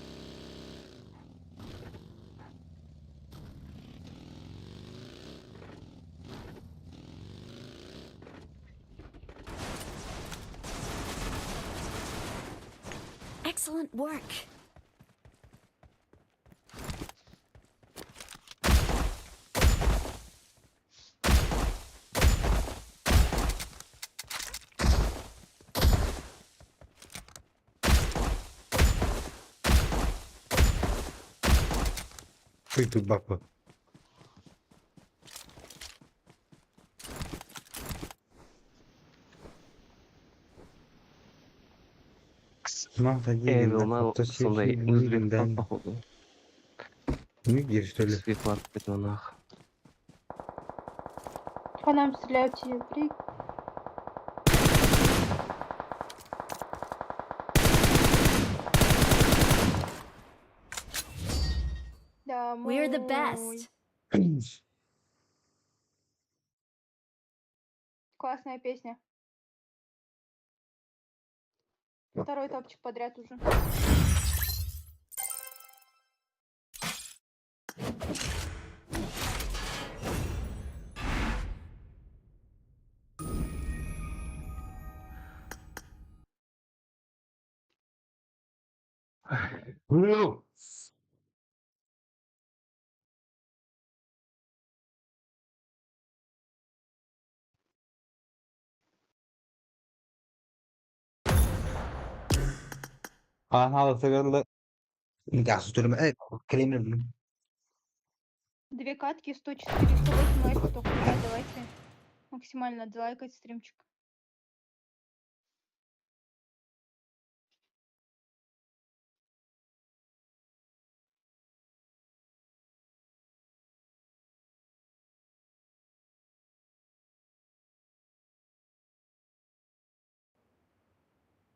Excellent work. Ты тут баба. Мама, Эвилна сондай өзбек дән. походу. Нигер, что ли? Свеклат это нах. По нам стреляют тебе, Да, We're the best. Классная песня. Второй топчик подряд уже. Ну, ага, сыгырlı. Я сутулма. Клеймер. Две катки, 104, 108 лайков только. Ребят, давайте максимально дизлайкать стримчик.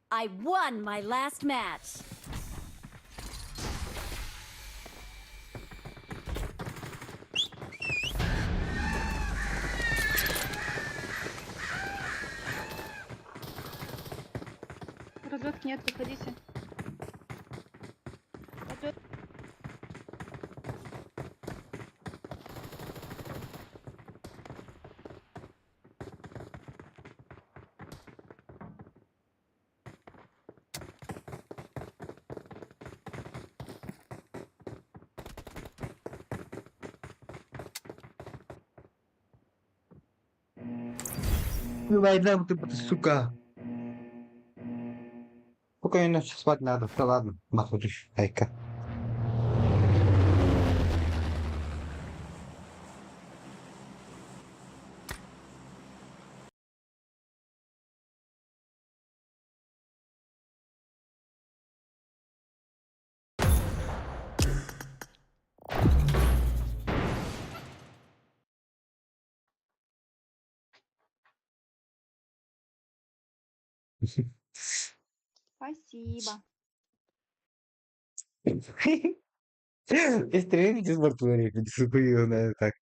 I won my last match. Разведки нет, выходите. Развед- Война, ты, сука. Спокойно, сейчас спать надо. Да ладно, махнешь, айка. Спасибо. Стреляйте с мертвой, сука, ее знаю так.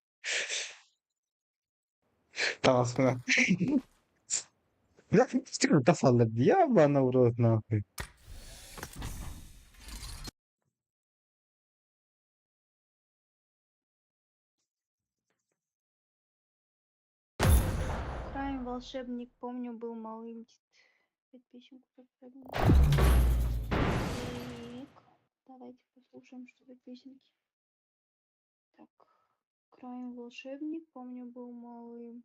Tamam sonra. Ya çıkıp da salladı ya bana vurdu ne yapayım. Краем волшебник, помню, был малым. Пять песен, так, давайте послушаем. Послушаем, что за песенки. Так, краем волшебник, помню, был малый.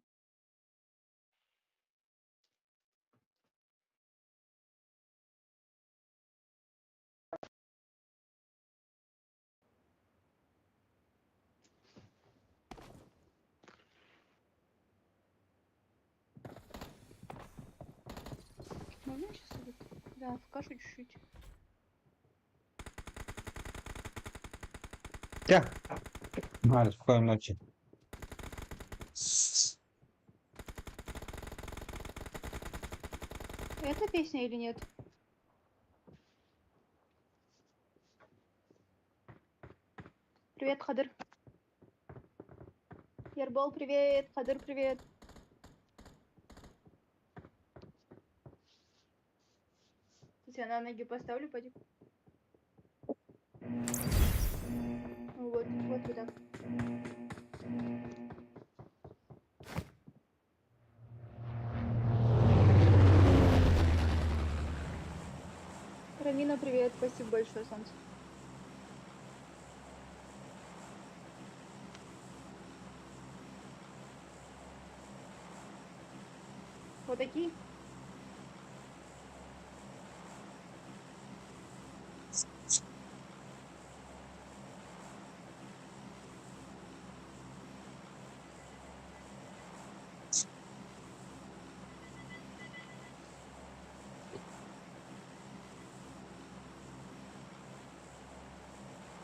Можно сейчас этот? Да, в кашу чуть-чуть. Ya. Vale, спокойной ночи. Это песня или нет? Привет, Хадыр. Ербол, привет. Хадыр, привет. Сейчас я на ноги поставлю, пойди. Вот, вот так. Рамина, привет. Спасибо большое, солнце. Вот такие.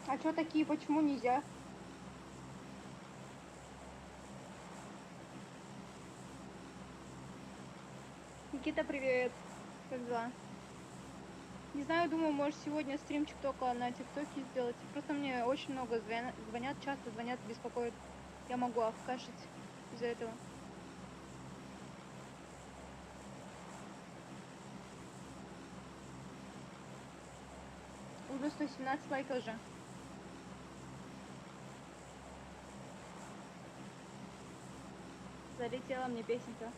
А чё такие? Почему нельзя? Никита, привет. Как дела? Не знаю, думаю, может сегодня стримчик только на ТикТоке сделать. Просто мне очень много звонят, часто звонят, беспокоят. Я могу авкашить из-за этого. Уже 117 лайков уже. Залетела мне песенка.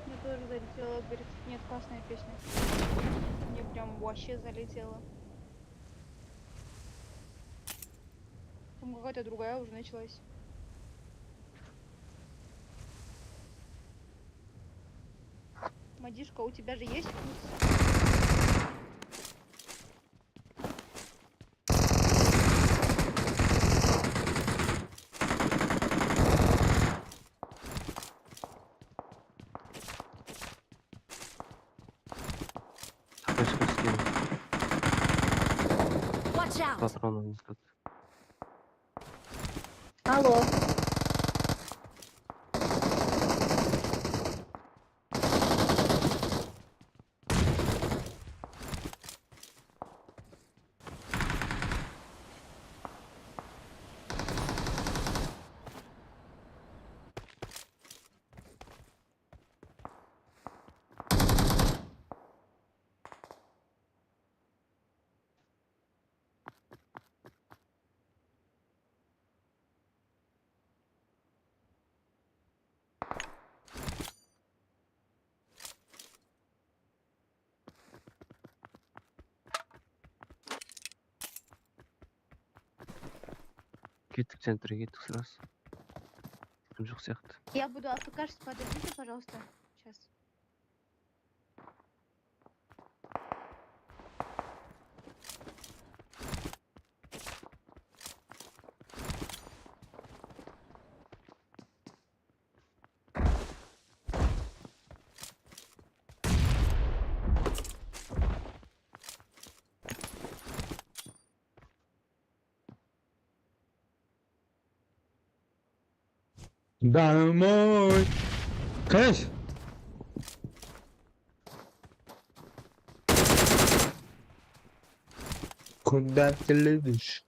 Мне тоже залетела, говорит, нет, классная песня. Мне прям вообще залетела. Там какая-то другая уже началась. Мадишка, у тебя же есть вкус? Табличку скину. Watch out! Патроны не тут. Алло. Кеттік центрге кеттік сразу. Жоқ сияқты. Я буду авкашить, подождите, пожалуйста. Сейчас. Домой. Конечно. Куда ты любишь?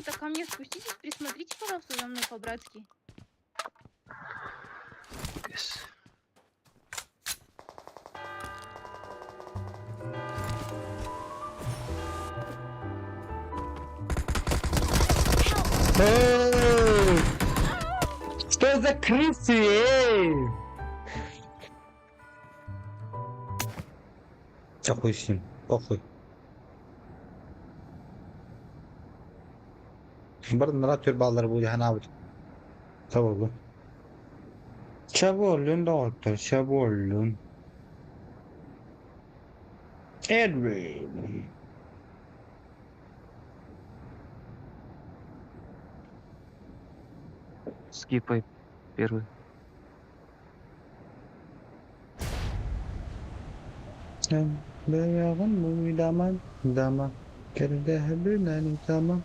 ребята, ко мне спуститесь, присмотрите, пожалуйста, за мной по-братски. Yes. Эй! Что за крысы, эй? Похуй с ним, похуй. Bir narratör bağları bu yani abi. Tamam. Çabolun doktor, çabolun. Edwin. Скипай первый. Sen beyağın mı daman, daman. Geride hebünen tamam.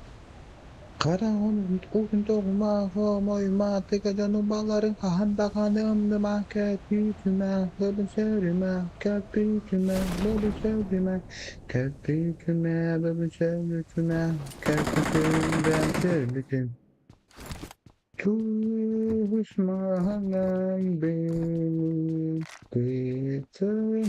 Karanın okun doğma, homoyma, tıkacanın bağların kahanda kanımdı mahket yüzüme, böyle söyleme, köpücüme, böyle söyleme, köpücüme, böyle söyleme, köpücüme, söyleme. Tutuşmayan beni bitir.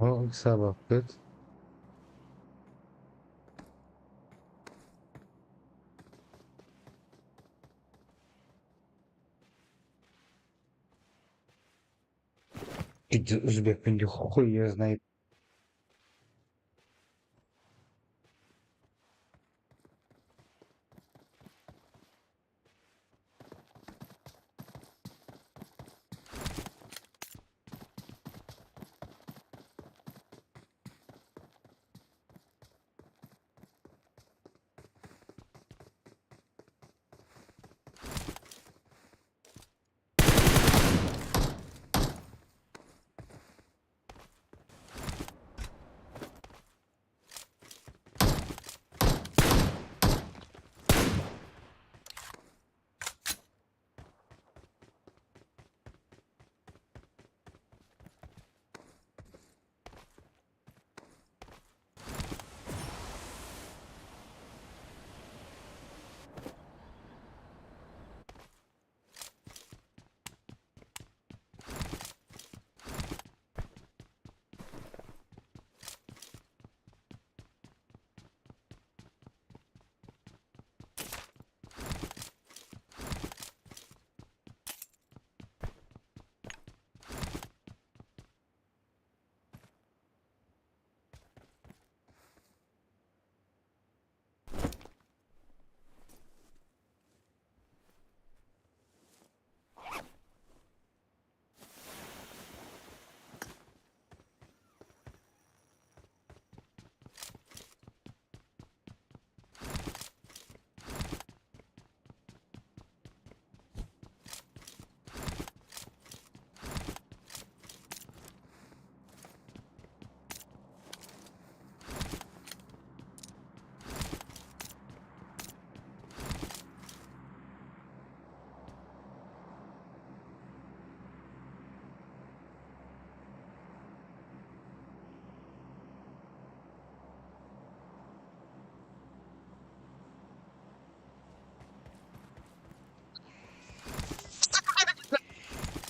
О, собака. Иди, узбек, пенде, хуй ее знает.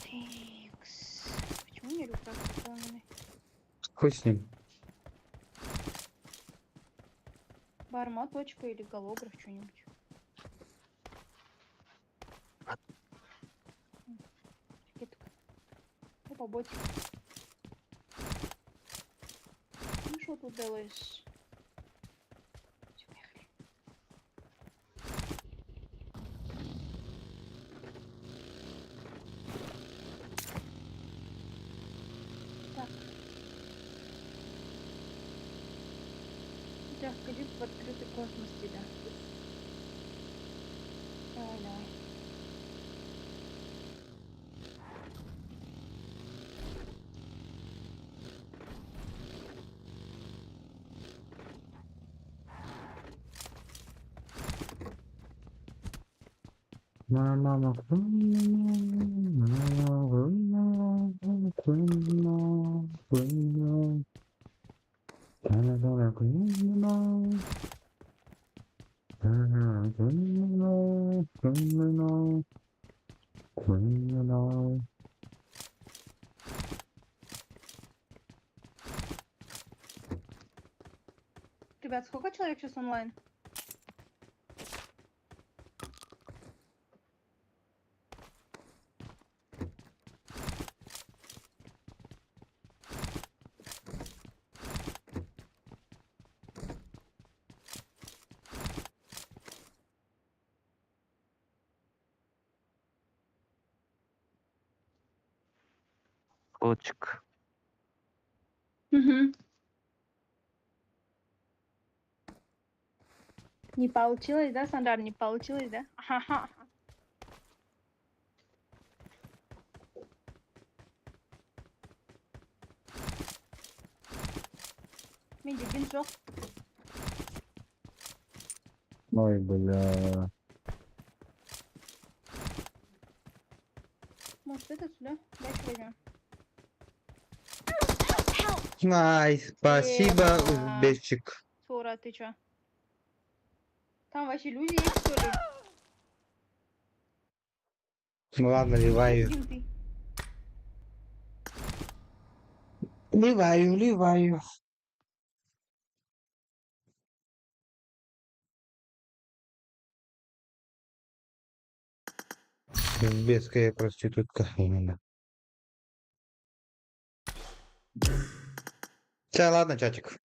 Тикс. Почему у меня рюкзак заполненный? Хуй с ним. Барма, точка или голограф, что-нибудь. Ракетка. Опа, ботик. Ну что тут делаешь? Всё, поехали. Так. Да, входи в открытый космос тебя. Давай, давай. Мама, Ребят, сколько человек сейчас онлайн? Котик. Угу. Не получилось, да, Сандар? Не получилось, да? Ха-ха. Менде, бинт жоқ. ой, бля. Может, это сюда? Дальше возьмем. Ай, спасибо, Еба. узбечик. Сора, ты чё? Там вообще люди есть, что ли? Ну ладно, ревайв. Бинты. Ливаю. Узбекская проститутка именно. Все, ладно, чатик.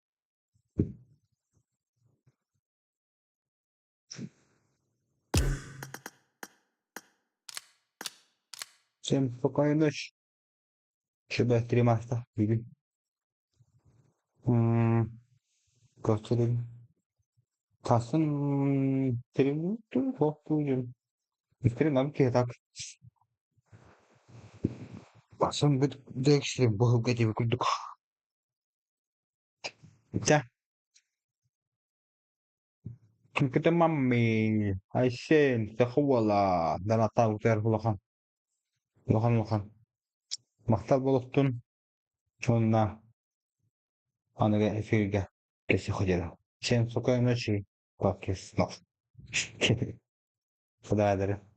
Всем спокойной ночи. Şurada Trimars'ta bir gün. Gösterelim. Kasım Trim'di. Korktuğum. Üstelik abi ki tak. Kasım bir değiştirim. Bu gece bir kurduk. Ya. Çünkü tamam mı? Ayşen. Tekuvvala. Dan ata uter hulakan. Hulakan. Maktal bulutun. Sonra. Anıga efirge. Kesi hocam. Всем спокойной ночи. Podcast. Куда я дарю?